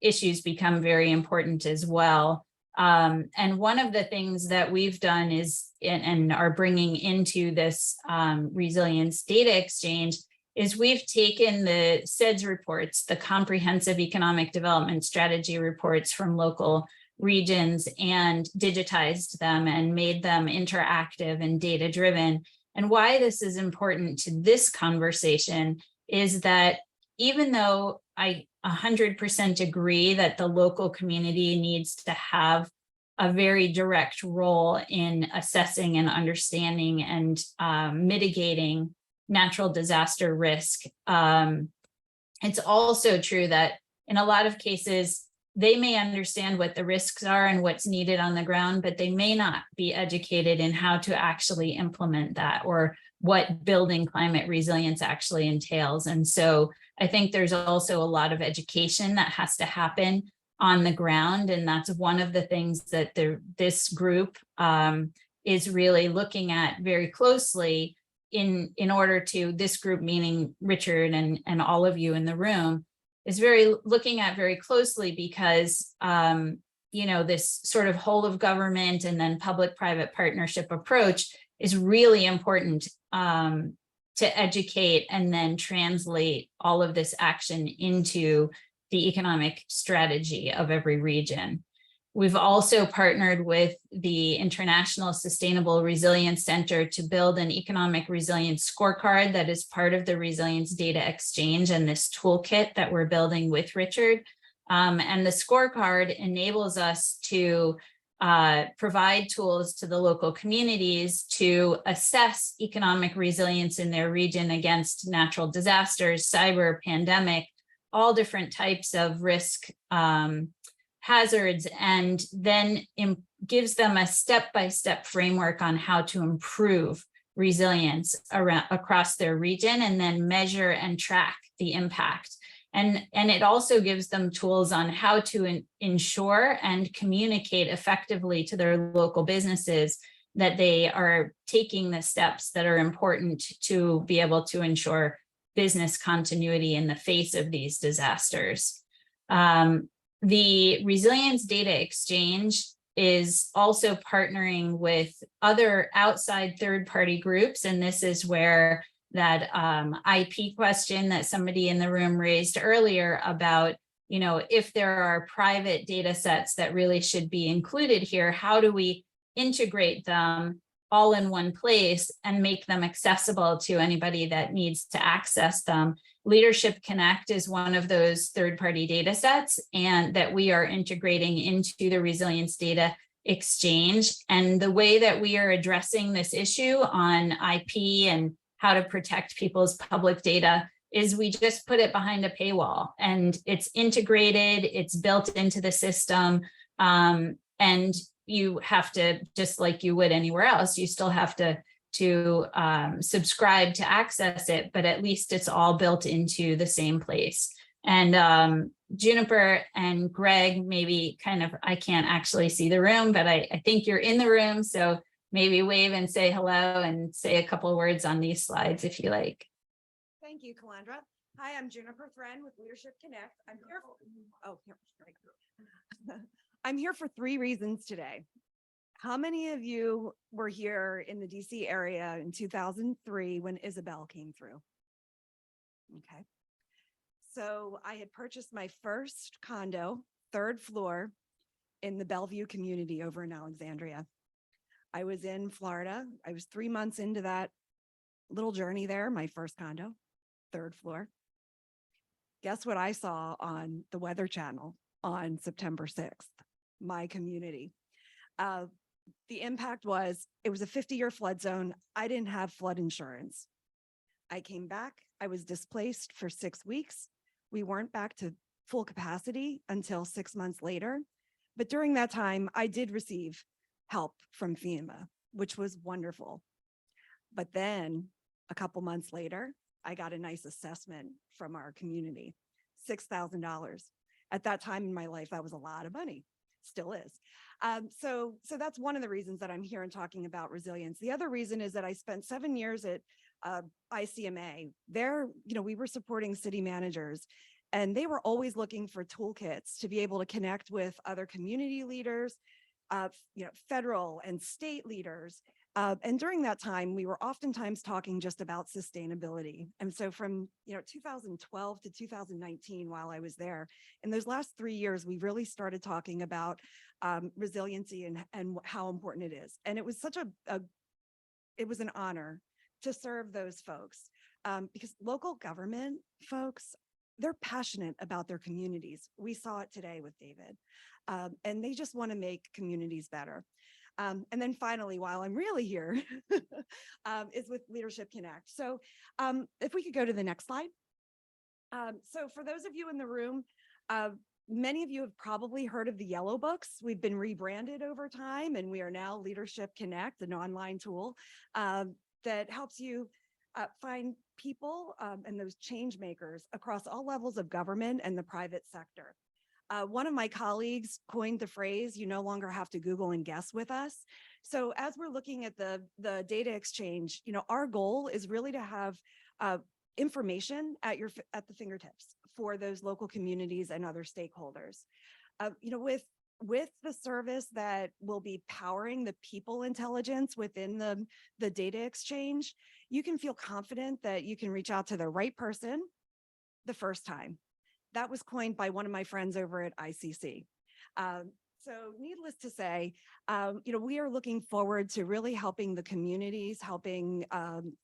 issues become very important as well. And one of the things that we've done is, and are bringing into this resilience data exchange, is we've taken the CEDS reports, the comprehensive economic development strategy reports from local regions, and digitized them and made them interactive and data driven. And why this is important to this conversation is that even though I 100% agree that the local community needs to have a very direct role in assessing and understanding and mitigating natural disaster risk, it's also true that in a lot of cases, they may understand what the risks are and what's needed on the ground, but they may not be educated in how to actually implement that or what building climate resilience actually entails. And so I think there's also a lot of education that has to happen on the ground. And that's one of the things that this group is really looking at very closely in order to, this group meaning Richard and all of you in the room, is looking at very closely because this sort of whole of government and then public-private partnership approach is really important to educate and then translate all of this action into the economic strategy of every region. We've also partnered with the International Sustainable Resilience Center to build an economic resilience scorecard that is part of the Resilience Data Exchange and this toolkit that we're building with Richard. And the scorecard enables us to provide tools to the local communities to assess economic resilience in their region against natural disasters, cyber, pandemic, all different types of risk hazards, and then gives them a step-by-step framework on how to improve resilience across their region and then measure and track the impact. And it also gives them tools on how to ensure and communicate effectively to their local businesses that they are taking the steps that are important to be able to ensure business continuity in the face of these disasters. The Resilience Data Exchange is also partnering with other outside third-party groups, and this is where that IP question that somebody in the room raised earlier about, if there are private data sets that really should be included here, how do we integrate them all in one place and make them accessible to anybody that needs to access them? Leadership Connect is one of those third-party data sets, and that we are integrating into the Resilience Data Exchange. And the way that we are addressing this issue on IP and how to protect people's public data is we just put it behind a paywall, and it's integrated, it's built into the system, and you have to, just like you would anywhere else, you still have to subscribe to access it, but at least it's all built into the same place. And Juniper and Greg, maybe I can't actually see the room, but I think you're in the room. So maybe wave and say hello and say a couple of words on these slides if you like. Thank you, Calandra. Hi, I'm Juniper Thren with Leadership Connect. I'm here for 3 reasons today. How many of you were here in the DC area in 2003 when Isabel came through? Okay. So I had purchased my first condo, 3rd floor, in the Bellevue community over in Alexandria. I was in Florida. I was 3 months into that little journey there, my first condo, 3rd floor. Guess what I saw on the Weather Channel on September 6th? My community. The impact was, it was a 50-year flood zone. I didn't have flood insurance. I came back. I was displaced for 6 weeks. We weren't back to full capacity until 6 months later. But during that time, I did receive help from FEMA, which was wonderful. But then A couple months later, I got a nice assessment from our community, $6,000. At that time in my life, that was a lot of money, still is. So that's one of the reasons that I'm here and talking about resilience. The other reason is that I spent 7 years at ICMA. There, we were supporting city managers, and they were always looking for toolkits to be able to connect with other community leaders, federal and state leaders. And during that time, we were oftentimes talking just about sustainability. And so from 2012 to 2019, while I was there, in those last 3 years, we really started talking about resiliency and how important it is. And it was such it was an honor to serve those folks because local government folks, they're passionate about their communities. We saw it today with David, and they just want to make communities better. And then finally, while I'm really here, is with Leadership Connect. So if we could go to the next slide. So for those of you in the room, many of you have probably heard of the Yellow Books. We've been rebranded over time, and we are now Leadership Connect, an online tool that helps you find people and those change makers across all levels of government and the private sector. One of my colleagues coined the phrase, "You no longer have to Google and guess with us." So as we're looking at the data exchange, our goal is really to have information at the fingertips for those local communities and other stakeholders. With the service that will be powering the people intelligence within the data exchange, you can feel confident that you can reach out to the right person the first time. That was coined by one of my friends over at ICC. So needless to say, we are looking forward to really helping the communities, helping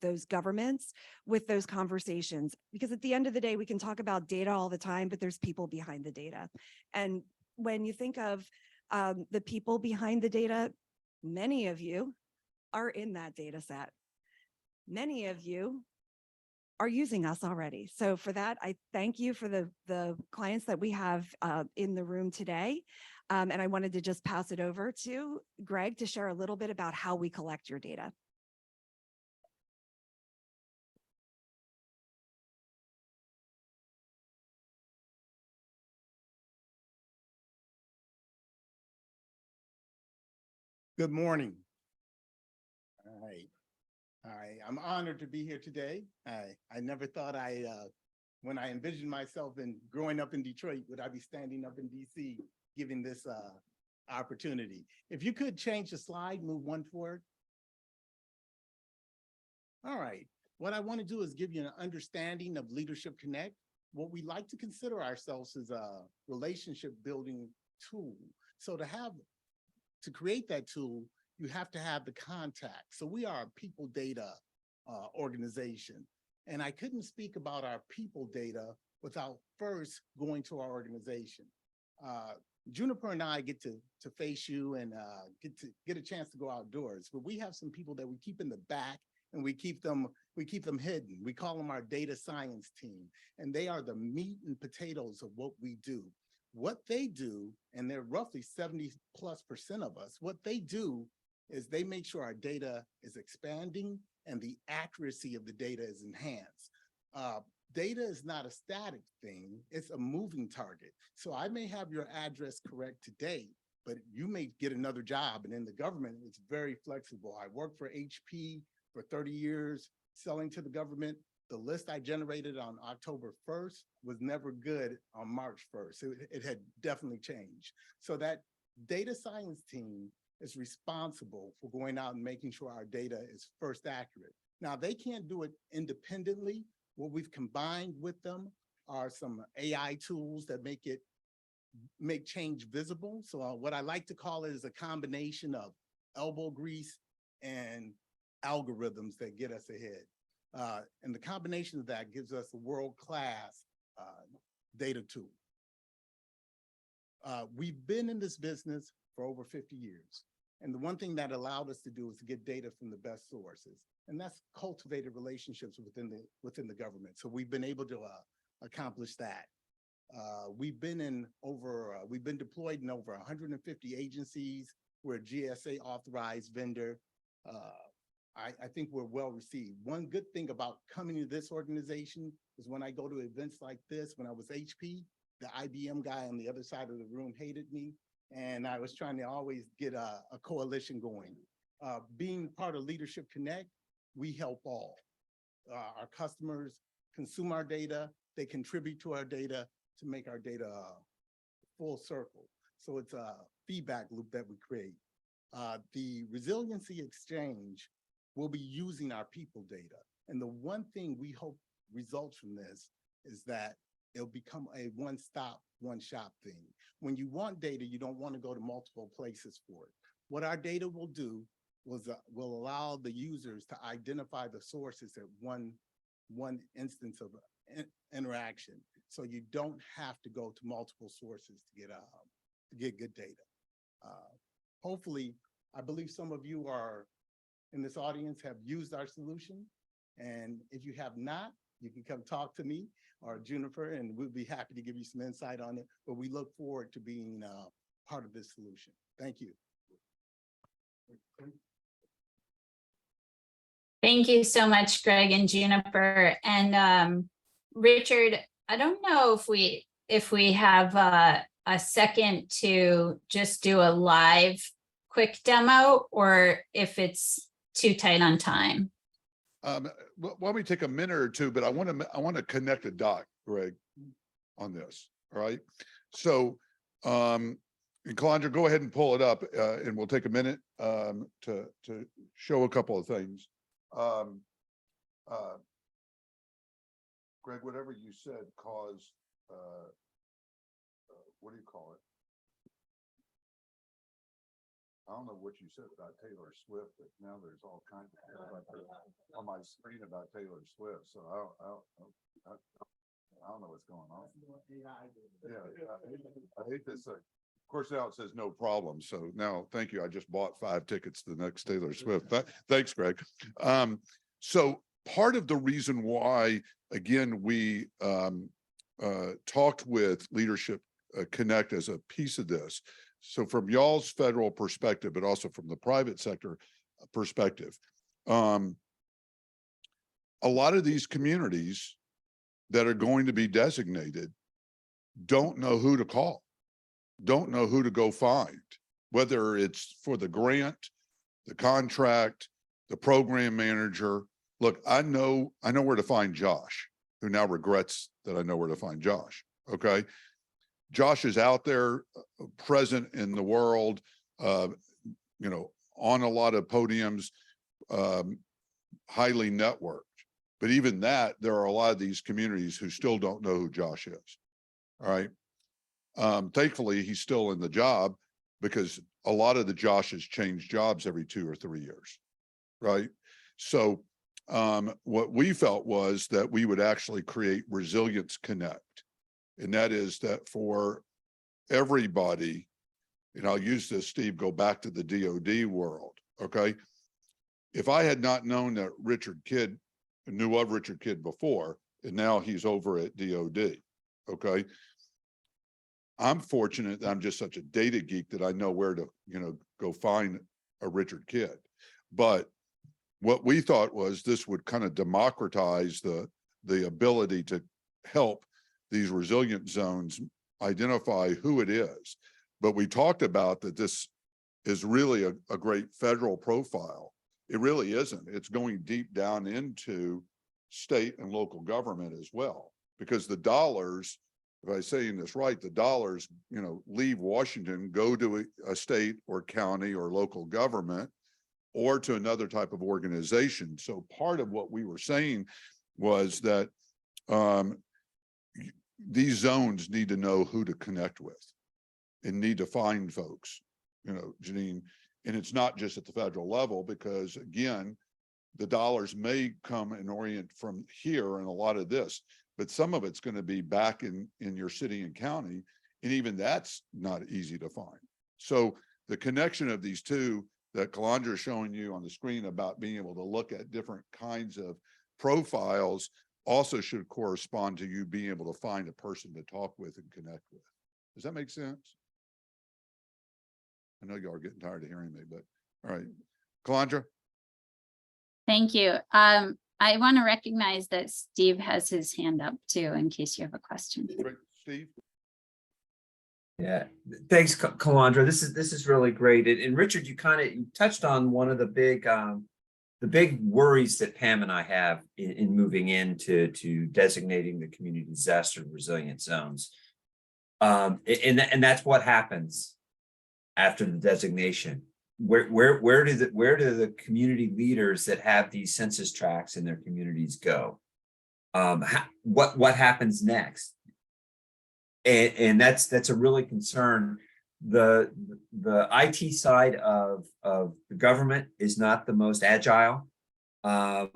those governments with those conversations. Because at the end of the day, we can talk about data all the time, but there's people behind the data. And when you think of the people behind the data, many of you are in that data set. Many of you are using us already. So for that, I thank you for the clients that we have in the room today. And I wanted to just pass it over to Greg to share a little bit about how we collect your data. Good morning. All right. I'm honored to be here today. I never thought when I envisioned myself in growing up in Detroit, would I be standing up in DC giving this opportunity. If you could change the slide, move one forward. All right. What I want to do is give you an understanding of Leadership Connect. What we like to consider ourselves is a relationship building tool. So to create that tool, you have to have the contact. So we are a people data organization. And I couldn't speak about our people data without first going to our organization. Juniper and I get to face you and get a chance to go outdoors, but we have some people that we keep in the back and we keep them hidden. We call them our data science team, and they are the meat and potatoes of what we do. What they do, and they're roughly 70+% of us, what they do is they make sure our data is expanding and the accuracy of the data is enhanced. Data is not a static thing, it's a moving target. So I may have your address correct today, but you may get another job, and in the government, it's very flexible. I worked for HP for 30 years, selling to the government. The list I generated on October 1st was never good on March 1st. It had definitely changed. So that data science team is responsible for going out and making sure our data is first accurate. Now, they can't do it independently. What we've combined with them are some AI tools that make change visible. So what I like to call it is a combination of elbow grease and algorithms that get us ahead. And the combination of that gives us a world-class data tool. We've been in this business for over 50 years. And the one thing that allowed us to do is to get data from the best sources. And that's cultivated relationships within the government. So we've been able to accomplish that. We've been deployed in over 150 agencies. We're a GSA authorized vendor. I think we're well received. One good thing about coming to this organization is when I go to events like this, when I was HP, the IBM guy on the other side of the room hated me. And I was trying to always get a coalition going. Being part of Leadership Connect, we help all. Our customers consume our data, they contribute to our data to make our data full circle. So it's a feedback loop that we create. The Resiliency Exchange will be using our people data. And the one thing we hope results from this is that it'll become a one-stop, one-shop thing. When you want data, you don't want to go to multiple places for it. What our data will do will allow the users to identify the sources at one instance of interaction. So you don't have to go to multiple sources to get good data. Hopefully, I believe some of you are in this audience have used our solution. And if you have not, you can come talk to me or Juniper, and we'll be happy to give you some insight on it. But we look forward to being part of this solution. Thank you. Thank you so much, Greg and Juniper. And Richard, I don't know if we have a second to just do a live quick demo, or if it's too tight on time. Why don't we take a minute or two, but I want to connect a dot, Greg, on this. All right. So, and Calandra, go ahead and pull it up, and we'll take a minute to show a couple of things. Greg, whatever you said caused, what do you call it? I don't know what you said about Taylor Swift, but now there's all kinds of on my screen about Taylor Swift. So I don't know what's going on. Yeah, I hate this. Of course, now it says no problem. So now, thank you. I just bought 5 tickets to the next Taylor Swift. Thanks, Greg. So part of the reason why, again, we talked with Leadership Connect as a piece of this. So from y'all's federal perspective, but also from the private sector perspective, a lot of these communities that are going to be designated don't know who to call, don't know who to go find, whether it's for the grant, the contract, the program manager. Look, I know where to find Josh, who now regrets that I know where to find Josh. Okay. Josh is out there, present in the world, you know, on a lot of podiums, highly networked. But even that, there are a lot of these communities who still don't know who Josh is. All right. Thankfully, he's still in the job, because a lot of the Joshes change jobs every 2 or 3 years. Right. So what we felt was that we would actually create Resilience Connect. And that is that for everybody, and I'll use this, Steve, go back to the DOD world, okay? If I had not known that Richard Kidd, knew of Richard Kidd before, and now he's over at DOD, okay? I'm fortunate that I'm just such a data geek that I know where to, you know, go find a Richard Kidd. But what we thought was this would kind of democratize the ability to help these resilient zones identify who it is. But we talked about that this is really a great federal profile. It really isn't. It's going deep down into state and local government as well, because the dollars, if I'm saying this right, the dollars, you know, leave Washington, go to a state or county or local government, or to another type of organization. So part of what we were saying was that these zones need to know who to connect with and need to find folks, you know, Janine. And it's not just at the federal level, because again, the dollars may come and orient from here and a lot of this, but some of it's going to be back in your city and county. And even that's not easy to find. So the connection of these two that Calandra is showing you on the screen about being able to look at different kinds of profiles also should correspond to you being able to find a person to talk with and connect with. Does that make sense? I know y'all are getting tired of hearing me, but all right. Calandra? Thank you. I want to recognize that Steve has his hand up too, in case you have a question. Steve? Yeah, thanks, Kalandra. This is really great. And Richard, you touched on one of the big worries that Pam and I have in moving into designating the community disaster resilient zones. And that's what happens after the designation. Where do the community leaders that have these census tracts in their communities go? What happens next? And that's a really concern. The IT side of the government is not the most agile. I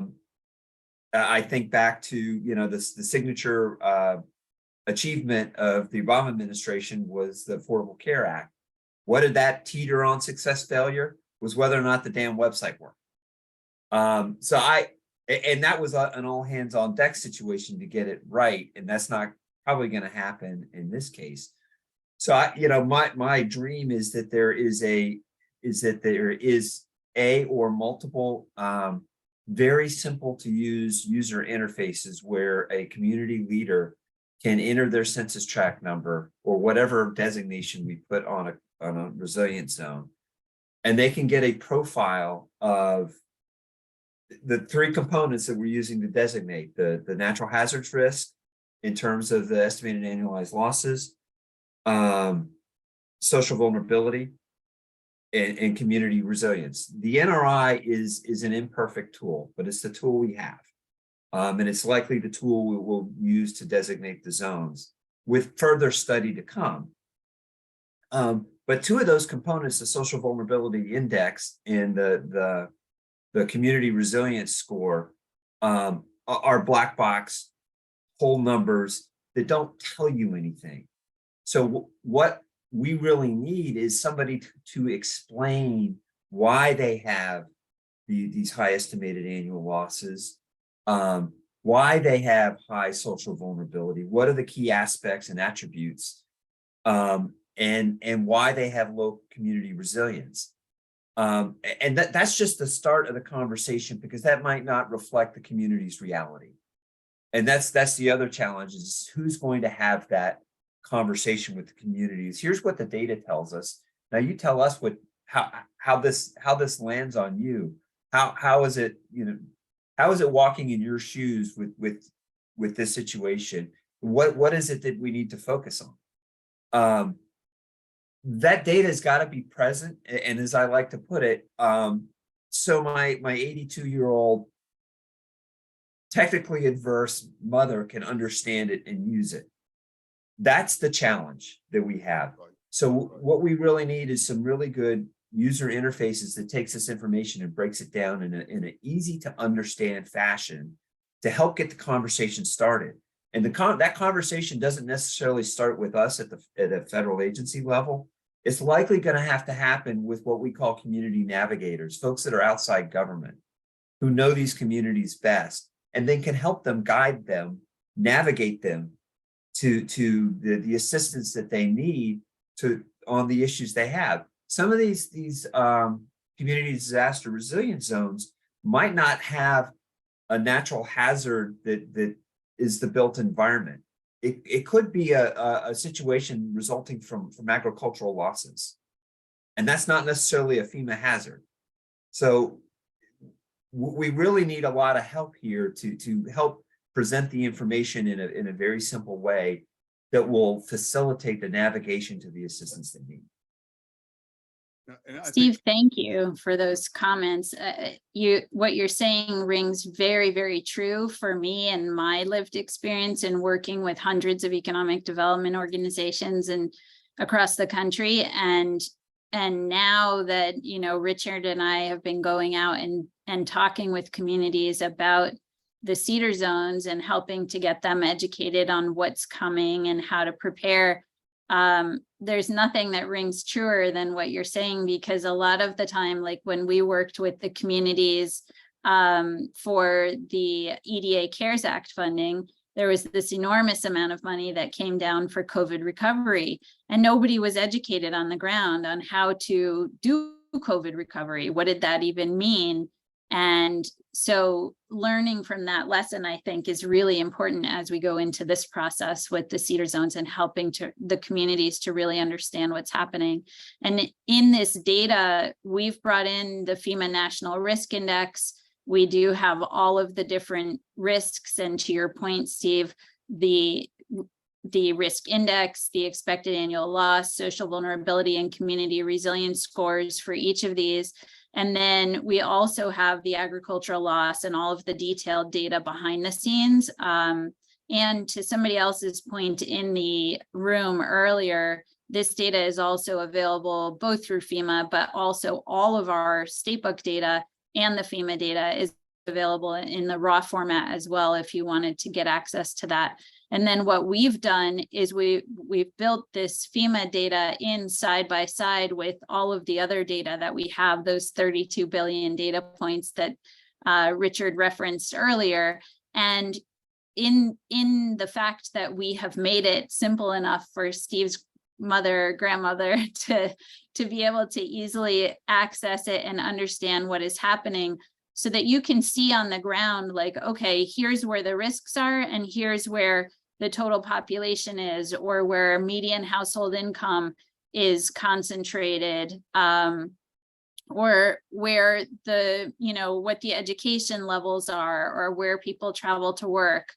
think back to the signature achievement of the Obama administration was the Affordable Care Act. What did that teeter on success failure? Was whether or not the damn website worked. And that was an all hands on deck situation to get it right, and that's not probably going to happen in this case. So my dream is that there is a or multiple very simple to use user interfaces where a community leader can enter their census tract number or whatever designation we put on a resilient zone, and they can get a profile of the three components that we're using to designate the natural hazards risk in terms of the estimated annualized losses, social vulnerability, and community resilience. The NRI is an imperfect tool, but it's the tool we have. And it's likely the tool we will use to designate the zones with further study to come. But two of those components, the social vulnerability index and the community resilience score, are black box whole numbers that don't tell you anything. So what we really need is somebody to explain why they have these high estimated annual losses, why they have high social vulnerability, what are the key aspects and attributes, and why they have low community resilience. And that's just the start of the conversation, because that might not reflect the community's reality. And that's the other challenge, is who's going to have that conversation with the communities. Here's what the data tells us. Now you tell us how this lands on you. How is it, how is it walking in your shoes with this situation? What is it that we need to focus on? That data has got to be present, and as I like to put it, so my 82-year-old technically adverse mother can understand it and use it. That's the challenge that we have. So what we really need is some really good user interfaces that takes this information and breaks it down in an easy to understand fashion to help get the conversation started. And that conversation doesn't necessarily start with us at a federal agency level. It's likely going to have to happen with what we call community navigators, folks that are outside government, who know these communities best, and then can help them, guide them, navigate them to the assistance that they need on the issues they have. Some of these community disaster resilient zones might not have a natural hazard that is the built environment. It could be a situation resulting from agricultural losses, and that's not necessarily a FEMA hazard. So we really need a lot of help here to help present the information in a very simple way that will facilitate the navigation to the assistance they need. Steve, thank you for those comments. What you're saying rings very, very true for me and my lived experience in working with hundreds of economic development organizations and across the country. And now that, Richard and I have been going out and talking with communities about the cedar zones and helping to get them educated on what's coming and how to prepare. There's nothing that rings truer than what you're saying, because a lot of the time, like when we worked with the communities for the EDA CARES Act funding, there was this enormous amount of money that came down for COVID recovery, and nobody was educated on the ground on how to do COVID recovery. What did that even mean? And So learning from that lesson, I think, is really important as we go into this process with the cedar zones and helping to the communities to really understand what's happening. And in this data, we've brought in the FEMA National Risk Index. We do have all of the different risks, and to your point, Steve, the risk index, the expected annual loss, social vulnerability, and community resilience scores for each of these. And then we also have the agricultural loss and all of the detailed data behind the scenes. And to somebody else's point in the room earlier, this data is also available both through FEMA, but also all of our statebook data and the FEMA data is available in the raw format as well, if you wanted to get access to that. And then what we've done is we've built this FEMA data in side by side with all of the other data that we have, those 32 billion data points that Richard referenced earlier. And in the fact that we have made it simple enough for Steve's grandmother to be able to easily access it and understand what is happening, so that you can see on the ground, like, okay, here's where the risks are, and here's where the total population is, or where median household income is concentrated, or where the, what the education levels are, or where people travel to work,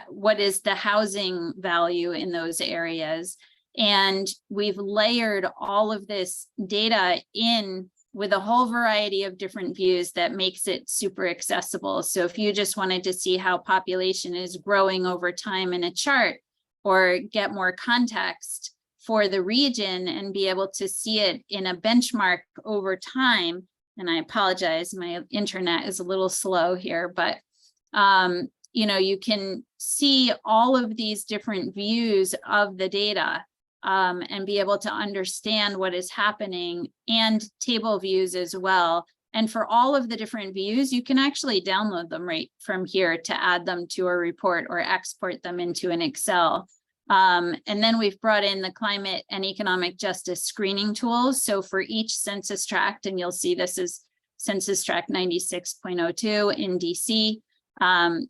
what is the housing value in those areas. And we've layered all of this data in with a whole variety of different views that makes it super accessible. So if you just wanted to see how population is growing over time in a chart, or get more context for the region and be able to see it in a benchmark over time, and I apologize, my internet is a little slow here, but you can see all of these different views of the data, and be able to understand what is happening, and table views as well. And for all of the different views, you can actually download them right from here to add them to a report or export them into an Excel. And then we've brought in the climate and economic justice screening tools. So for each census tract, and you'll see this is census tract 96.02 in DC,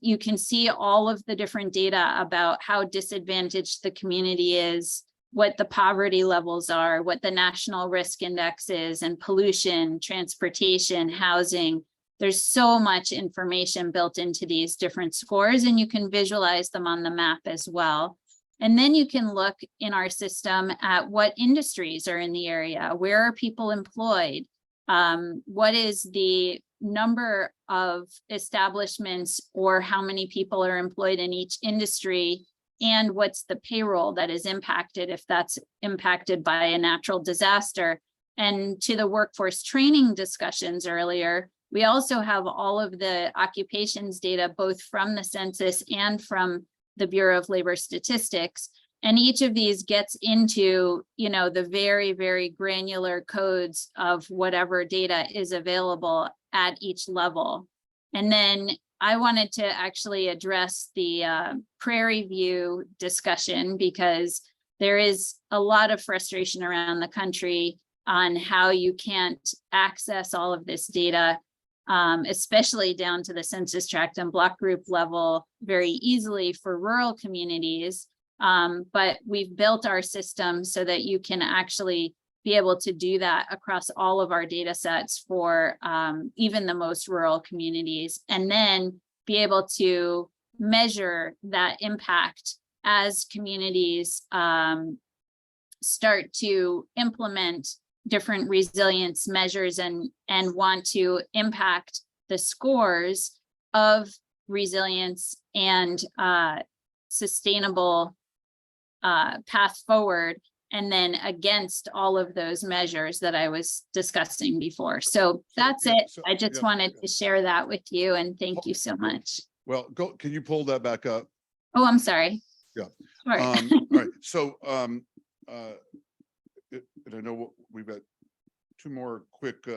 you can see all of the different data about how disadvantaged the community is, what the poverty levels are, what the national risk index is, and pollution, transportation, housing. There's so much information built into these different scores, and you can visualize them on the map as well. And then you can look in our system at what industries are in the area, where are people employed, what is the number of establishments or how many people are employed in each industry, and what's the payroll that is impacted if that's impacted by a natural disaster. And to the workforce training discussions earlier, we also have all of the occupations data, both from the census and from the Bureau of Labor Statistics. And each of these gets into, the very, very granular codes of whatever data is available at each level. And then I wanted to actually address the Prairie View discussion, because there is a lot of frustration around the country on how you can't access all of this data, especially down to the census tract and block group level very easily for rural communities. But we've built our system so that you can actually be able to do that across all of our data sets for even the most rural communities, and then be able to measure that impact as communities start to implement different resilience measures and want to impact the scores of resilience and sustainable path forward, and then against all of those measures that I was discussing before. So that's it. I just wanted to share that with you, and thank you so much. Well, can you pull that back up? Oh, I'm sorry. Yeah. Sorry. All right. So, and I know we've got two more quick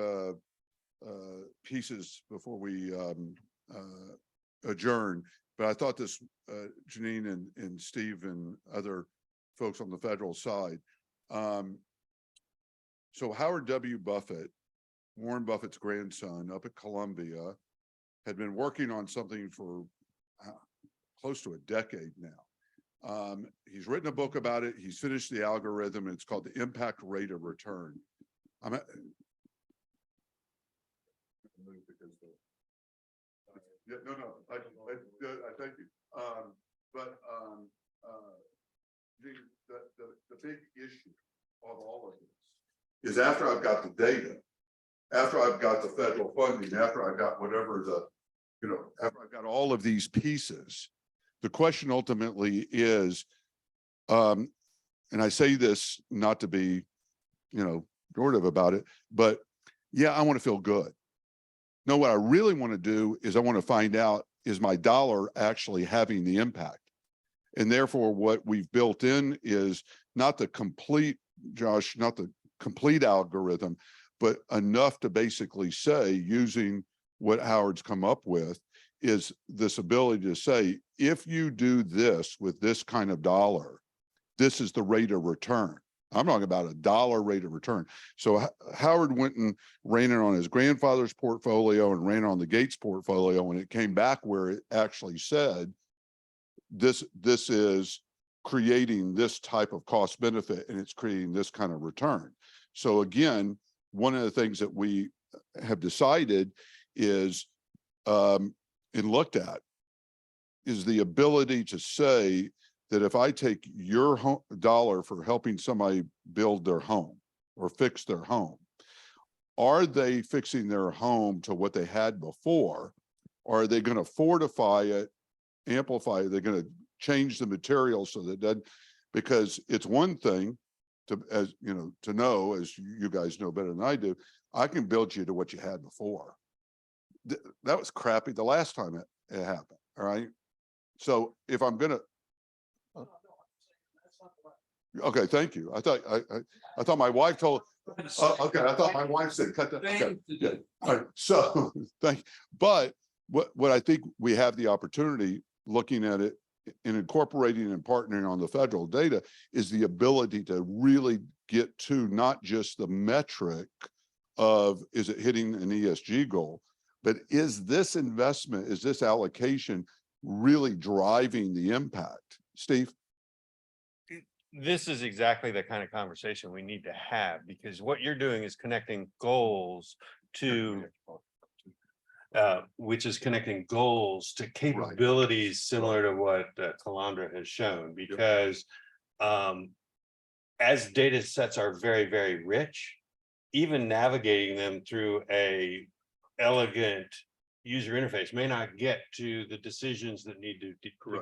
pieces before we adjourn, but I thought this, Janine and Steve and other folks on the federal side. So Howard W. Buffett Warren Buffett's grandson up at Columbia, had been working on something for close to a decade now. He's written a book about it. He's finished the algorithm, and it's called the impact rate of return. Yeah, no, I thank you. The big issue of all of this is after I've got the data, after I've got the federal funding, after I've got whatever after I've got all of these pieces, the question ultimately is, and I say this not to be, pejorative about it, but yeah, I want to feel good. No, what I really want to do is I want to find out, is my dollar actually having the impact? And therefore, what we've built in is not the complete, Josh, not the complete algorithm, but enough to basically say, using what Howard's come up with, is this ability to say, if you do this with this kind of dollar, this is the rate of return. I'm talking about a dollar rate of return. So Howard went and ran it on his grandfather's portfolio and ran on the Gates portfolio, and it came back where it actually said, this is creating this type of cost benefit, and it's creating this kind of return. So again, one of the things that we have decided is, and looked at, is the ability to say that if I take your dollar for helping somebody build their home or fix their home, are they fixing their home to what they had before? Or are they going to fortify it, amplify it? They're going to change the material so that because it's one thing to, as you know, to know, as you guys know better than I do, I can build you to what you had before. That was crappy the last time it happened. All right. So if I'm going to, okay, thank you. I thought my wife told. Okay, I thought my wife said cut that. Okay, yeah. All right. So but what I think we have the opportunity, looking at it and incorporating and partnering on the federal data, is the ability to really get to not just the metric of, is it hitting an ESG goal, but is this investment, is this allocation really driving the impact? Steve? This is exactly the kind of conversation we need to have, because what you're doing is connecting goals to which is connecting goals to capabilities similar to what Calandra has shown, because as data sets are very, very rich, even navigating them through a elegant user interface may not get to the decisions that need to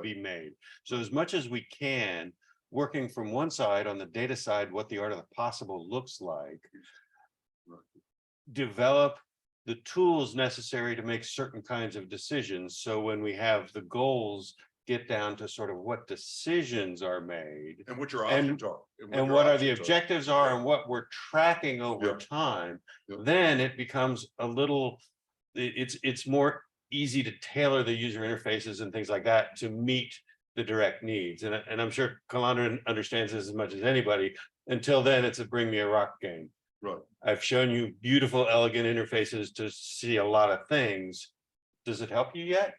be made. So as much as we can, working from one side on the data side, what the art of the possible looks like, develop the tools necessary to make certain kinds of decisions. So when we have the goals, get down to sort of what decisions are made and what your options are, and what are the objectives are, and what we're tracking over time. Then it becomes a little, it's more easy to tailor the user interfaces and things like that to meet the direct needs. And I'm sure Calandra understands this as much as anybody. Until then, it's a bring me a rock game. Right. I've shown you beautiful, elegant interfaces to see a lot of things. Does it help you yet?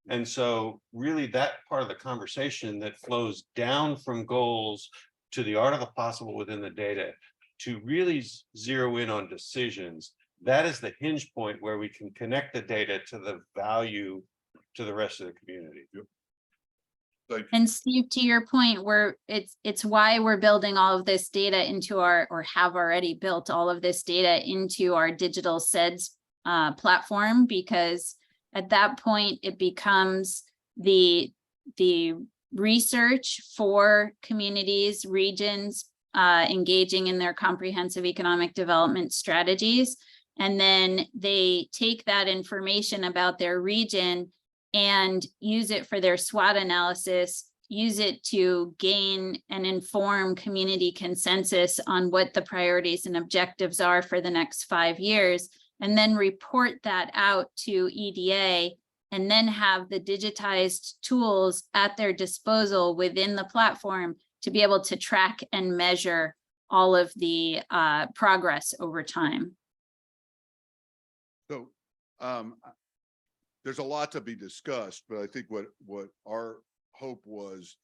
And so really that part of the conversation that flows down from goals to the art of the possible within the data, to really zero in on decisions, that is the hinge point where we can connect the data to the value to the rest of the community. And Steve, to your point, it's why we're building all of this data into or have already built all of this data into our digital CDRZs platform, because at that point it becomes the research for communities, regions engaging in their comprehensive economic development strategies. And then they take that information about their region and use it for their SWOT analysis, use it to gain and inform community consensus on what the priorities and objectives are for the next 5 years, and then report that out to EDA, and then have the digitized tools at their disposal within the platform to be able to track and measure all of the progress over time. there's a lot to be discussed, but I think what our hope was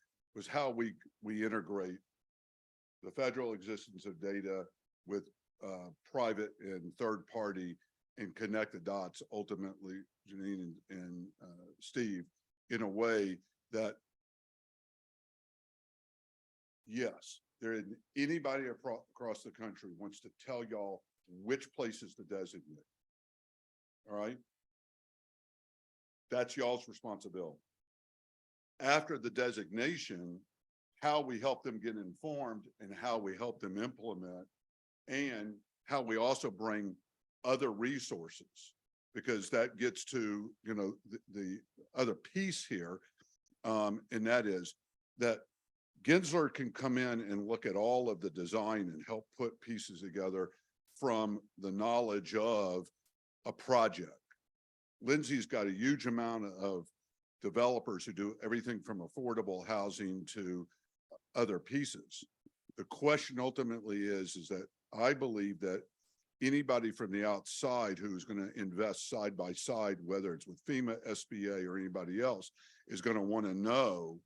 how we integrate the federal existence of data with private and third party and connect the dots ultimately, Janine and Steve, in a way that, yes, anybody across the country wants to tell y'all which places to designate. All right. That's y'all's responsibility. After the designation, how we help them get informed and how we help them implement, and how we also bring other resources, because that gets to, you know, the other piece here. And that is that Gensler can come in and look at all of the design and help put pieces together from the knowledge of a project. Lindsay's got a huge amount of developers who do everything from affordable housing to other pieces. The question ultimately is that I believe that anybody from the outside who's going to invest side by side, whether it's with FEMA, SBA, or anybody else, is going to want to know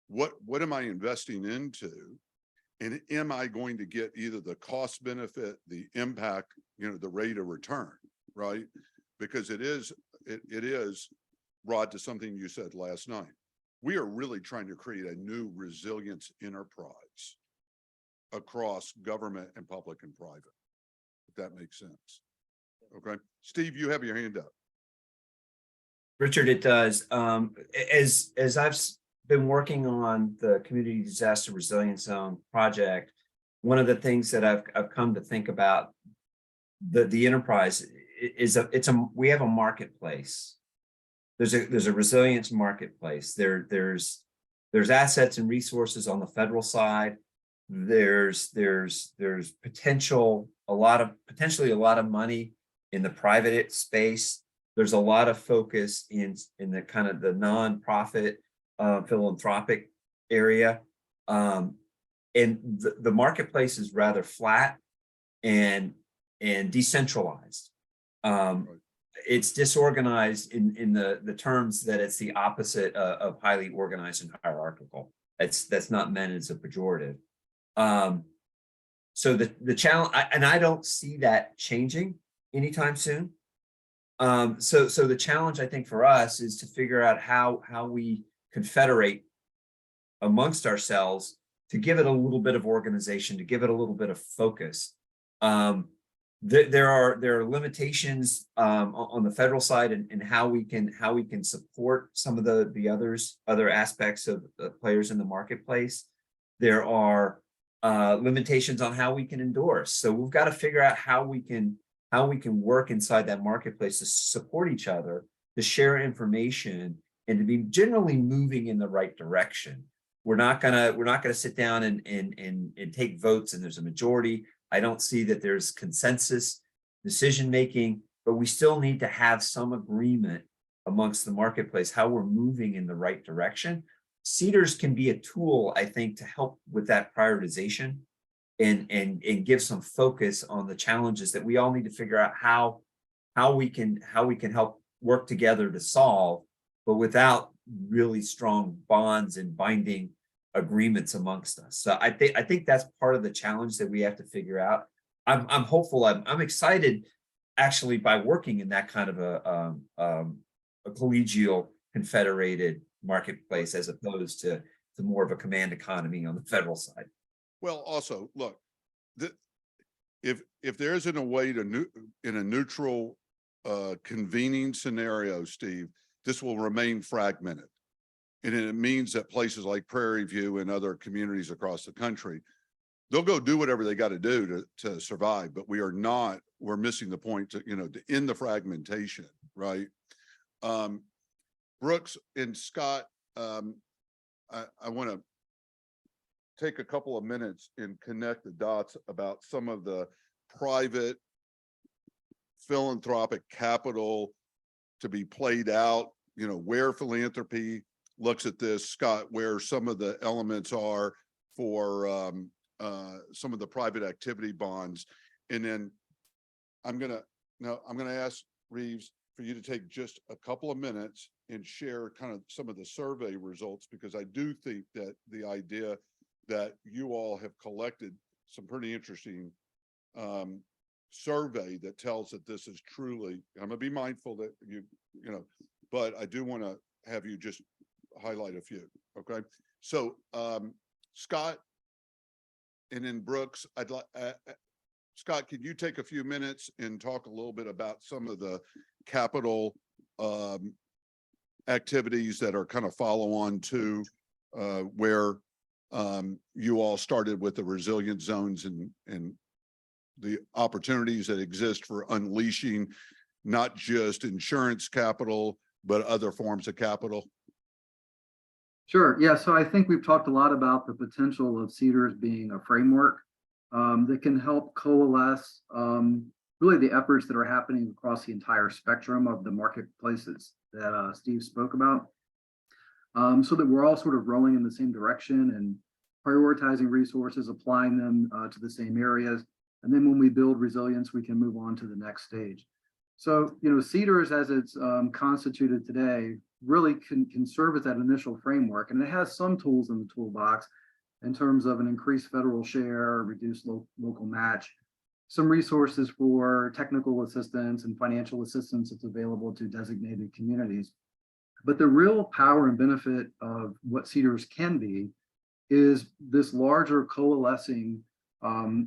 what am I investing into, and am I going to get either the cost benefit, the impact, you know, the rate of return, right? Because it is, Rod, to something you said last night. We are really trying to create a new resilience enterprise across government and public and private, if that makes sense. Okay. Steve, you have your hand up. Richard, it does. As I've been working on the Community Disaster Resilience Zone project, one of the things that I've come to think about the enterprise is we have a marketplace. There's a resilience marketplace. There's assets and resources on the federal side. There's potentially a lot of money in the private space. There's a lot of focus in the kind of the nonprofit philanthropic area. And the marketplace is rather flat and decentralized. It's disorganized in the terms that it's the opposite of highly organized and hierarchical. That's not meant as a pejorative. So the challenge, and I don't see that changing anytime soon. So the challenge, I think, for us is to figure out how we confederate amongst ourselves to give it a little bit of organization, to give it a little bit of focus. There are limitations on the federal side and how we can support some of the other aspects of the players in the marketplace. There are limitations on how we can endorse. So we've got to figure out how we can work inside that marketplace to support each other, to share information, and to be generally moving in the right direction. We're not gonna sit down and take votes and there's a majority. I don't see that there's consensus decision making, but we still need to have some agreement amongst the marketplace, how we're moving in the right direction. CDRs can be a tool, I think, to help with that prioritization and give some focus on the challenges that we all need to figure out how we can help work together to solve, but without really strong bonds and binding agreements amongst us. So I think that's part of the challenge that we have to figure out. I'm hopeful. I'm excited actually by working in that kind of a collegial confederated marketplace as opposed to more of a command economy on the federal side. Well, also look, if there isn't a way to in a neutral convening scenario, Steve, this will remain fragmented. And it means that places like Prairie View and other communities across the country, they'll go do whatever they got to do to survive, but we're missing the point to end the fragmentation, right? Brooks and Scott, I want to take a couple of minutes and connect the dots about some of the private philanthropic capital to be played out, where philanthropy looks at this, Scott, where some of the elements are for some of the private activity bonds. And then I'm gonna ask Reeves, for you to take just a couple of minutes and share kind of some of the survey results, because I do think that the idea that you all have collected some pretty interesting survey that tells that this is truly, I'm gonna be mindful that you know, but I do want to have you just highlight a few. Okay. So Scott and then Brooks, I'd like, Scott, can you take a few minutes and talk a little bit about some of the capital activities that are kind of follow on to where you all started with the resilient zones and the opportunities that exist for unleashing not just insurance capital, but other forms of capital? Sure. Yeah. So I think we've talked a lot about the potential of CDRs being a framework that can help coalesce really the efforts that are happening across the entire spectrum of the marketplaces that Steve spoke about, so that we're all sort of rowing in the same direction and prioritizing resources, applying them to the same areas. And then when we build resilience, we can move on to the next stage. So, you know, CDRs as it's constituted today really can serve as that initial framework. And it has some tools in the toolbox in terms of an increased federal share, reduced local match, some resources for technical assistance and financial assistance that's available to designated communities. But the real power and benefit of what CDRs can be is this larger coalescing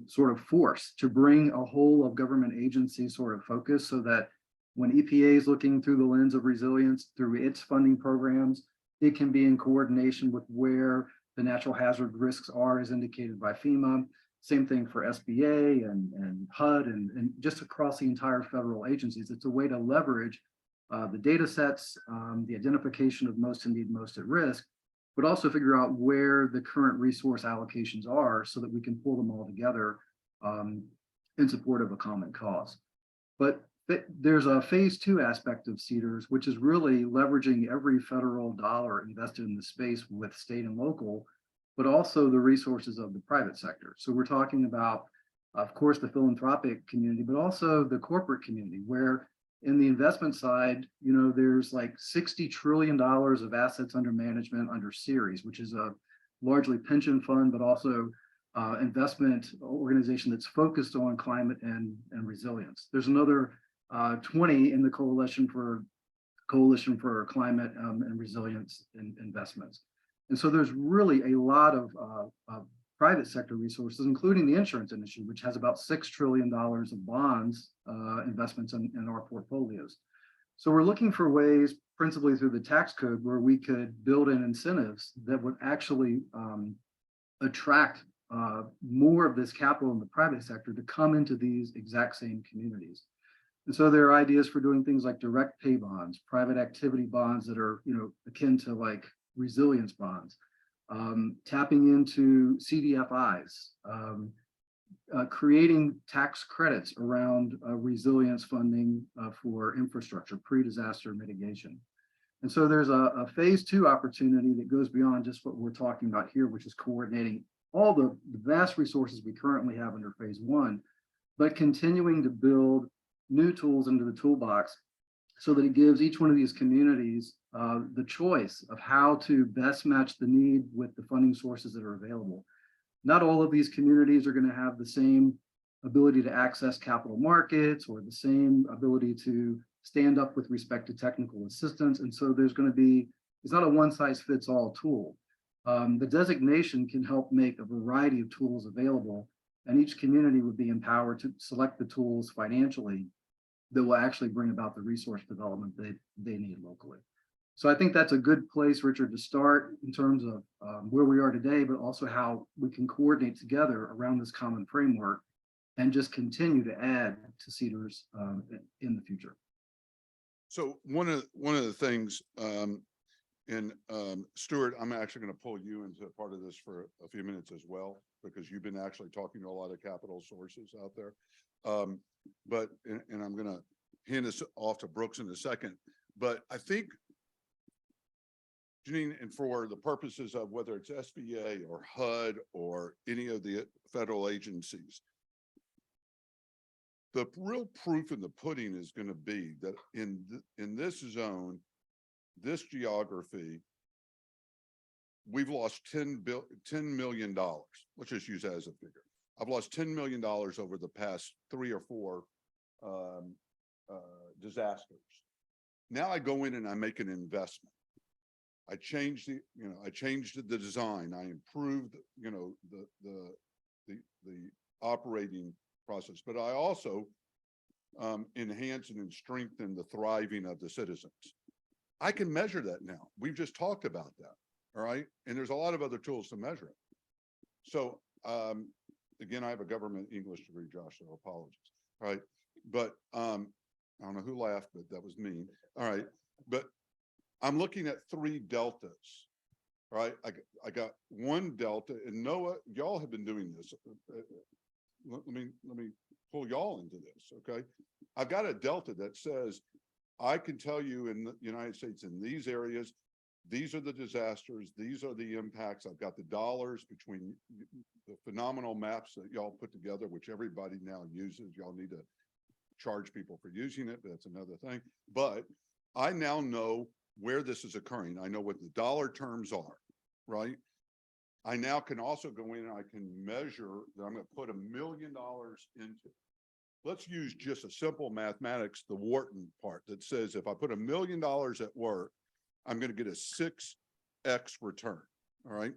sort of force to bring a whole of government agency sort of focus, so that when EPA is looking through the lens of resilience through its funding programs, it can be in coordination with where the natural hazard risks are as indicated by FEMA. Same thing for SBA and HUD and just across the entire federal agencies. It's a way to leverage the data sets, the identification of most at risk, but also figure out where the current resource allocations are so that we can pull them all together in support of a common cause. But there's a phase 2 aspect of CDRs, which is really leveraging every federal dollar invested in the space with state and local, but also the resources of the private sector. So we're talking about, of course, the philanthropic community, but also the corporate community, where in the investment side, you know, there's like $60 trillion of assets under management under Ceres, which is a largely pension fund, but also investment organization that's focused on climate and resilience. There's another 20 in the Coalition for Climate and Resilience investments. And so there's really a lot of private sector resources, including the insurance industry, which has about $6 trillion of bonds investments in our portfolios. So we're looking for ways, principally through the tax code, where we could build in incentives that would actually attract more of this capital in the private sector to come into these exact same communities. And so there are ideas for doing things like direct pay bonds, private activity bonds that are, you know, akin to like resilience bonds, tapping into CDFIs, creating tax credits around resilience funding for infrastructure, pre-disaster mitigation. And so there's a phase 2 opportunity that goes beyond just what we're talking about here, which is coordinating all the vast resources we currently have under phase 1, but continuing to build new tools into the toolbox so that it gives each one of these communities the choice of how to best match the need with the funding sources that are available. Not all of these communities are going to have the same ability to access capital markets or the same ability to stand up with respect to technical assistance. And so there's going to be, it's not a one-size-fits-all tool. The designation can help make a variety of tools available, and each community would be empowered to select the tools financially that will actually bring about the resource development they need locally. So I think that's a good place, Richard, to start in terms of where we are today, but also how we can coordinate together around this common framework and just continue to add to CDRs in the future. So one of the things, and Stuart, I'm actually going to pull you into part of this for a few minutes as well, because you've been actually talking to a lot of capital sources out there. But I'm going to hand this off to Brooks in a second. But I think, Janine, and for the purposes of whether it's SBA or HUD or any of the federal agencies, the real proof in the pudding is going to be that in this zone, this geography, we've lost $10 million. Let's just use that as a figure. I've lost $10 million over the past 3 or 4 disasters. Now I go in and I make an investment. I changed the design. I improved, the operating process, but I also enhance and strengthen the thriving of the citizens. I can measure that now. We've just talked about that. All right. And there's a lot of other tools to measure it. So again, I have a government English degree, Josh, so apologies. All right. But I don't know who laughed, but that was mean. All right. But I'm looking at 3 deltas. All right. I got 1 delta, and Noah, y'all have been doing this. Let me pull y'all into this. Okay. I've got a delta that says, I can tell you in the United States, in these areas, these are the disasters, these are the impacts. I've got the dollars between the phenomenal maps that y'all put together, which everybody now uses. Y'all need to charge people for using it, but that's another thing. But I now know where this is occurring. I know what the dollar terms are, right? I now can also go in and I can measure that I'm going to put $1 million into. Let's use just a simple mathematics, the Wharton part that says if I put $1 million at work, I'm going to get a 6x return. All right.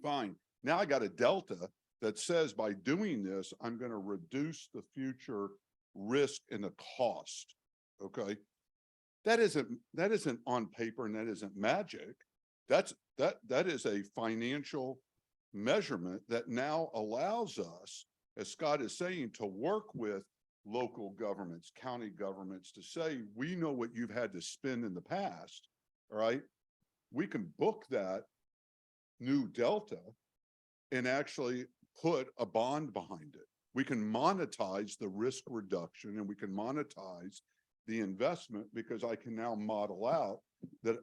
Fine. Now I got a delta that says by doing this, I'm going to reduce the future risk and the cost. Okay. That isn't on paper, and that isn't magic. That is a financial measurement that now allows us, as Scott is saying, to work with local governments, county governments, to say, we know what you've had to spend in the past. All right. We can book that new delta and actually put a bond behind it. We can monetize the risk reduction, and we can monetize the investment, because I can now model out that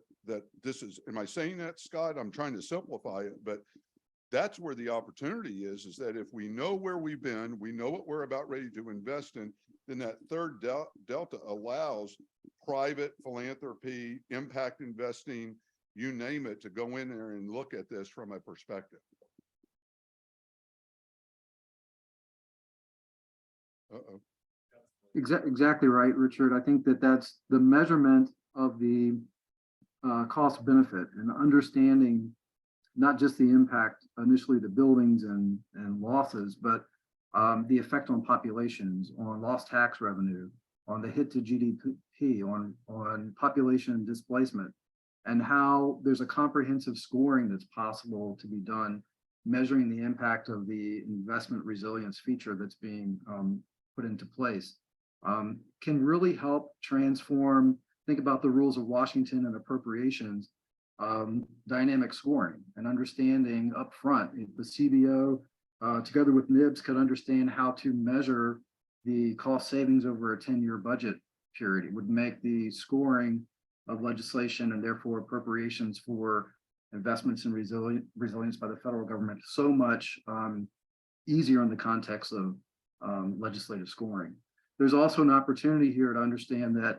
this is, am I saying that, Scott? I'm trying to simplify it, but that's where the opportunity is that if we know where we've been, we know what we're about ready to invest in, then that third delta allows private philanthropy, impact investing, you name it, to go in there and look at this from a perspective. Uh-oh. Exactly right, Richard. I think that's the measurement of the cost benefit, and understanding not just the impact initially the buildings and losses, but the effect on populations, on lost tax revenue, on the hit to GDP, on population displacement, and how there's a comprehensive scoring that's possible to be done, measuring the impact of the investment resilience feature that's being put into place. Can really help transform, think about the rules of Washington and appropriations, dynamic scoring and understanding upfront. The CBO, together with NIBS, could understand how to measure the cost savings over a 10-year budget period. It would make the scoring of legislation, and therefore appropriations for investments in resilience by the federal government, so much easier in the context of legislative scoring. There's also an opportunity here to understand that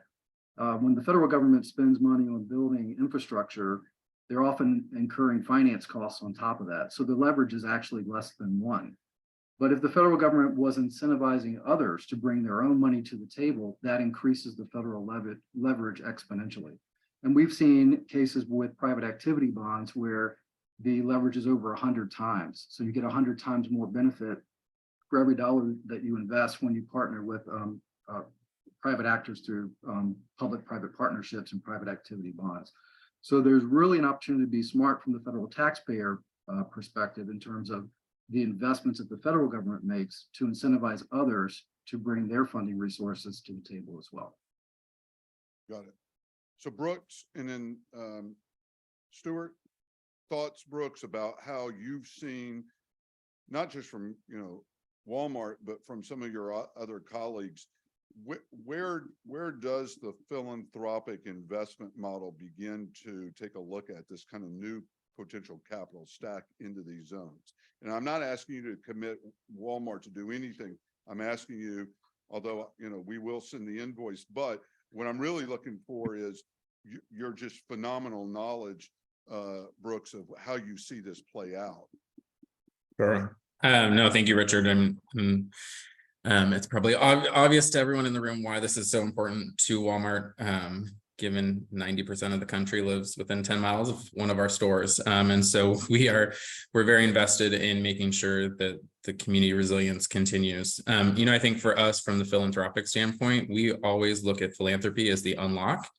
when the federal government spends money on building infrastructure, they're often incurring finance costs on top of that. So the leverage is actually less than 1. But if the federal government was incentivizing others to bring their own money to the table, that increases the federal leverage exponentially. And we've seen cases with private activity bonds where the leverage is over 100 times. So you get 100 times more benefit for every dollar that you invest when you partner with private actors through public-private partnerships and private activity bonds. So there's really an opportunity to be smart from the federal taxpayer perspective in terms of the investments that the federal government makes to incentivize others to bring their funding resources to the table as well. Got it. So Brooks, and then Stuart, thoughts, Brooks, about how you've seen, not just from Walmart, but from some of your other colleagues, where does the philanthropic investment model begin to take a look at this kind of new potential capital stack into these zones? And I'm not asking you to commit Walmart to do anything. I'm asking you although, we will send the invoice, but what I'm really looking for is your just phenomenal knowledge, Brooks, of how you see this play out. Sure. No, thank you, Richard. It's probably obvious to everyone in the room why this is so important to Walmart, given 90% of the country lives within 10 miles of one of our stores. And so we're very invested in making sure that the community resilience continues. I think for us, from the philanthropic standpoint, we always look at philanthropy as the unlock.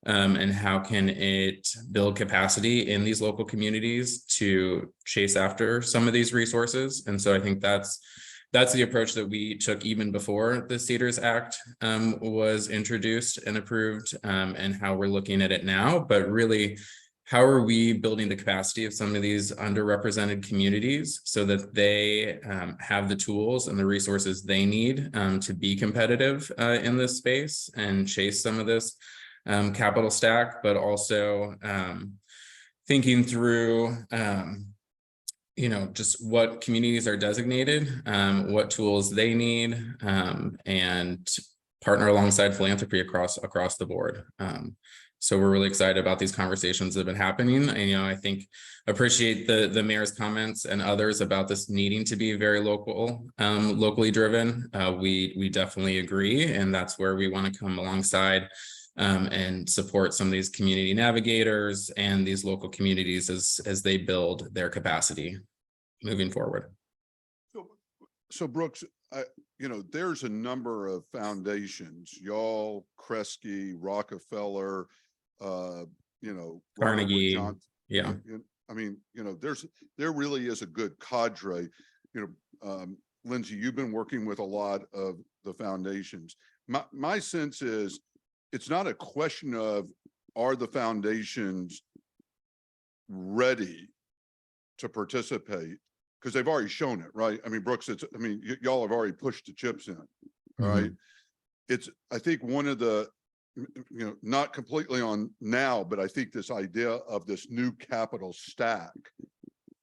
And how can it build capacity in these local communities to chase after some of these resources? And so I think that's the approach that we took even before the CDRZ Act was introduced and approved, and how we're looking at it now. But really, how are we building the capacity of some of these underrepresented communities so that they have the tools and the resources they need to be competitive in this space and chase some of this capital stack, but also thinking through just what communities are designated, what tools they need, and partner alongside philanthropy across the board. So we're really excited about these conversations that have been happening. And, I think appreciate the mayor's comments and others about this needing to be very locally driven. We definitely agree, and that's where we want to come alongside and support some of these community navigators and these local communities as they build their capacity moving forward. So Brooks, there's a number of foundations, y'all, Kresge, Rockefeller, Carnegie. Yeah. There really is a good cadre. Lindsay, you've been working with a lot of the foundations. My sense is, it's not a question of, are the foundations ready to participate? Because they've already shown it, right? Brooks, y'all have already pushed the chips in, right? I think one of the, not completely on now, but I think this idea of this new capital stack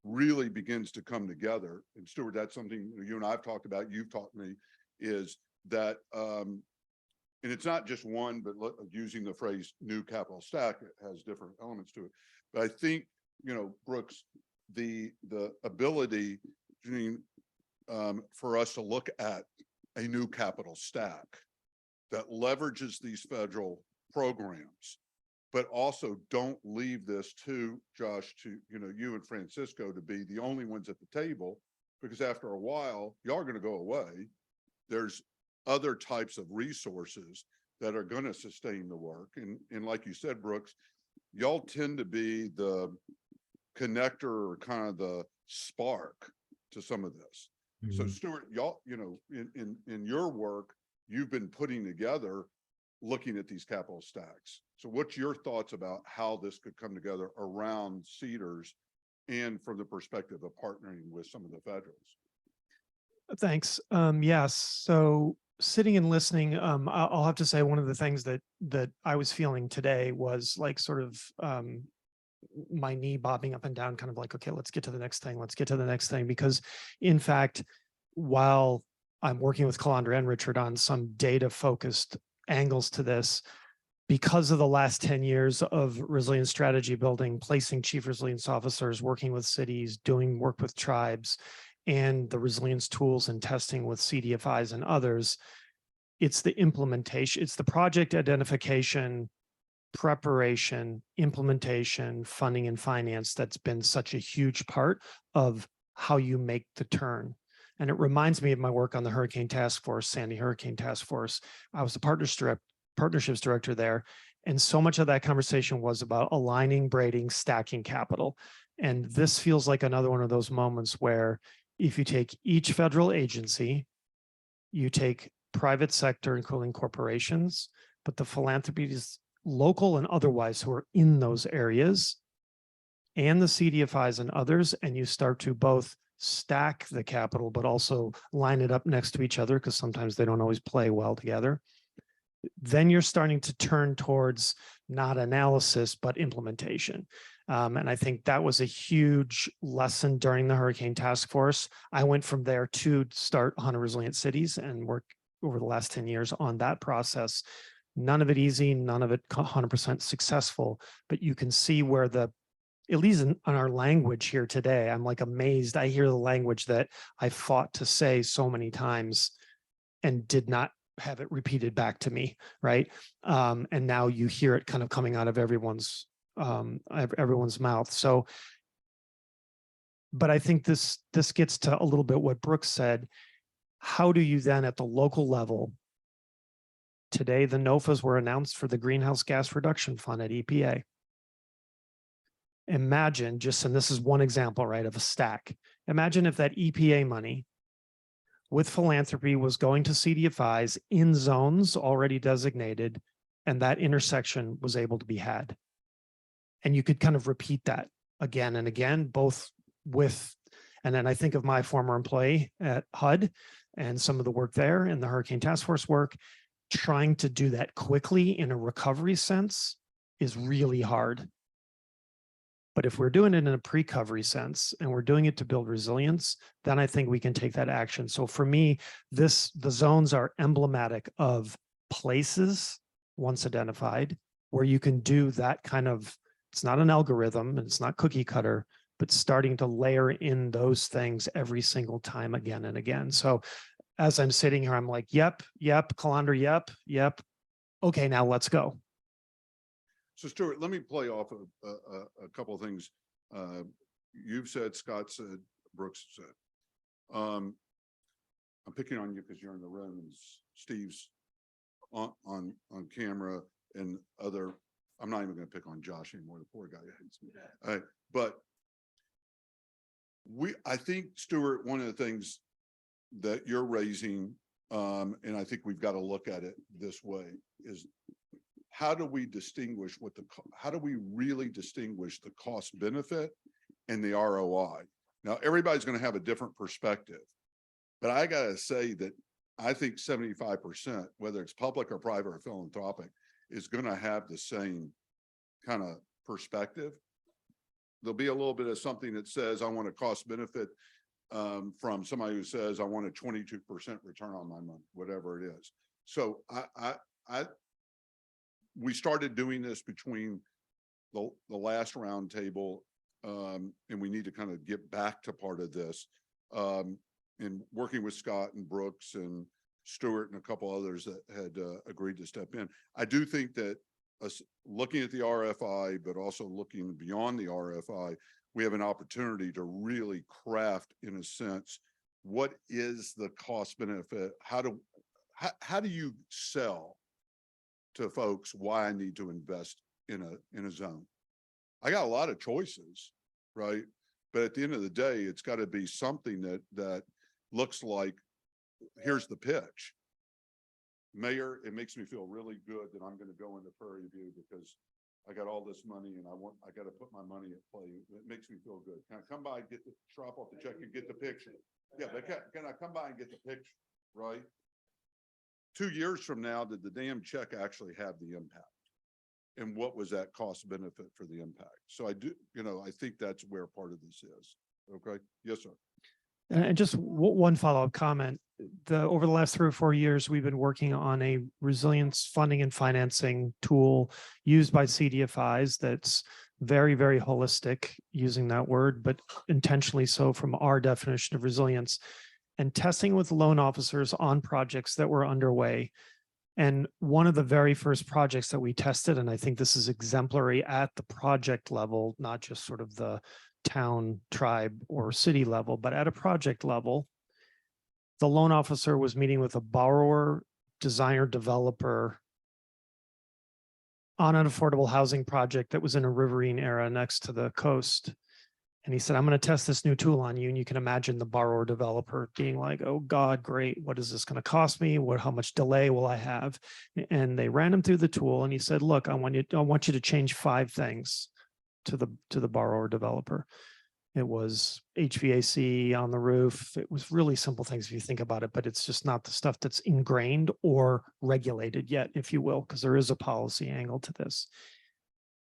really begins to come together. And Stuart, that's something you and I've talked about, you've taught me, is that, and it's not just one, but using the phrase new capital stack, it has different elements to it. But I think, Brooks, the ability for us to look at a new capital stack that leverages these federal programs, but also don't leave this to Josh, to you and Francisco to be the only ones at the table, because after a while, y'all are going to go away. There's other types of resources that are going to sustain the work. And like you said, Brooks, y'all tend to be the connector or kind of the spark to some of this. So Stuart, y'all, in your work, you've been putting together, looking at these capital stacks. So what's your thoughts about how this could come together around CDRZs and from the perspective of partnering with some of the federals? Thanks. Yes. So sitting and listening, I'll have to say one of the things that I was feeling today was like sort of my knee bobbing up and down, kind of like, okay, let's get to the next thing. Let's get to the next thing. Because in fact, while I'm working with Calandra and Richard on some data focused angles to this, because of the last 10 years of resilience strategy building, placing chief resilience officers, working with cities, doing work with tribes, and the resilience tools and testing with CDFIs and others, it's the implementation, it's the project identification, preparation, implementation, funding, and finance that's been such a huge part of how you make the turn. And it reminds me of my work on the Hurricane Task Force, Sandy Hurricane Task Force. I was the partnerships director there. And so much of that conversation was about aligning, braiding, stacking capital. And this feels like another one of those moments where if you take each federal agency, you take private sector, including corporations, but the philanthropies, local and otherwise, who are in those areas, and the CDFIs and others, and you start to both stack the capital, but also line it up next to each other, because sometimes they don't always play well together. Then you're starting to turn towards not analysis, but implementation. And I think that was a huge lesson during the Hurricane Task Force. I went from there to start 100 Resilient Cities and work over the last 10 years on that process. None of it easy, none of it 100% successful, but you can see where the, at least on our language here today, I'm like amazed. I hear the language that I fought to say so many times and did not have it repeated back to me, right? And now you hear it kind of coming out of everyone's mouth. So, but I think this gets to a little bit what Brooks said. How do you then at the local level? Today, the NOFAs were announced for the Greenhouse Gas Reduction Fund at EPA. Imagine just, and this is one example, right, of a stack. Imagine if that EPA money with philanthropy was going to CDFIs in zones already designated, and that intersection was able to be had. And you could kind of repeat that again and again, both with, and then I think of my former employee at HUD and some of the work there and the Hurricane Task Force work, trying to do that quickly in a recovery sense is really hard. But if we're doing it in a pre-recovery sense and we're doing it to build resilience, then I think we can take that action. So for me, the zones are emblematic of places once identified where you can do that kind of, it's not an algorithm and it's not cookie cutter, but starting to layer in those things every single time again and again. So as I'm sitting here, I'm like, yep, Calandra, yep. Okay, now let's go. So Stuart, let me play off of a couple of things you've said, Scott said, Brooks said. I'm picking on you because you're in the room and Steve's on camera and other. I'm not even going to pick on Josh anymore. The poor guy hates me. But I think, Stuart, one of the things that you're raising, and I think we've got to look at it this way, is how do we distinguish how do we really distinguish the cost benefit and the ROI? Now, everybody's going to have a different perspective, but I got to say that I think 75%, whether it's public or private or philanthropic, is going to have the same kind of perspective. There'll be a little bit of something that says, I want a cost benefit from somebody who says, I want a 22% return on my money, whatever it is. So we started doing this between the last roundtable, and we need to kind of get back to part of this, and working with Scott and Brooks and Stuart and a couple others that had agreed to step in. I do think that looking at the RFI, but also looking beyond the RFI, we have an opportunity to really craft, in a sense, what is the cost benefit? How do you sell to folks why I need to invest in a zone? I got a lot of choices, right? But at the end of the day, it's got to be something that looks like, here's the pitch. Mayor, it makes me feel really good that I'm going to go into Prairie View because I got all this money and I got to put my money at play. It makes me feel good. Can I come by and drop off the check and get the picture? Yeah, but can I come by and get the picture, right? 2 years from now, did the damn check actually have the impact? And what was that cost benefit for the impact? So I do, I think that's where part of this is. Okay. Yes, sir. And just one follow-up comment. Over the last 3 or 4 years, we've been working on a resilience funding and financing tool used by CDFIs that's very, very holistic, using that word, but intentionally so from our definition of resilience, and testing with loan officers on projects that were underway. And one of the very first projects that we tested, and I think this is exemplary at the project level, not just sort of the town, tribe, or city level, but at a project level, the loan officer was meeting with a borrower, designer, developer on an affordable housing project that was in a riverine area next to the coast. And he said, I'm going to test this new tool on you. And you can imagine the borrower developer being like, oh God, great. What is this going to cost me? How much delay will I have? And they ran him through the tool. And he said, look, I want you to change 5 things to the borrower developer. It was HVAC on the roof. It was really simple things if you think about it, but it's just not the stuff that's ingrained or regulated yet, if you will, because there is a policy angle to this.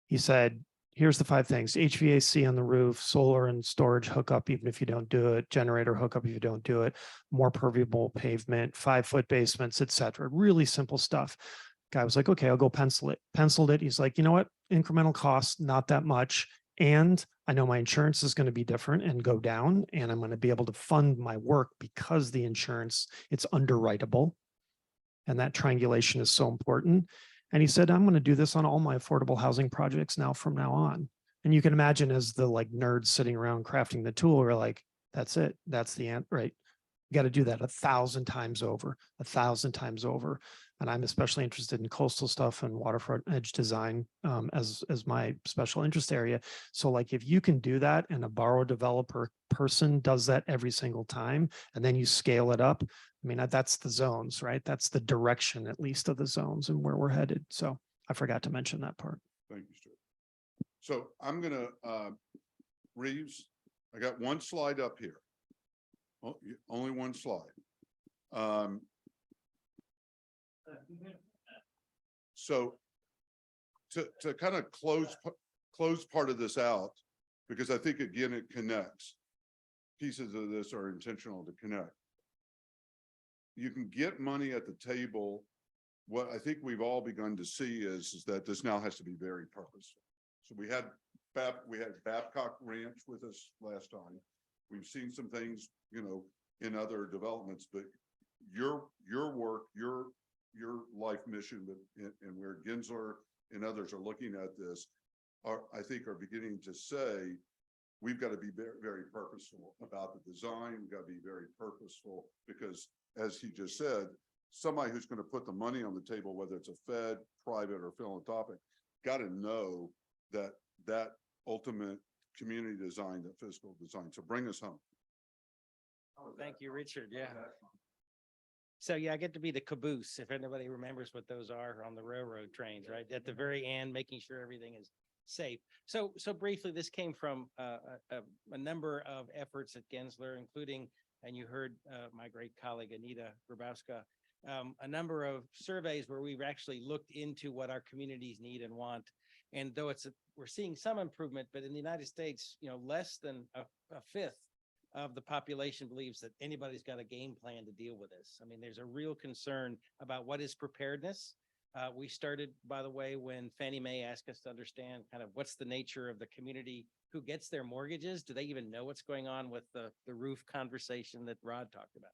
He said, here's the 5 things: HVAC on the roof, solar and storage hookup, even if you don't do it, generator hookup if you don't do it, more permeable pavement, 5-foot basements, etc. Really simple stuff. Guy was like, okay, I'll go pencil it. Penciled it. He's like, you know what? Incremental cost, not that much. And I know my insurance is going to be different and go down, and I'm going to be able to fund my work because the insurance, it's underwritable. And that triangulation is so important. And he said, I'm going to do this on all my affordable housing projects now from now on. And you can imagine, as the like nerds sitting around crafting the tool, we're like, that's it. That's the end, right? You got to do that 1,000 times over, 1,000 times over. And I'm especially interested in coastal stuff and waterfront edge design as my special interest area. So like, if you can do that and a borrow developer person does that every single time, and then you scale it up, I mean, that's the zones, right? That's the direction, at least, of the zones and where we're headed. So I forgot to mention that part. Thank you, Stuart. So I'm gonna, Reeves, I got one slide up here. Only one slide. So to kind of close part of this out, because I think, again, it connects. Pieces of this are intentional to connect. You can get money at the table. What I think we've all begun to see is that this now has to be very purposeful. So we had Babcock Ranch with us last time. We've seen some things, you know, in other developments, but your work, your life mission, and where Gensler and others are looking at this, I think are beginning to say, we've got to be very, very purposeful about the design. We've got to be very purposeful because, as he just said, somebody who's going to put the money on the table, whether it's a Fed, private, or philanthropic, got to know that ultimate community design, that physical design. So bring us home. Oh, thank you, Richard. Yeah. So yeah, I get to be the caboose, if anybody remembers what those are on the railroad trains, right? At the very end, making sure everything is safe. So briefly, this came from a number of efforts at Gensler, including, and you heard my great colleague Anita Grabowska, a number of surveys where we've actually looked into what our communities need and want. And though we're seeing some improvement, but in the United States, you know, less than a fifth of the population believes that anybody's got a game plan to deal with this. I mean, there's a real concern about what is preparedness. We started, by the way, when Fannie Mae asked us to understand kind of what's the nature of the community who gets their mortgages. Do they even know what's going on with the roof conversation that Rod talked about?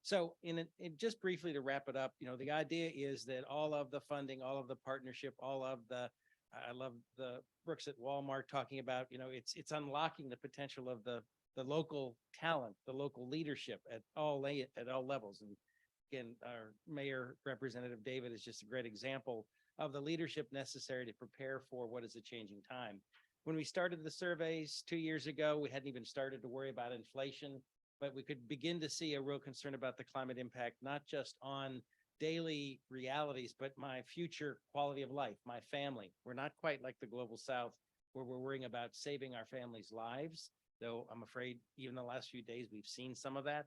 So in just briefly to wrap it up, you know, the idea is that all of the funding, all of the partnership, all of the, I love the Brooks at Walmart talking about, you know, it's unlocking the potential of the local talent, the local leadership at all levels. And again, our Mayor Representative David is just a great example of the leadership necessary to prepare for what is a changing time. When we started the surveys 2 years ago, we hadn't even started to worry about inflation, but we could begin to see a real concern about the climate impact, not just on daily realities, but my future quality of life, my family. We're not quite like the global South, where we're worrying about saving our families' lives, though I'm afraid even the last few days we've seen some of that.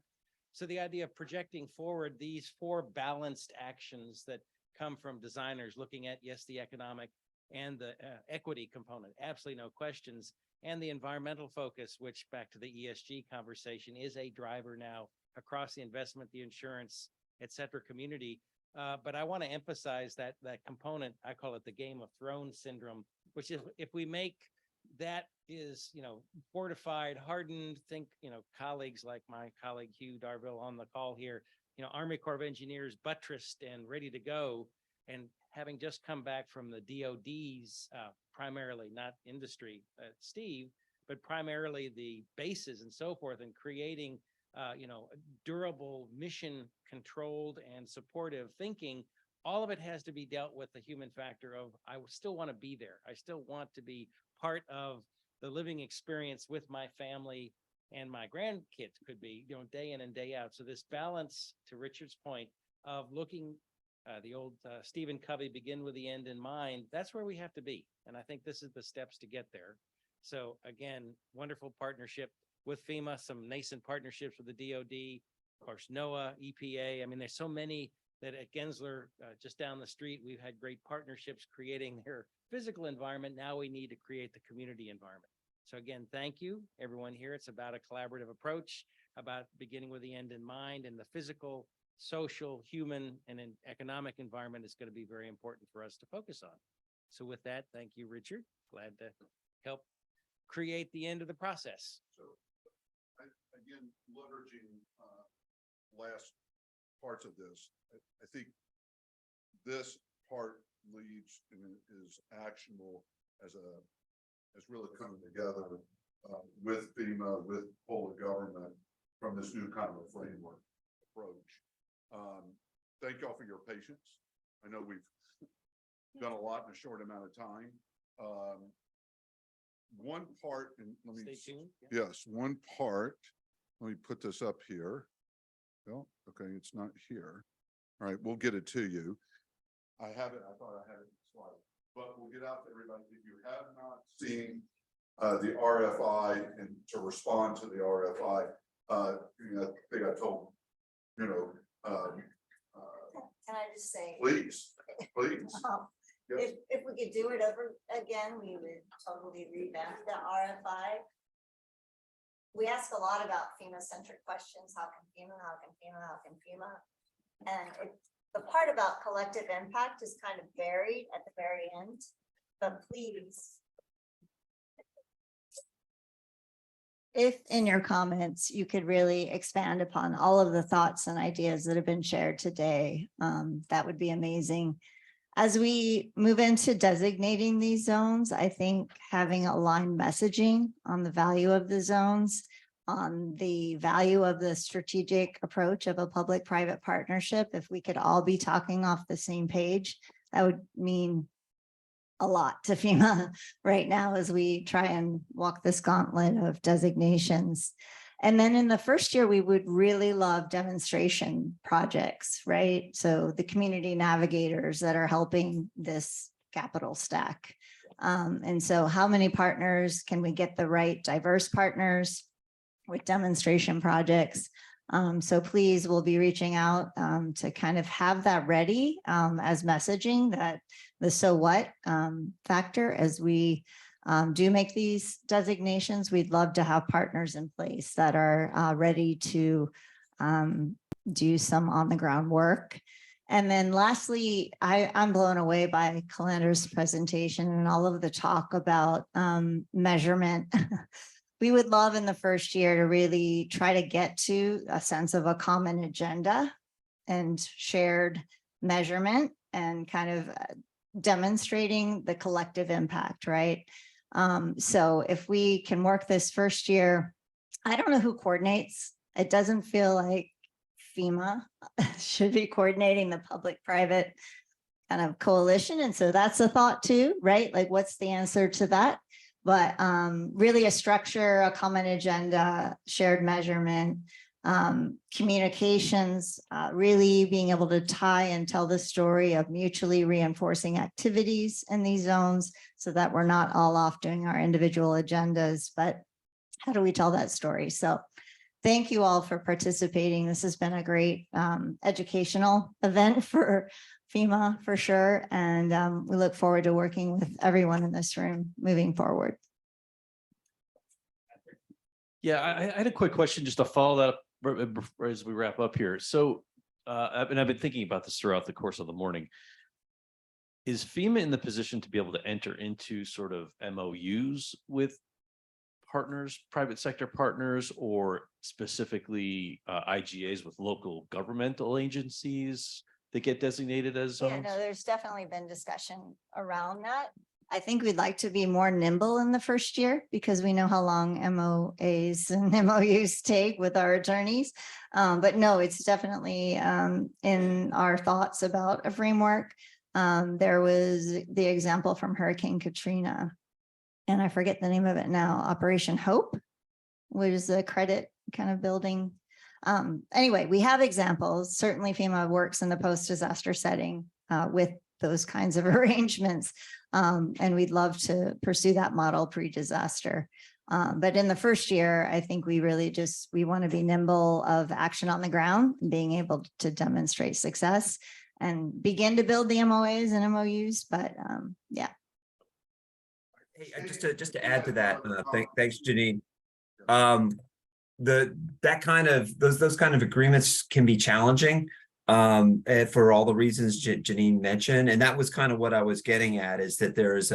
So the idea of projecting forward these 4 balanced actions that come from designers looking at, yes, the economic and the equity component, absolutely no questions, and the environmental focus, which, back to the ESG conversation, is a driver now across the investment, the insurance, et cetera, community. But I want to emphasize that component, I call it the Game of Thrones syndrome, which is if we make that is, you know, fortified, hardened, think, you know, colleagues like my colleague Hugh Darville on the call here, you know, Army Corps of Engineers buttressed and ready to go, and having just come back from the DOD's, primarily not industry, Steve, but primarily the bases and so forth, and creating, you know, durable, mission controlled and supportive thinking. All of it has to be dealt with the human factor of, I still want to be there. I still want to be part of the living experience with my family, and my grandkids could be, you know, day in and day out. So this balance, to Richard's point, of looking, the old Stephen Covey, begin with the end in mind, that's where we have to be. And I think this is the steps to get there. So again, wonderful partnership with FEMA, some nascent partnerships with the DOD, of course, NOAA, EPA. I mean, there's so many that at Gensler, just down the street, we've had great partnerships creating their physical environment. Now we need to create the community environment. So again, thank you, everyone here. It's about a collaborative approach, about beginning with the end in mind, and the physical, social, human, and an economic environment is going to be very important for us to focus on. So with that, thank you, Richard. Glad to help create the end of the process. So again, leveraging last parts of this, I think this part leads and is actionable as really coming together with FEMA, with whole government from this new kind of a framework approach. Thank y'all for your patience. I know we've done a lot in a short amount of time. One part, and let me, Stay tuned. yes, one part, let me put this up here. Well, okay, it's not here. All right, we'll get it to you. I have it, I thought I had it in the slide, but we'll get out to everybody. If you have not seen the RFI and to respond to the RFI, I think I told, Can I just say? please. Yes. If we could do it over again, we would totally revamp the RFI. We ask a lot about FEMA-centric questions. How can FEMA, how can FEMA, how can FEMA? And the part about collective impact is kind of buried at the very end, but please. If in your comments, you could really expand upon all of the thoughts and ideas that have been shared today, that would be amazing. As we move into designating these zones, I think having aligned messaging on the value of the zones, on the value of the strategic approach of a public-private partnership, if we could all be talking off the same page, that would mean a lot to FEMA right now as we try and walk this gauntlet of designations. And then in the first year, we would really love demonstration projects, right? So the community navigators that are helping this capital stack. And so how many partners can we get the right diverse partners with demonstration projects? So please, we'll be reaching out to kind of have that ready as messaging, that the so what factor as we do make these designations. We'd love to have partners in place that are ready to do some on the ground work. And then lastly, I'm blown away by Calandra's presentation and all of the talk about measurement. We would love in the first year to really try to get to a sense of a common agenda and shared measurement and kind of demonstrating the collective impact, right? So if we can work this first year, I don't know who coordinates. It doesn't feel like FEMA should be coordinating the public-private kind of coalition. And so that's a thought too, right? Like, what's the answer to that? But really a structure, a common agenda, shared measurement, communications, really being able to tie and tell the story of mutually reinforcing activities in these zones so that we're not all off doing our individual agendas, but how do we tell that story? So thank you all for participating. This has been a great educational event for FEMA for sure. And we look forward to working with everyone in this room moving forward. Yeah, I had a quick question just to follow that up as we wrap up here. So, I've been thinking about this throughout the course of the morning. Is FEMA in the position to be able to enter into sort of MOUs with partners, private sector partners, or specifically IGAs with local governmental agencies that get designated as zones? Yeah, no, there's definitely been discussion around that. I think we'd like to be more nimble in the first year because we know how long MOAs and MOUs take with our attorneys. But no, it's definitely in our thoughts about a framework. There was the example from Hurricane Katrina, and I forget the name of it now, Operation Hope, which is a credit kind of building. Anyway, we have examples. Certainly FEMA works in the post-disaster setting with those kinds of arrangements. And we'd love to pursue that model pre-disaster. But in the first year, I think we really we want to be nimble of action on the ground, being able to demonstrate success and begin to build the MOAs and MOUs. But yeah. Hey, just to add to that, thanks, Janine. Those kind of agreements can be challenging for all the reasons Janine mentioned, and that was kind of what I was getting at, is that there's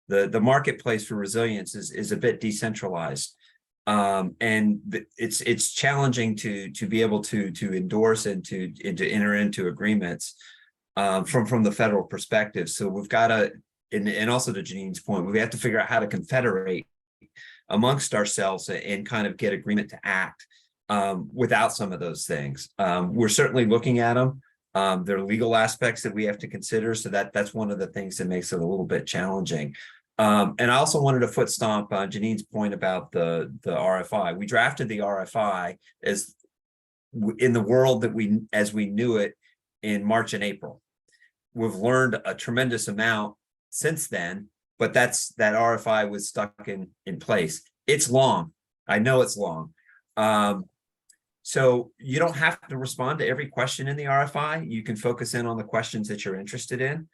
the marketplace for resilience is a bit decentralized, and it's challenging to be able to endorse and to enter into agreements from the federal perspective. So we've got to, and also to Janine's point, we have to figure out how to confederate amongst ourselves and kind of get agreement to act without some of those things. We're certainly looking at them. There are legal aspects that we have to consider. So that's one of the things that makes it a little bit challenging. And I also wanted to foot stomp Janine's point about the RFI. We drafted the RFI as in the world that as we knew it in March and April. We've learned a tremendous amount since then, but that RFI was stuck in place. It's long. I know it's long. So you don't have to respond to every question in the RFI. You can focus in on the questions that you're interested in.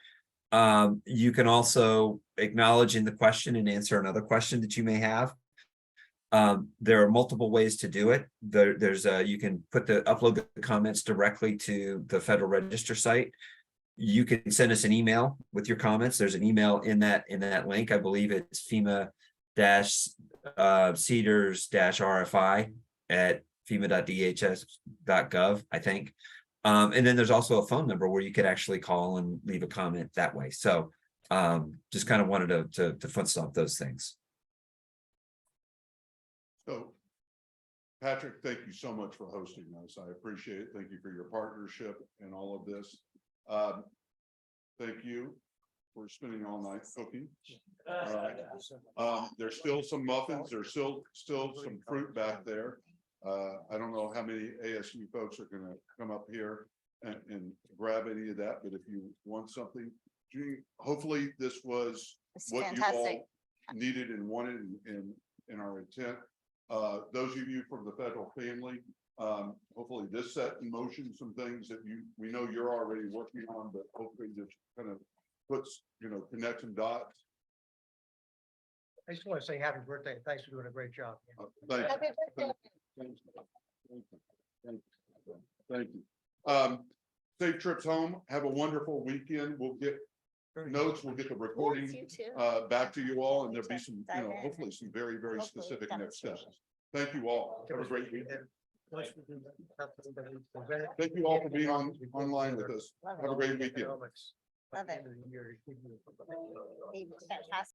You can also acknowledge in the question and answer another question that you may have. There are multiple ways to do it. You can upload the comments directly to the Federal Register site. You can send us an email with your comments. There's an email in that link. I believe it's FEMA-CDRZ-RFI at FEMA.dhs.gov, I think. And then there's also a phone number where you could actually call and leave a comment that way. So just kind of wanted to foot stomp those things. So, Patrick, thank you so much for hosting us. I appreciate it. Thank you for your partnership and all of this. Thank you for spending all night cooking. There's still some muffins. There's still some fruit back there. I don't know how many ASU folks are going to come up here and grab any of that, but if you want something, hopefully this was what fantastic. You all needed and wanted in our intent. Those of you from the federal family, hopefully this set in motion some things that we know you're already working on, but hopefully just kind of connect some dots. I just want to say happy birthday. Thanks for doing a great job. Thank you. Safe trips home. Have a wonderful weekend. We'll get notes. We'll get the recording back to you all, and there'll be some, hopefully some very, very specific next steps. Thank you all. Have a great weekend. Thank you all for being online with us. Have a great weekend. Love it. Fantastic.